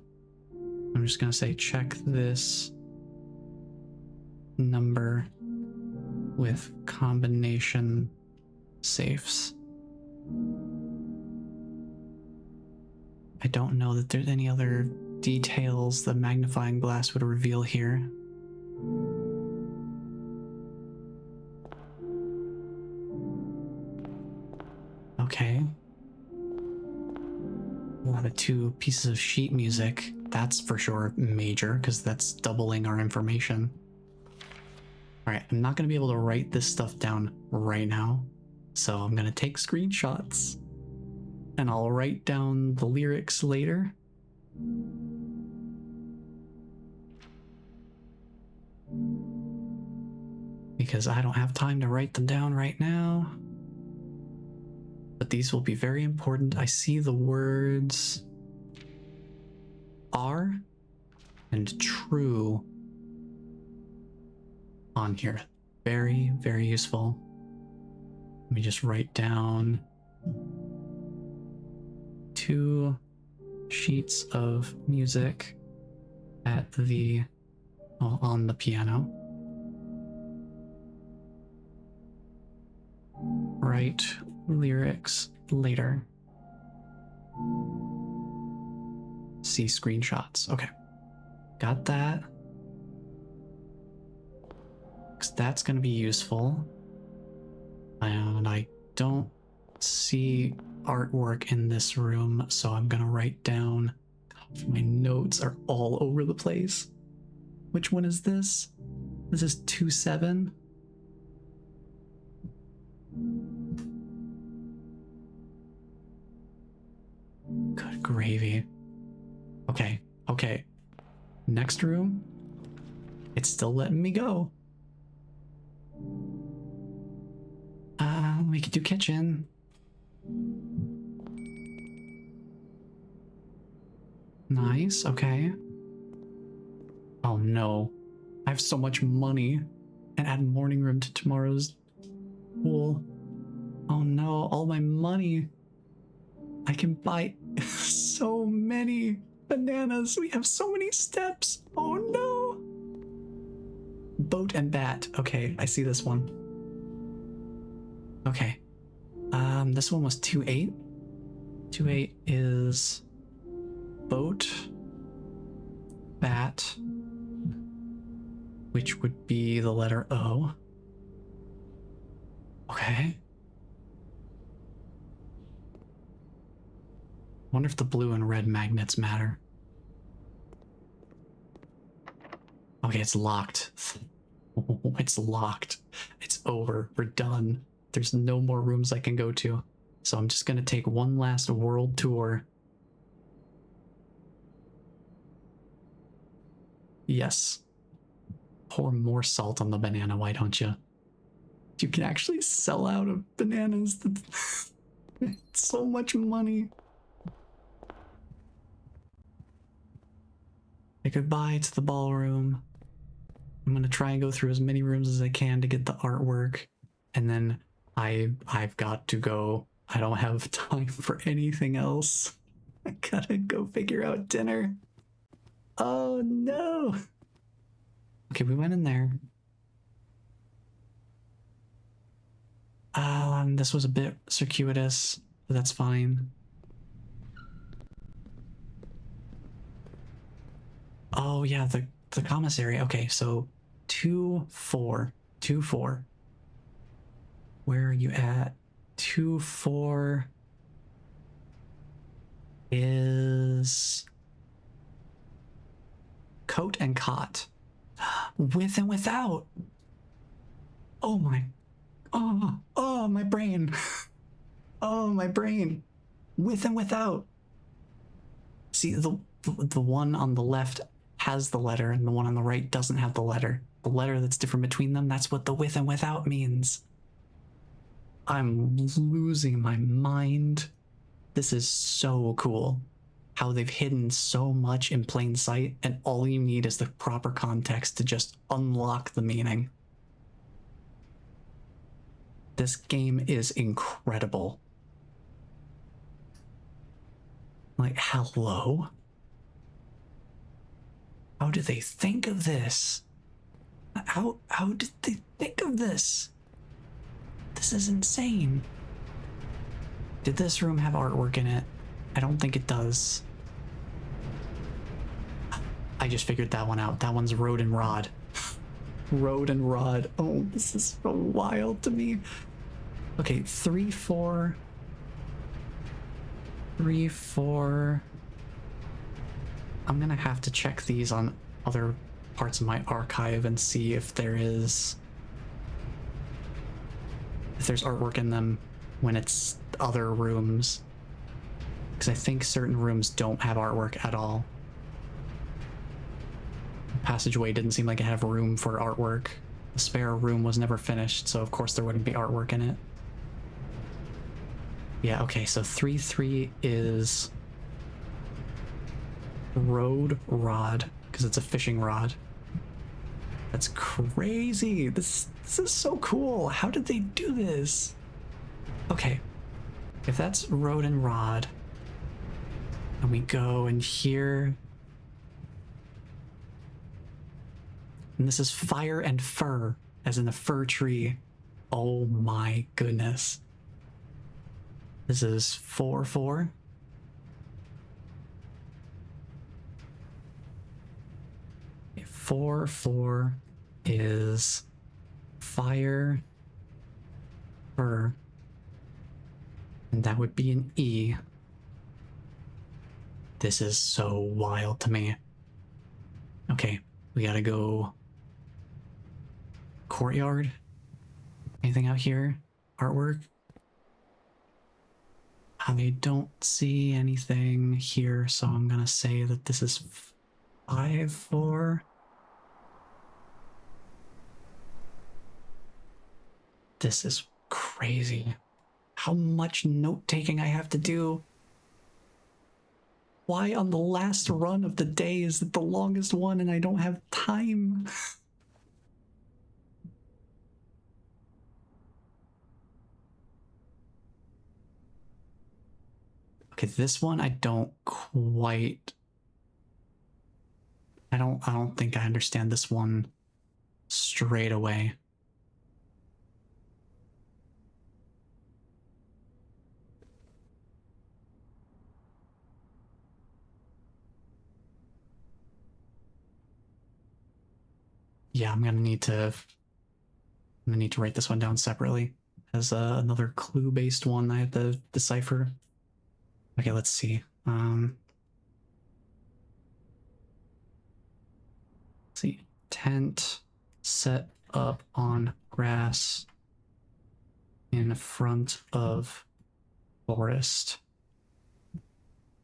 Speaker 1: I'm just gonna say check this number with combination safes. I don't know that there's any other details the magnifying glass would reveal here. Okay. We'll have 2 pieces of sheet music. That's for sure major, because that's doubling our information. Alright, I'm not going to be able to write this stuff down right now, so I'm going to take screenshots, and I'll write down the lyrics later. Because I don't have time to write them down right now. But these will be very important. I see the words are and true on here. Very, very useful. Let me just write down 2 sheets of music at the, well, on the piano. Write lyrics later. See screenshots. Okay. Got that. 'Cause that's going to be useful. And I don't see artwork in this room, so I'm going to write down. My notes are all over the place. Which one is this? This is 2-7. Good gravy. Okay, okay. Next room. It's still letting me go. We could do kitchen. Nice, okay. Oh no. I have so much money. And add morning room to tomorrow's pool. Oh no, all my money. I can buy so many bananas. We have so many steps. Oh no. Boat and bat. Okay, I see this one. Okay. This one was 2-8. 2-8 is boat, bat, which would be the letter O. Okay. Wonder if the blue and red magnets matter. Okay, it's locked. It's locked. It's over. We're done. There's no more rooms I can go to. So I'm just gonna take one last world tour. Yes. Pour more salt on the banana, why don't you? You can actually sell out of bananas. It's so much money. Say goodbye to the ballroom. I'm gonna try and go through as many rooms as I can to get the artwork, and then I've got to go. I don't have time for anything else. I gotta go figure out dinner. Oh no. Okay, we went in there. This was a bit circuitous, but that's fine. Oh yeah, the commissary. Okay, so 2-4. 2-4. Where are you at? 2-4 is coat and cot. With and without. Oh my. Oh, my brain. Oh, my brain. With and without. See, the one on the left has the letter, and the one on the right doesn't have the letter. The letter that's different between them, that's what the with and without means. I'm losing my mind. This is so cool. How they've hidden so much in plain sight, and all you need is the proper context to just unlock the meaning. This game is incredible. Like, hello? How did they think of this? How did they think of this? This is insane. Did this room have artwork in it? I don't think it does. I just figured that one out. That one's Road and Rod. Road and Rod. Oh, this is so wild to me. Okay, 3-4. 3-4. I'm gonna have to check these on other parts of my archive and see if there's artwork in them when it's other rooms. Because I think certain rooms don't have artwork at all. The passageway didn't seem like it had room for artwork. The spare room was never finished, so of course there wouldn't be artwork in it. Yeah, okay, so 3-3 is Road Rod, because it's a fishing rod. That's crazy. This is so cool. How did they do this? Okay, if that's Road and Rod, and we go in here, and this is Fire and Fir, as in the fir tree. Oh my goodness. This is 4-4. Okay, 4-4 is Fire, Fir, and that would be an E. This is so wild to me. Okay, we gotta go courtyard. Anything out here? Artwork? I don't see anything here, so I'm gonna say that this is 5-4. This is crazy. How much note-taking I have to do. Why on the last run of the day is it the longest one and I don't have time? Okay, this one I don't quite... I don't think I understand this one straight away. Yeah, I'm gonna need to write this one down separately as another clue-based one I have to decipher. Okay, let's see. Let's see. Tent set up on grass in front of forest.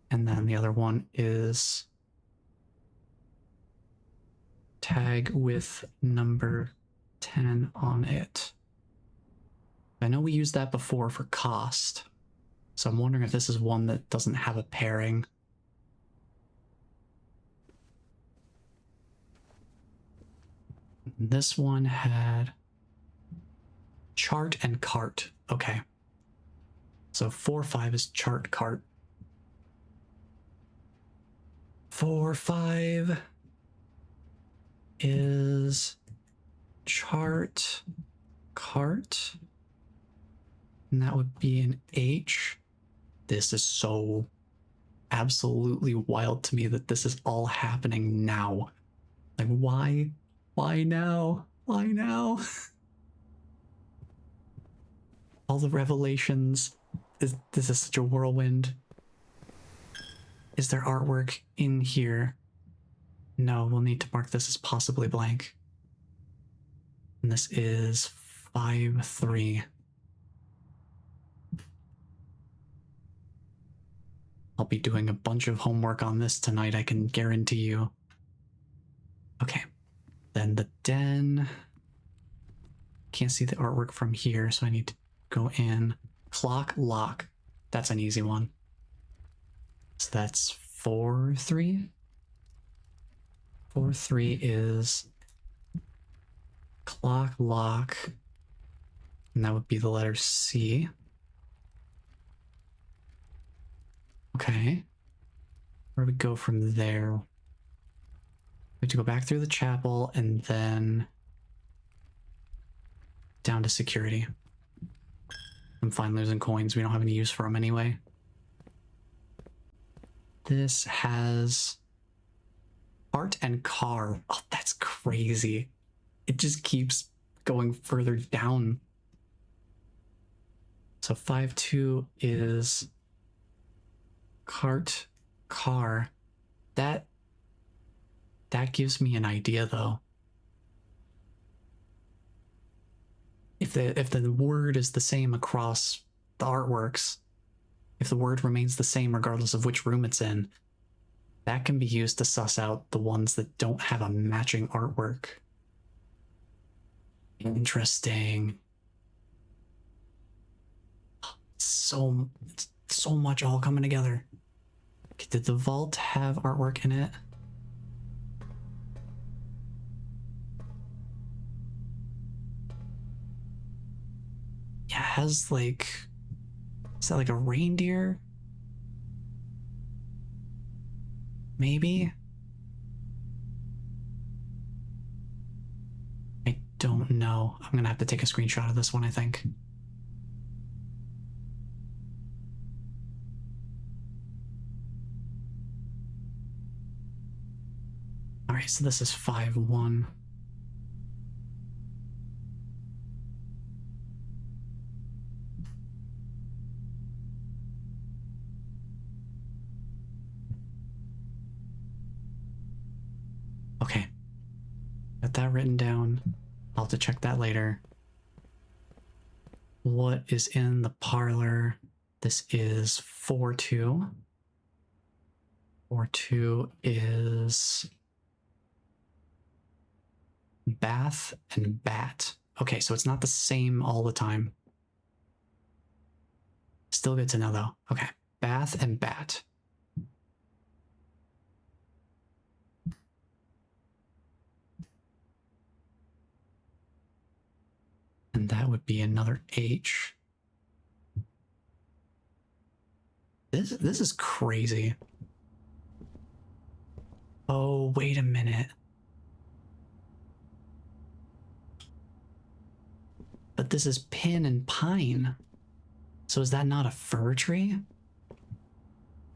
Speaker 1: And then the other one is tag with number 10 on it. I know we used that before for cost, so I'm wondering if this is one that doesn't have a pairing. This one had chart and cart. Okay. So 4-5 is chart cart. 4-5 is chart cart. And that would be an H. This is so absolutely wild to me that this is all happening now. Like, why? Why now? Why now? All the revelations. This is such a whirlwind. Is there artwork in here? No, we'll need to mark this as possibly blank. And this is 5-3. I'll be doing a bunch of homework on this tonight, I can guarantee you. Okay, then the den. Can't see the artwork from here, so I need to go in. Clock lock. That's an easy one. So that's 4-3. 4-3 is clock lock. And that would be the letter C. Okay. Where do we go from there? We have to go back through the chapel and then down to security. I'm fine losing coins. We don't have any use for them anyway. This has art and car. Oh, that's crazy. It just keeps going further down. So 5-2 is cart, car. That gives me an idea though. If the word is the same across the artworks, if the word remains the same regardless of which room it's in, that can be used to suss out the ones that don't have a matching artwork. Interesting. It's so much all coming together. Okay, did the vault have artwork in it? Yeah, it has like, is that like a reindeer? Maybe? I don't know. I'm gonna have to take a screenshot of this one, I think. Alright, so this is 5-1. Okay. Got that written down. I'll have to check that later. What is in the parlor? This is 4-2. 4-2 is bath and bat. Okay, so it's not the same all the time. Still good to know though. Okay, bath and bat. And that would be another H. This is crazy. Oh, wait a minute. But this is pin and pine. So is that not a fir tree?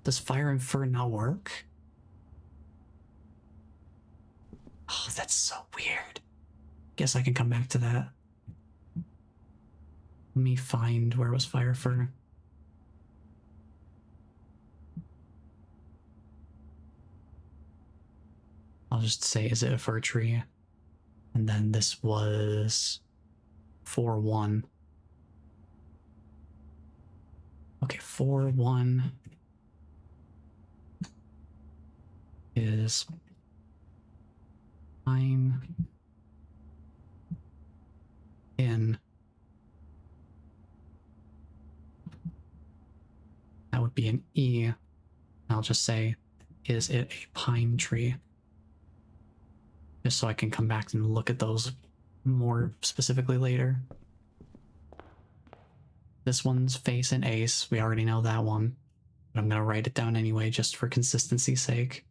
Speaker 1: Does fire and fir not work? Oh, that's so weird. Guess I can come back to that. Let me find where was fire fir. I'll just say, is it a fir tree? And then this was 4-1. Okay, 4-1 is pine in. That would be an E. I'll just say, is it a pine tree? Just so I can come back and look at those more specifically later. This one's face and ace. We already know that one. But I'm going to write it down anyway, just for consistency's sake.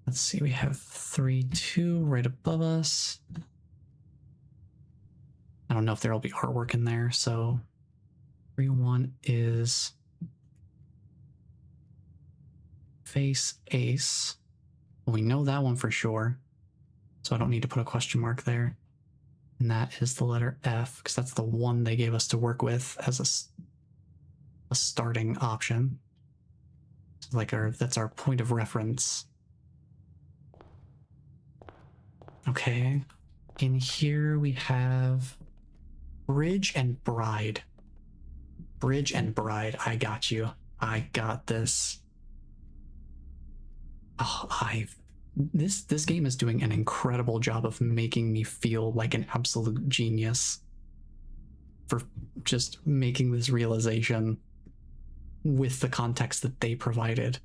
Speaker 1: Let's see, we have 3-2 right above us. I don't know if there'll be artwork in there. So 3-1 is face ace. Well, we know that one for sure, so I don't need to put a question mark there. And that is the letter F, because that's the one they gave us to work with as a starting option. Like that's our point of reference. Okay. In here we have bridge and bride. Bridge and bride. I got you. I got this. Oh, this game is doing an incredible job of making me feel like an absolute genius for just making this realization with the context that they provided.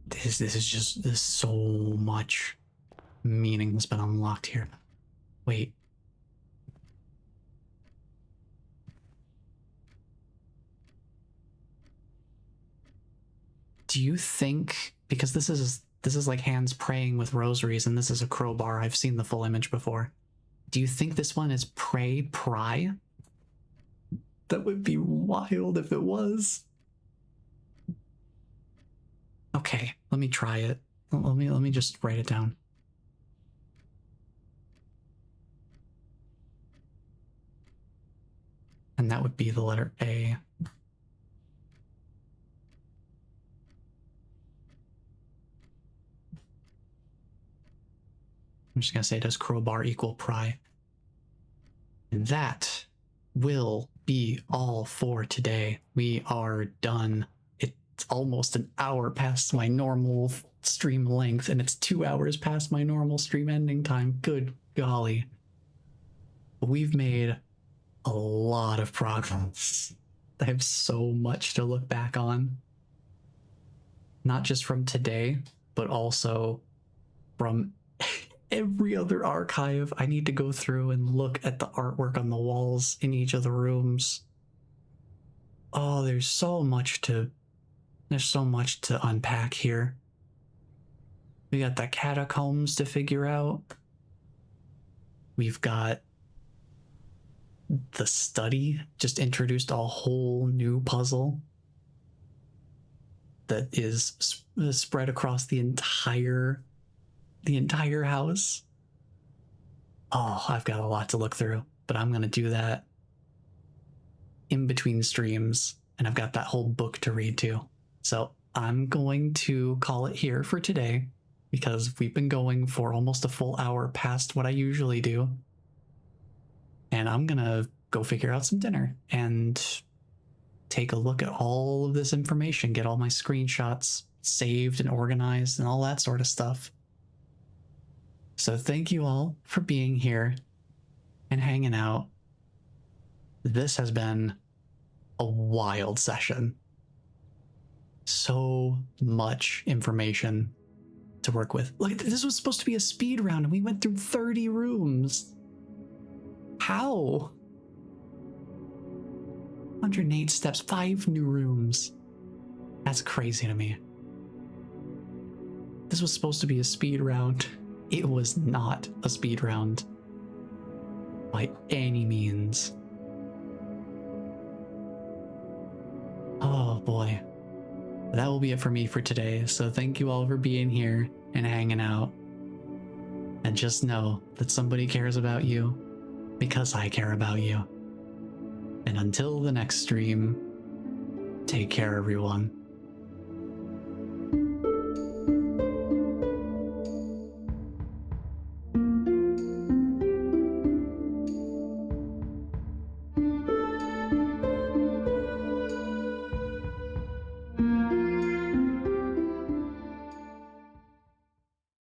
Speaker 1: There's so much meaning has been unlocked here. Wait. Do you think, because this is like hands praying with rosaries and this is a crowbar, I've seen the full image before. Do you think this one is pry? That would be wild if it was. Okay, let me try it. Let me just write it down. And that would be the letter A. I'm just gonna say, does crowbar equal pry? And that will be all for today. We are done. It's almost an hour past my normal stream length, and it's 2 hours past my normal stream ending time. Good golly. We've made a lot of progress. I have so much to look back on. Not just from today, but also from every other archive. I need to go through and look at the artwork on the walls in each of the rooms. Oh, there's so much to unpack here. We got the catacombs to figure out. We've got the study, just introduced a whole new puzzle that is spread across the entire house. Oh, I've got a lot to look through, but I'm gonna do that in between streams, and I've got that whole book to read too. So I'm going to call it here for today, because we've been going for almost a full hour past what I usually do. And I'm gonna go figure out some dinner and take a look at all of this information, get all my screenshots saved and organized and all that sort of stuff. So thank you all for being here and hanging out. This has been a wild session. So much information to work with. Look, this was supposed to be a speed round and we went through 30 rooms. How? 108 steps, 5 new rooms. That's crazy to me. This was supposed to be a speed round. It was not a speed round by any means. Oh boy. That will be it for me for today. So thank you all for being here and hanging out. And just know that somebody cares about you because I care about you. And until the next stream, take care, everyone.